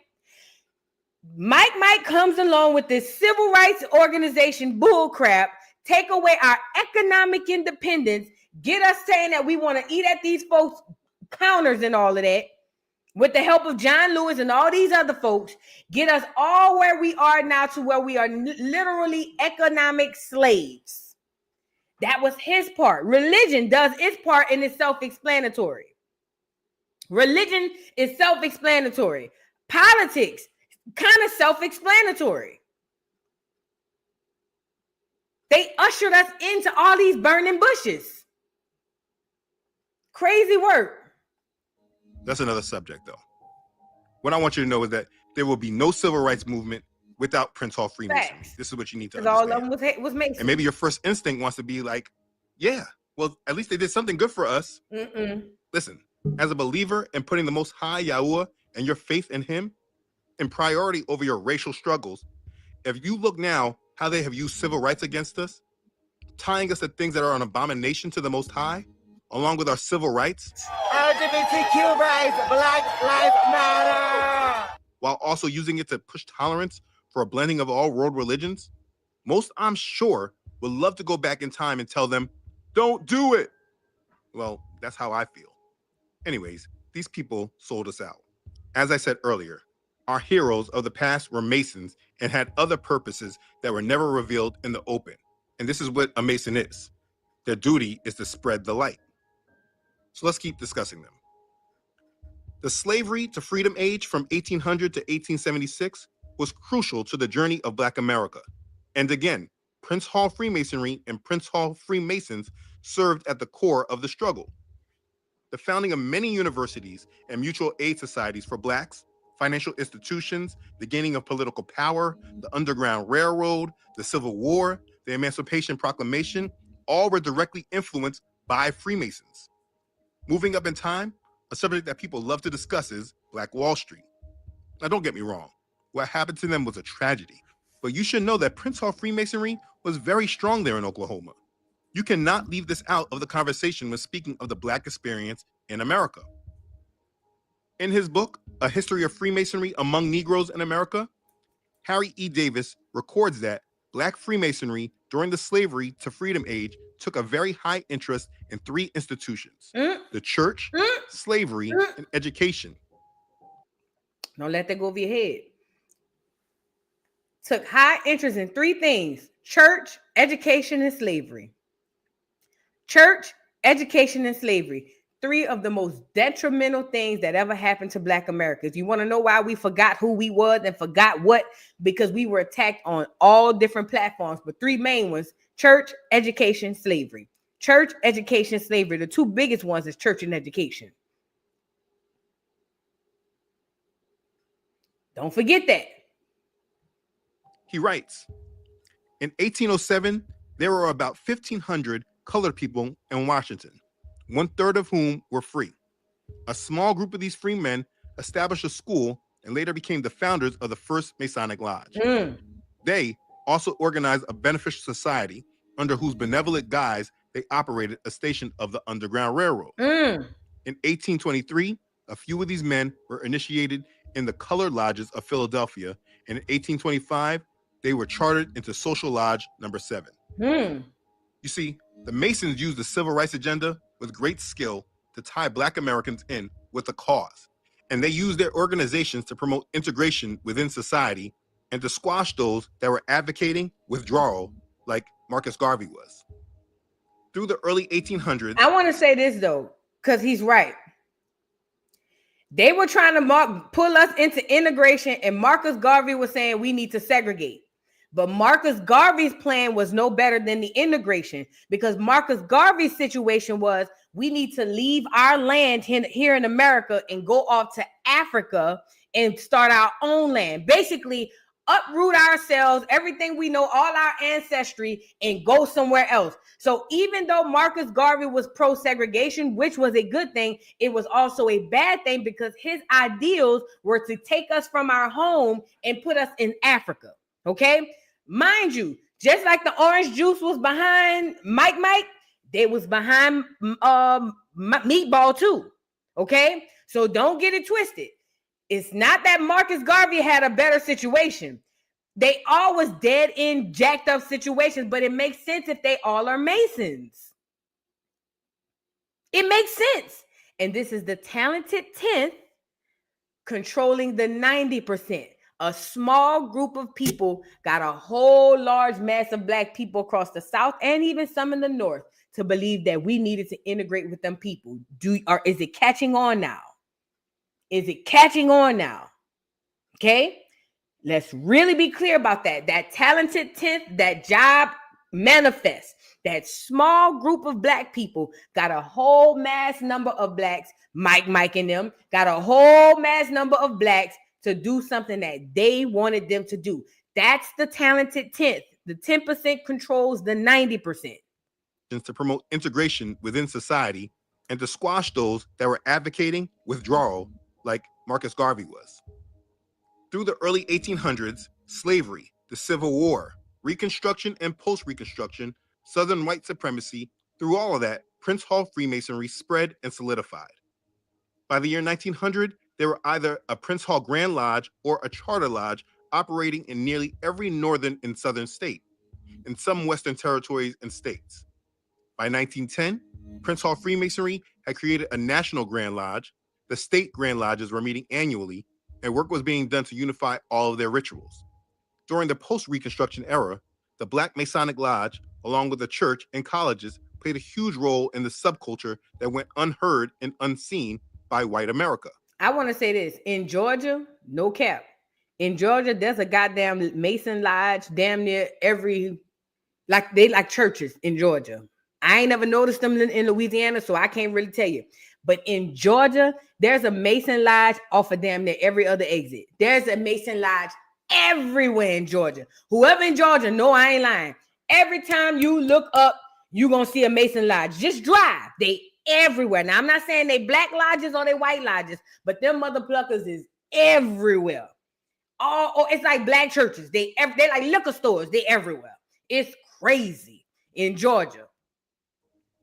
Mike comes along with this civil rights organization bullcrap, take away our economic independence, get us saying that we want to eat at these folks' counters and all of that, with the help of John Lewis and all these other folks, get us all where we are now to where we are literally economic slaves. That was his part. Religion does its part and is self-explanatory. Religion is self-explanatory. Politics, kind of self-explanatory. They ushered us into all these burning bushes. Crazy work. That's another subject, though. What I want you to know is that there will be no civil rights movement without Prince Hall Freemasonry. Facts. This is what you need to Because understand. all of them was Mason. And maybe your first instinct wants to be like, yeah, well, at least they did something good for us. Listen, as a believer in putting the Most High Yahuwah and your faith in him in priority over your racial struggles, if you look now how they have used civil rights against us, tying us to things that are an abomination to the Most High, along with our civil rights, LGBTQ rights, Black Lives Matter, while also using it to push tolerance for a blending of all world religions, most, I'm sure, would love to go back in time and tell them, don't do it. Well, that's how I feel. Anyways, these people sold us out. As I said earlier, our heroes of the past were Masons and had other purposes that were never revealed in the open. And this is what a Mason is. Their duty is to spread the light. So let's keep discussing them. The slavery to freedom age from 1800 to 1876 was crucial to the journey of Black America. And again, Prince Hall Freemasonry and Prince Hall Freemasons served at the core of the struggle. The founding of many universities and mutual aid societies for Blacks, financial institutions, the gaining of political power, the Underground Railroad, the Civil War, the Emancipation Proclamation, all were directly influenced by Freemasons. Moving up in time, a subject that people love to discuss is Black Wall Street. Now, don't get me wrong. What happened to them was a tragedy. But you should know that Prince Hall Freemasonry was very strong there in Oklahoma. You cannot leave this out of the conversation when speaking of the Black experience in America. In his book, A History of Freemasonry Among Negroes in America, Harry E. Davis records that Black Freemasonry during the slavery to freedom age took a very high interest in three institutions: the church, slavery, and education. Don't let that go over your head. Took high interest in three things: church, education, and slavery. Church, education, and slavery. Three of the most detrimental things that ever happened to Black Americans. You want to know why we forgot who we was and forgot what? Because we were attacked on all different platforms, but three main ones: church, education, slavery. Church, education, slavery. The two biggest ones is church and education. Don't forget that. He writes, in 1807, there were about 1,500 colored people in Washington, 1/3 of whom were free. A small group of these free men established a school and later became the founders of the first Masonic Lodge. They also organized a beneficial society under whose benevolent guise they operated a station of the Underground Railroad. In 1823, A few of these men were initiated in the Colored Lodges of Philadelphia, and in 1825, they were chartered into Social Lodge number 7. You see, the Masons used the civil rights agenda with great skill to tie Black Americans in with the cause, and they used their organizations to promote integration within society and to squash those that were advocating withdrawal, like Marcus Garvey was. Through the early 1800s... I want to say this, though, because he's right. They were trying to pull us into integration, and Marcus Garvey was saying we need to segregate. But Marcus Garvey's plan was no better than the integration, because Marcus Garvey's situation was we need to leave our land here in America and go off to Africa and start our own land. Basically, uproot ourselves, everything we know, all our ancestry, and go somewhere else. So even though Marcus Garvey was pro-segregation, which was a good thing, it was also a bad thing because his ideals were to take us from our home and put us in Africa. Okay? Mind you, just like the orange juice was behind Mike, they was behind Meatball too. Okay? So don't get it twisted. It's not that Marcus Garvey had a better situation. They all was dead in jacked up situations, but it makes sense if they all are Masons. It makes sense. And this is the talented 10th controlling the 90%. A small group of people got a whole large mass of Black people across the South and even some in the North to believe that we needed to integrate with them people. Is it catching on now? Is it catching on now? Okay, let's really be clear about that. That talented 10th, that job manifest, that small group of Black people got a whole mass number of Blacks, Mike and them, got a whole mass number of Blacks to do something that they wanted them to do. That's the talented 10th. The 10% controls the 90%. To promote integration within society and to squash those that were advocating withdrawal, like Marcus Garvey was. Through the early 1800s, slavery, the Civil War, Reconstruction and post-Reconstruction, Southern white supremacy, through all of that, Prince Hall Freemasonry spread and solidified. By the year 1900, there were either a Prince Hall Grand Lodge or a Charter Lodge operating in nearly every northern and southern state, and some western territories and states. By 1910, Prince Hall Freemasonry had created a national Grand Lodge. The state Grand Lodges were meeting annually, and work was being done to unify all of their rituals. During the post-Reconstruction era, the Black Masonic Lodge, along with the church and colleges, played a huge role in the subculture that went unheard and unseen by white America. I want to say this. In Georgia, no cap. In Georgia, there's a goddamn Mason Lodge damn near every, they like churches in Georgia. I ain't never noticed them in Louisiana, so I can't really tell you. But in Georgia, there's a Mason Lodge off of damn near every other exit. There's a Mason Lodge everywhere in Georgia. Whoever in Georgia, no, I ain't lying. Every time you look up, you're going to see a Mason Lodge. Just drive. They everywhere. Now, I'm not saying they Black lodges or they white lodges, but them mother pluckers is everywhere. It's like Black churches. They're like liquor stores. They everywhere. It's crazy in Georgia.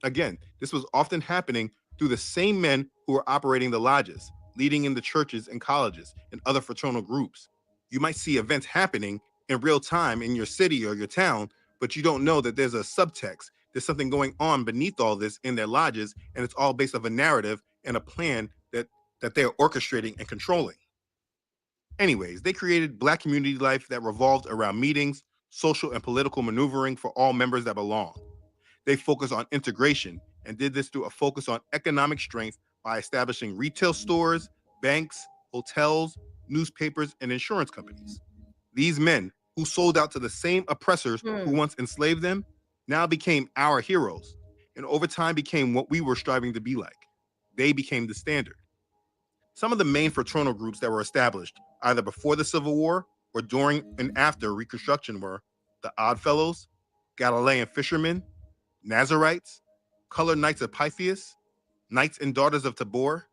Again, this was often happening through the same men who were operating the lodges, leading in the churches and colleges and other fraternal groups. You might see events happening in real time in your city or your town, but you don't know that there's a subtext. There's something going on beneath all this in their lodges, and it's all based off a narrative and a plan that they're orchestrating and controlling. Anyways, they created Black community life that revolved around meetings, social and political maneuvering for all members that belong. They focused on integration and did this through a focus on economic strength by establishing retail stores, banks, hotels, newspapers, and insurance companies. These men, who sold out to the same oppressors who once enslaved them, now became our heroes, and over time became what we were striving to be like. They became the standard. Some of the main fraternal groups that were established, either before the Civil War or during and after Reconstruction, were the Oddfellows, Galilean Fishermen, Nazarites, Colored Knights of Pythias, Knights and Daughters of Tabor,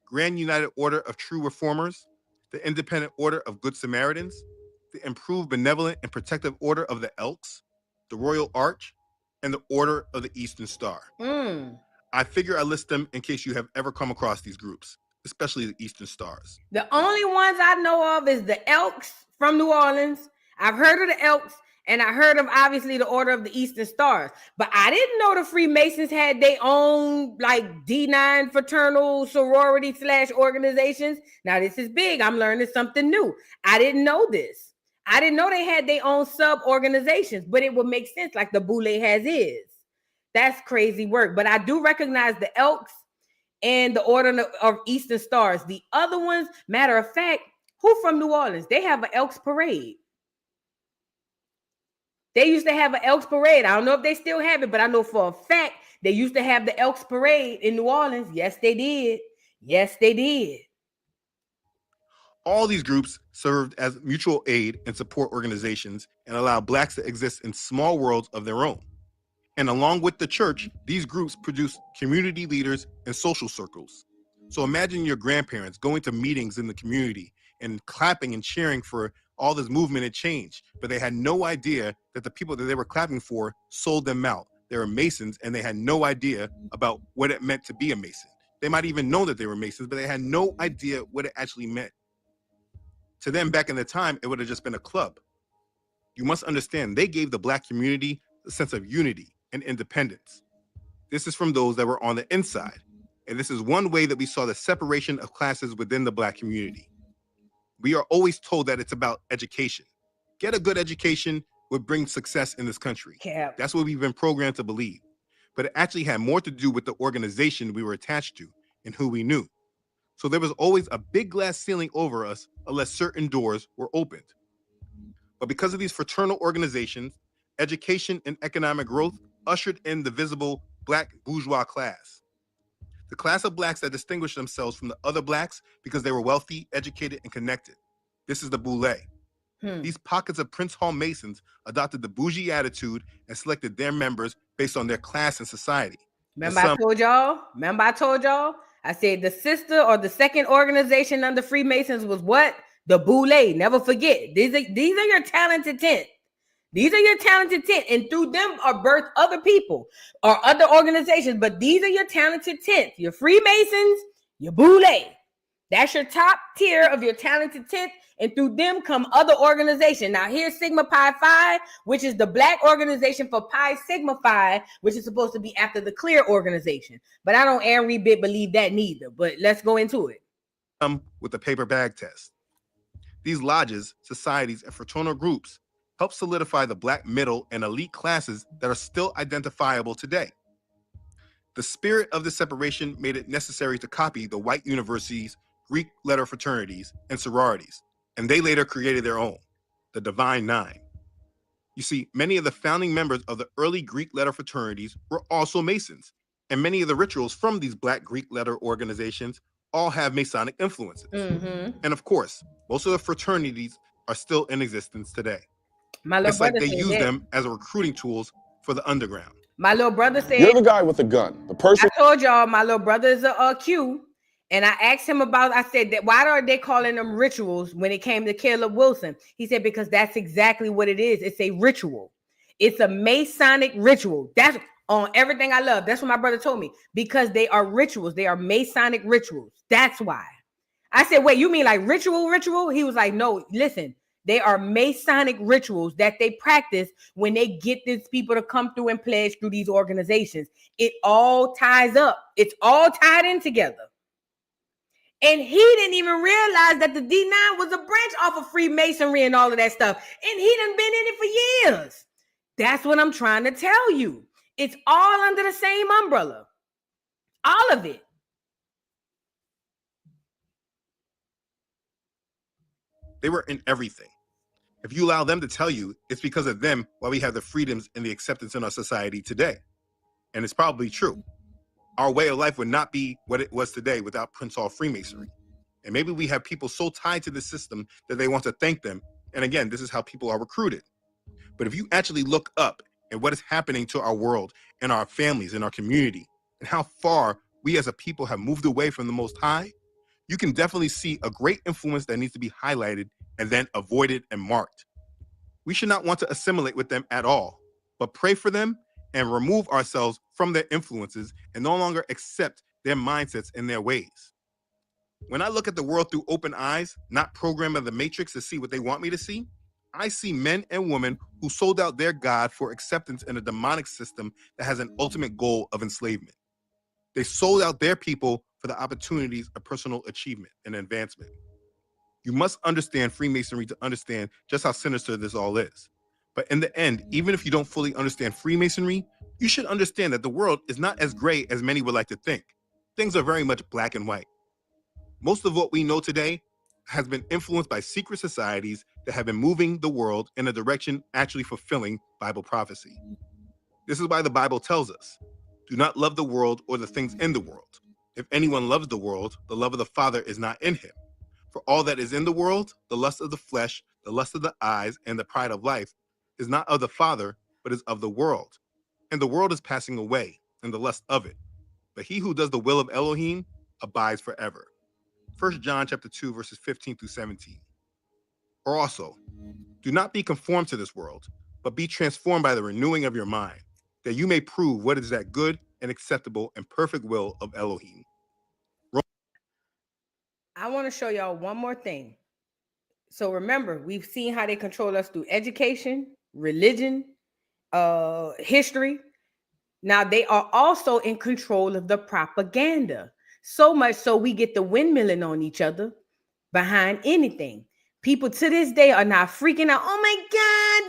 Grand United Order of True Reformers, the Independent Order of Good Samaritans, the Improved Benevolent and Protective Order of the Elks, the Royal Arch, and the Order of the Eastern Star. I figure I list them in case you have ever come across these groups. especially the Eastern Stars. The only ones I know of is the Elks from New Orleans. I've heard of the Elks, and I heard of obviously the Order of the Eastern Stars. But I didn't know the Freemasons had their own like D9 fraternal sorority / organizations. Now this is big. I'm learning something new. I didn't know this. I didn't know they had their own sub organizations, but it would make sense like the Boule has is. That's crazy work. But I do recognize the Elks and the Order of Eastern Stars. The other ones, matter of fact, who from New Orleans? They have an Elks parade. They used to have an Elks parade. I don't know if they still have it, but I know for a fact they used to have the Elks parade in New Orleans. Yes, they did. Yes, they did. All these groups served as mutual aid and support organizations and allowed Blacks to exist in small worlds of their own. And along with the church, these groups produced community leaders and social circles. So imagine your grandparents going to meetings in the community and clapping and cheering for all this movement and change, but they had no idea that the people that they were clapping for sold them out. They were Masons, and they had no idea about what it meant to be a Mason. They might even know that they were Masons, but they had no idea what it actually meant. To them, back in the time, it would have just been a club. You must understand, they gave the Black community a sense of unity and independence. This is from those that were on the inside. And this is one way that we saw the separation of classes within the Black community. We are always told that it's about education. Get a good education would bring success in this country. Cap. That's what we've been programmed to believe. But it actually had more to do with the organization we were attached to and who we knew. So there was always a big glass ceiling over us unless certain doors were opened. But because of these fraternal organizations, education and economic growth ushered in the visible Black bourgeois class. The class of Blacks that distinguished themselves from the other Blacks because they were wealthy, educated, and connected. This is the Boule. These pockets of Prince Hall Masons adopted the bougie attitude and selected their members based on their class in society. Remember I told y'all? I said the sister or the second organization under Freemasons was what? The Boule. Never forget. These are your talented 10. These are your talented 10, and through them are birthed other people or other organizations, but these are your talented 10th. Your Freemasons, your Boule. That's your top tier of your talented 10th, and through them come other organizations. Now here's Sigma Pi Phi, which is the Black organization for Pi Sigma Phi, which is supposed to be after the Clear organization. But I don't every bit believe that neither, but let's go into it. With the paper bag test. These lodges, societies, and fraternal groups help solidify the Black middle and elite classes that are still identifiable today. The spirit of this separation made it necessary to copy the white universities' Greek letter fraternities and sororities, and they later created their own, the Divine Nine. You see, many of the founding members of the early Greek letter fraternities were also Masons, and many of the rituals from these Black Greek letter organizations all have Masonic influences. And of course, most of the fraternities are still in existence today. It's like they use them as recruiting tools for the underground. My little brother said, "You're the guy with the gun. The person." I told y'all my little brother is a Q, and I asked him about. I said that why are they calling them rituals when it came to Caleb Wilson? He said because that's exactly what it is. It's a ritual. It's a Masonic ritual. That's on everything I love. That's what my brother told me, because they are rituals. They are Masonic rituals. That's why. I said, wait, you mean like ritual? He was like, no, listen. They are Masonic rituals that they practice when they get these people to come through and pledge through these organizations. It all ties up. It's all tied in together. And he didn't even realize that the D9 was a branch off of Freemasonry and all of that stuff. And he done been in it for years. That's what I'm trying to tell you. It's all under the same umbrella. All of it. They were in everything. If you allow them to tell you, it's because of them why we have the freedoms and the acceptance in our society today. And it's probably true. Our way of life would not be what it was today without Prince Hall Freemasonry. And maybe we have people so tied to the system that they want to thank them. And again, this is how people are recruited. But if you actually look up at what is happening to our world and our families and our community and how far we as a people have moved away from the Most High, you can definitely see a great influence that needs to be highlighted and then avoided and marked. We should not want to assimilate with them at all, but pray for them and remove ourselves from their influences and no longer accept their mindsets and their ways. When I look at the world through open eyes, not programmed by the matrix to see what they want me to see, I see men and women who sold out their God for acceptance in a demonic system that has an ultimate goal of enslavement. They sold out their people for the opportunities of personal achievement and advancement. You must understand Freemasonry to understand just how sinister this all is. But in the end, even if you don't fully understand Freemasonry, you should understand that the world is not as gray as many would like to think. Things are very much black and white. Most of what we know today has been influenced by secret societies that have been moving the world in a direction actually fulfilling Bible prophecy. This is why the Bible tells us, do not love the world or the things in the world. If anyone loves the world, the love of the Father is not in him. For all that is in the world, the lust of the flesh, the lust of the eyes, and the pride of life, is not of the Father, but is of the world. And the world is passing away, and the lust of it. But he who does the will of Elohim abides forever. 1 John chapter 2, verses 15 through 17. Or also, do not be conformed to this world, but be transformed by the renewing of your mind, that you may prove what is that good and acceptable and perfect will of Elohim. I want to show y'all one more thing. So remember, we've seen how they control us through education, religion, history. Now they are also in control of the propaganda. So much so we get the windmilling on each other behind anything. People to this day are not freaking out. Oh my God,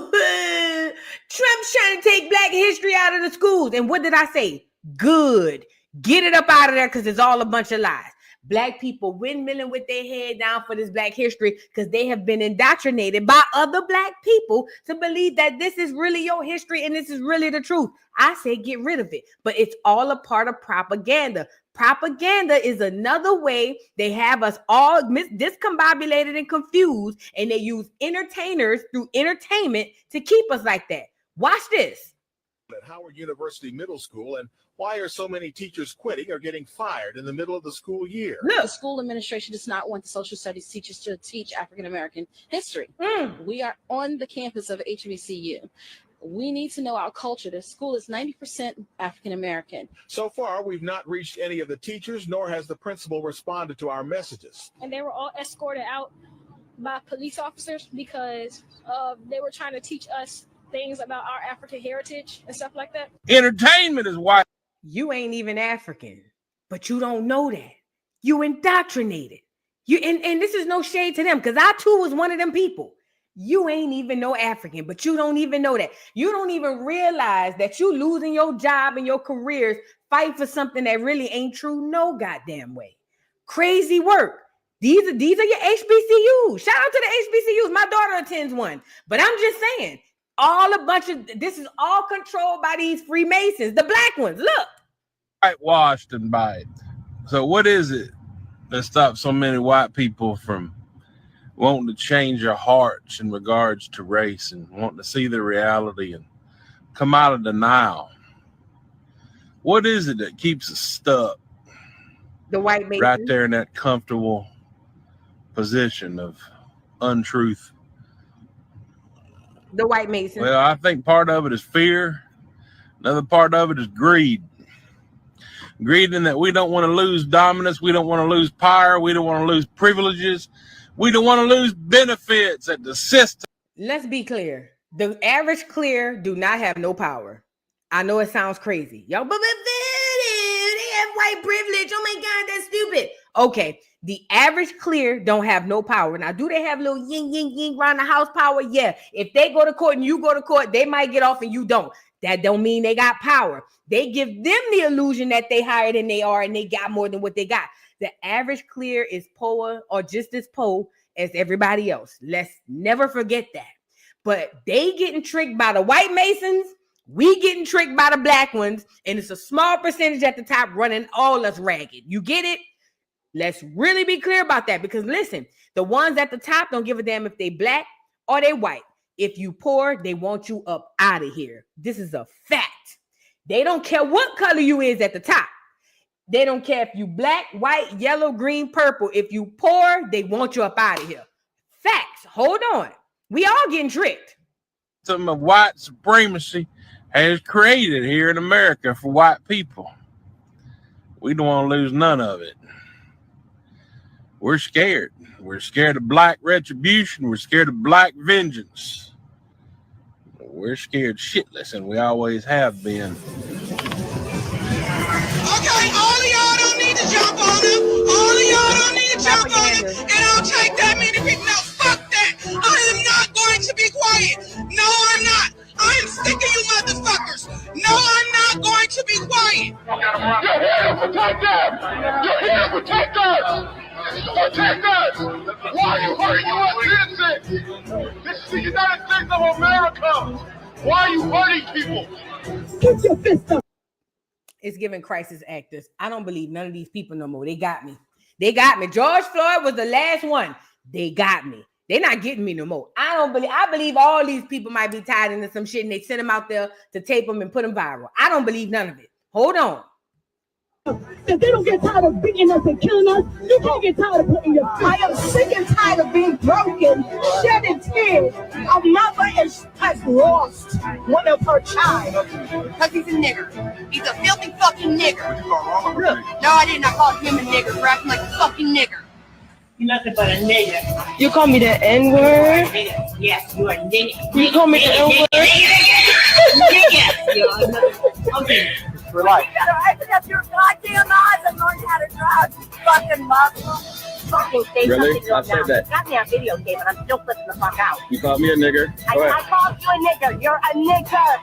voodoo! Trump's trying to take Black history out of the schools. And what did I say? Good. Get it up out of there because it's all a bunch of lies. Black people windmilling with their head down for this Black history because they have been indoctrinated by other Black people to believe that this is really your history and this is really the truth. I say get rid of it, but it's all a part of propaganda. Propaganda is another way they have us all discombobulated and confused, and they use entertainers through entertainment to keep us like that. Watch this. At Howard University Middle School, and why are so many teachers quitting or getting fired in the middle of the school year? The school administration does not want the social studies teachers to teach African American history. We are on the campus of HBCU. We need to know our culture. The school is 90% African American. So far, we've not reached any of the teachers, nor has the principal responded to our messages. And they were all escorted out by police officers because they were trying to teach us things about our African heritage and stuff like that. Entertainment is white. You ain't even African, but you don't know that. You indoctrinated. And this is no shade to them, because I too was one of them people. You ain't even no African, but you don't even know that. You don't even realize that you losing your job and your careers fight for something that really ain't true no goddamn way. Crazy work. These are your HBCUs. Shout out to the HBCUs. My daughter attends one. But I'm just saying, this is all controlled by these Freemasons, the Black ones. Look. Whitewashed and by it. So what is it that stops so many white people from wanting to change their hearts in regards to race and wanting to see the reality and come out of denial? What is it that keeps us stuck? The white Masons. Right there in that comfortable position of untruth. The white Masons. Well, I think part of it is fear. Another part of it is greed. Greed in that we don't want to lose dominance. We don't want to lose power. We don't want to lose privileges. We don't want to lose benefits at the system. Let's be clear. The average clear do not have no power. I know it sounds crazy. Y'all, but they have white privilege. Oh my God, that's stupid. Okay. The average clear don't have no power. Now, do they have little yin, yin, yin around the house power? Yeah. If they go to court and you go to court, they might get off and you don't. That don't mean they got power. They give them the illusion that they higher than they are and they got more than what they got. The average clear is poor or just as poor as everybody else. Let's never forget that. But they getting tricked by the white Masons. We getting tricked by the Black ones. And it's a small percentage at the top running all us ragged. You get it? Let's really be clear about that, because listen, the ones at the top don't give a damn if they Black or they white. If you poor, they want you up out of here. This is a fact. They don't care what color you is at the top. They don't care if you Black, white, yellow, green, purple. If you poor, they want you up out of here. Facts. Hold on. We all getting tricked. Some of white supremacy has created here in America for white people. We don't want to lose none of it. We're scared. We're scared of black retribution. We're scared of black vengeance. We're scared shitless, and we always have been. Okay, all of y'all don't need to jump on him. All of y'all don't need to jump on him. And I'll take that many people. No, fuck that. I am not going to be quiet. No, I'm not. I am sick of you motherfuckers. No, I'm not going to be quiet. You're here to protect us. You're here to protect us. Protect us. Why are you hurting U.S. citizens? This is the United States of America. Why are you hurting people? Keep your fist up. It's giving crisis actors. I don't believe none of these people no more. They got me. They got me. George Floyd was the last one. They got me. They're not getting me no more. I believe all these people might be tied into some shit and they send them out there to tape them and put them viral. I don't believe none of it. Hold on. If they don't get tired of beating us and killing us, you can't get tired of putting your fist. I am sick and tired of being broken, shedding tears. A mother has lost one of her child. Because he's a nigger. He's a filthy fucking nigger. No, I didn't. I called him a nigger for acting like a fucking nigger. You're nothing but a nigger. You call me the N-word? Yes, you're a nigger. You call me the N-word? Nigger. Okay. Relax. You gotta open up your goddamn eyes and learn how to drive, you fucking Muslim. Fucking say Really? something I said that. Got me on video game, but I'm still flipping the fuck out. You called me a nigger. Go ahead. I called you a nigger. You're a nigger.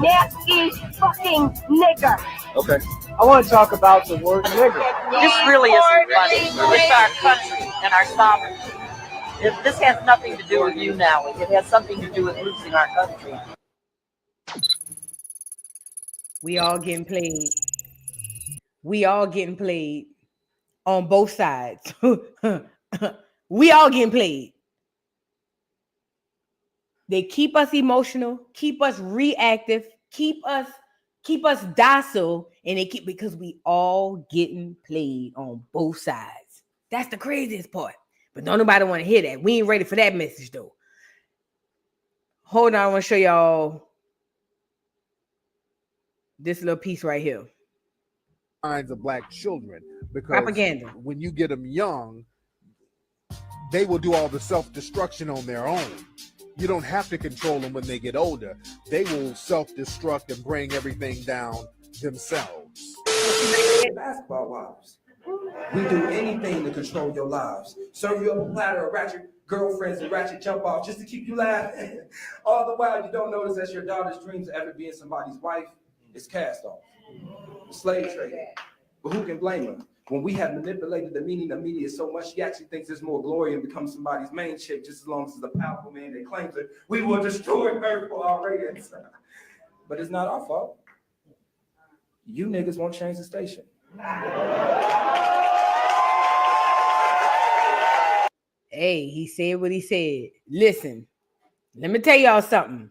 Nasty fucking nigger. Okay. I want to talk about the word nigger. This really isn't funny. It's our country and our sovereignty. This has nothing to do with you now. It has something to do with losing our country. We all getting played. We all getting played on both sides. We all getting played. They keep us emotional, keep us reactive, keep us docile, and they keep because we all getting played on both sides. That's the craziest part. But don't nobody want to hear that. We ain't ready for that message though. Hold on, I want to show y'all this little piece right here. Minds of black children, because Propaganda. when you get them young, they will do all the self-destruction on their own. You don't have to control them when they get older. They will self-destruct and bring everything down themselves. Basketball wives. We do anything to control your lives. Serve you up a platter of ratchet girlfriends and ratchet jump off just to keep you laughing. All the while you don't notice that your daughter's dreams of ever being somebody's wife is cast off. Slave trade. But who can blame her? When we have manipulated the meaning of media so much, she actually thinks there's more glory in becoming somebody's main chick just as long as it's a powerful man that claims it. We will destroy her for our ratings. But it's not our fault. You niggas won't change the station. Hey, he said what he said. Listen, let me tell y'all something.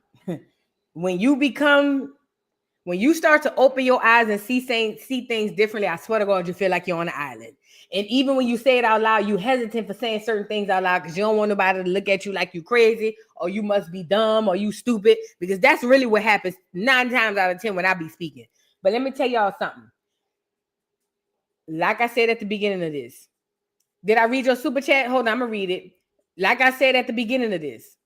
When you start to open your eyes and see things differently, I swear to God, you feel like you're on an island. And even when you say it out loud, you hesitant for saying certain things out loud because you don't want nobody to look at you like you crazy or you must be dumb or you stupid, because that's really what happens 9 times out of 10 when I be speaking. But let me tell y'all something. Like I said at the beginning of this, did I read your super chat? Hold on, I'm going to read it. Like I said at the beginning of this,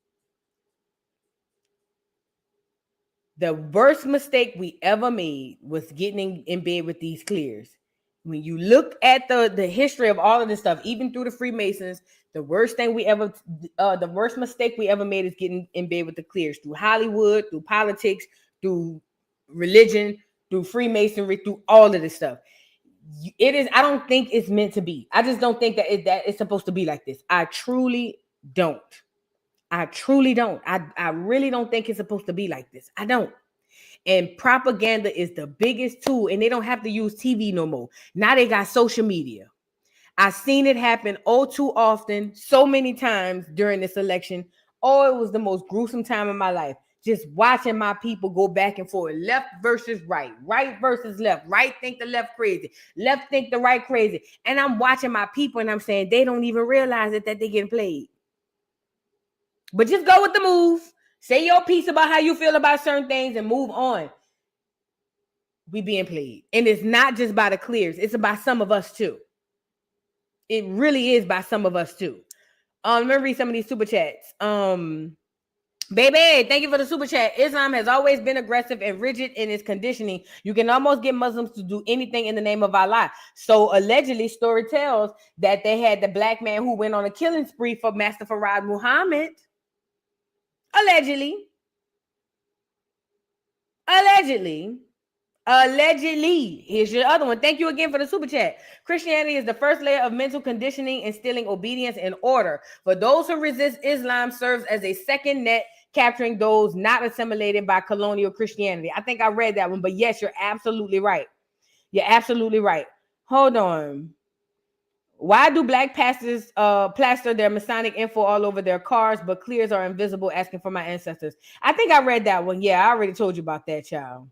the worst mistake we ever made was getting in bed with these clears. When you look at the history of all of this stuff, even through the Freemasons, the worst mistake we ever made is getting in bed with the clears through Hollywood, through politics, through religion, through Freemasonry, through all of this stuff. It is. I don't think it's meant to be. I just don't think that it's supposed to be like this. I truly don't. I really don't think it's supposed to be like this. I don't. And propaganda is the biggest tool, and they don't have to use TV no more. Now they got social media. I've seen it happen all too often, so many times during this election. Oh, it was the most gruesome time of my life. Just watching my people go back and forth, left versus right versus left. Right think the left crazy, left think the right crazy. And I'm watching my people and I'm saying they don't even realize it, that they're getting played. But just go with the move. Say your piece about how you feel about certain things and move on. We being played. And it's not just by the clears. It's by some of us too. It really is by some of us too. Let me read some of these super chats. Baby, thank you for the super chat. Islam has always been aggressive and rigid in its conditioning. You can almost get Muslims to do anything in the name of Allah. So allegedly, story tells that they had the black man who went on a killing spree for Master Farad Muhammad. Allegedly. Here's your other one. Thank you again for the super chat. Christianity is the first layer of mental conditioning, instilling obedience and order. For those who resist Islam, serves as a second net, capturing those not assimilated by colonial Christianity. I think I read that one, but yes, you're absolutely right. You're absolutely right. Hold on. Why do black pastors plaster their Masonic info all over their cars, but clears are invisible, asking for my ancestors? I think I read that one. Yeah, I already told you about that, child.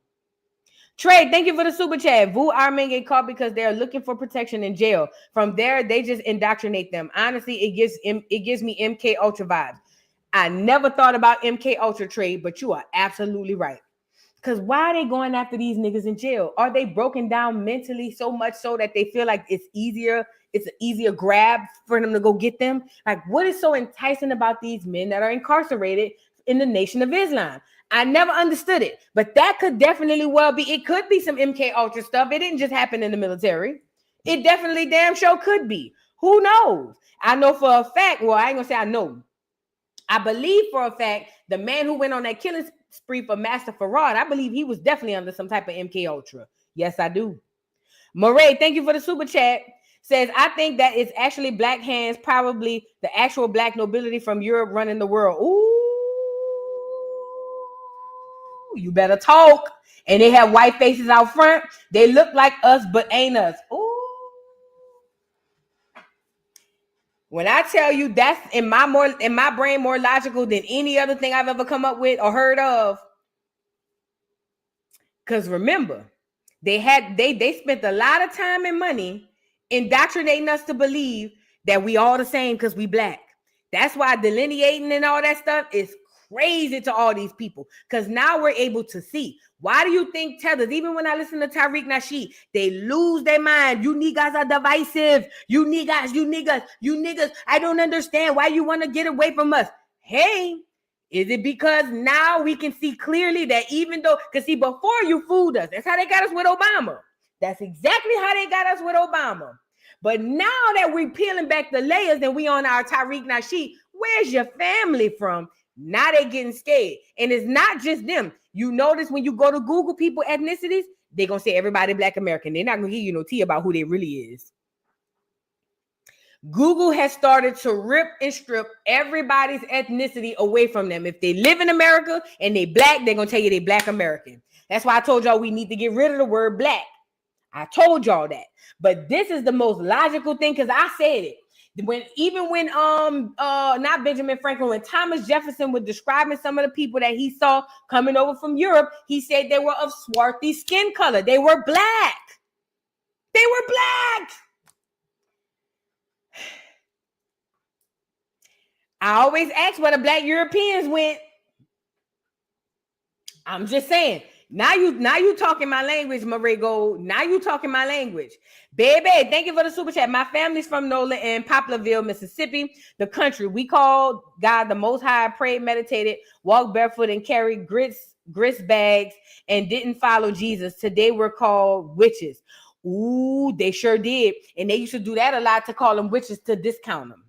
Trey, thank you for the super chat. Vu Armin get caught because they are looking for protection in jail. From there, they just indoctrinate them. Honestly, it gives me MK Ultra vibes. I never thought about MK Ultra, Trey, but you are absolutely right. Because why are they going after these niggas in jail? Are they broken down mentally so much so that they feel like it's an easier grab for them to go get them? Like, what is so enticing about these men that are incarcerated in the Nation of Islam? I never understood it, but that could definitely well be. It could be some MK Ultra stuff. It didn't just happen in the military. It definitely damn sure could be. Who knows? I know for a fact. Well, I ain't gonna say I know. I believe for a fact the man who went on that killing spree for Master Farad, I believe he was definitely under some type of MK Ultra. Yes, I do. Murray, thank you for the super chat. Says, I think that it's actually black hands, probably the actual black nobility from Europe running the world. Ooh. You better talk. And they have white faces out front. They look like us, but ain't us. Ooh. When I tell you that's in my brain more logical than any other thing I've ever come up with or heard of. Because remember, they spent a lot of time and money indoctrinating us to believe that we all the same because we black. That's why delineating and all that stuff is crazy to all these people, because now we're able to see. Why do you think tethers, even when I listen to Tariq Nasheed, they lose their mind? You niggas are divisive. You niggas. I don't understand why you want to get away from us. Hey, is it because now we can see clearly that even though, because see, before you fooled us, that's how they got us with Obama. That's exactly how they got us with Obama. But now that we're peeling back the layers and we on our Tariq Nasheed, where's your family from? Now they getting scared. And it's not just them. You notice when you go to Google people ethnicities, they're going to say everybody black American. They're not going to give you no tea about who they really is. Google has started to rip and strip everybody's ethnicity away from them. If they live in America and they black, they're going to tell you they black American. That's why I told y'all we need to get rid of the word black. I told y'all that. But this is the most logical thing, because I said it. When not Benjamin Franklin, when Thomas Jefferson was describing some of the people that he saw coming over from Europe, he said they were of swarthy skin color. They were black. They were black. I always ask where the black Europeans went. I'm just saying. Now you talking my language, Marie Gold. Now you talking my language. Baby, thank you for the super chat. My family's from NOLA in Poplarville, Mississippi, the country. We called God the Most High, prayed, meditated, walked barefoot, and carried grist bags, and didn't follow Jesus. Today we're called witches. Ooh, they sure did. And they used to do that a lot to call them witches to discount them.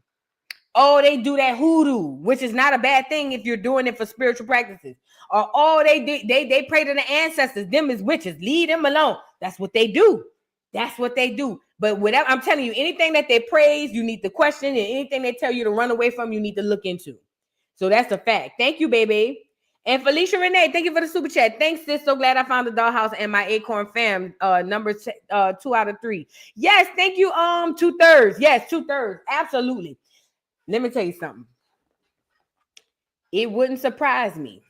Oh, they do that hoodoo, which is not a bad thing if you're doing it for spiritual practices. Or they pray to the ancestors. Them is witches. Leave them alone. That's what they do. That's what they do. But whatever, I'm telling you, anything that they praise, you need to question, and anything they tell you to run away from, you need to look into. So that's a fact. Thank you, baby. And Felicia Renee, thank you for the super chat. Thanks, sis. So glad I found the dollhouse and my Acorn fam. Number 2 out of 3. Yes, thank you. 2/3. Yes, 2/3. Absolutely. Let me tell you something. It wouldn't surprise me,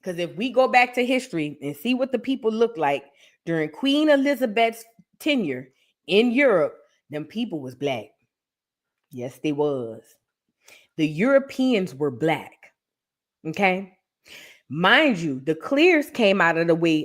because if we go back to history and see what the people looked like during Queen Elizabeth's tenure in Europe, them people was black. Yes, they was. The Europeans were black. Okay? Mind you, the clears came out of the way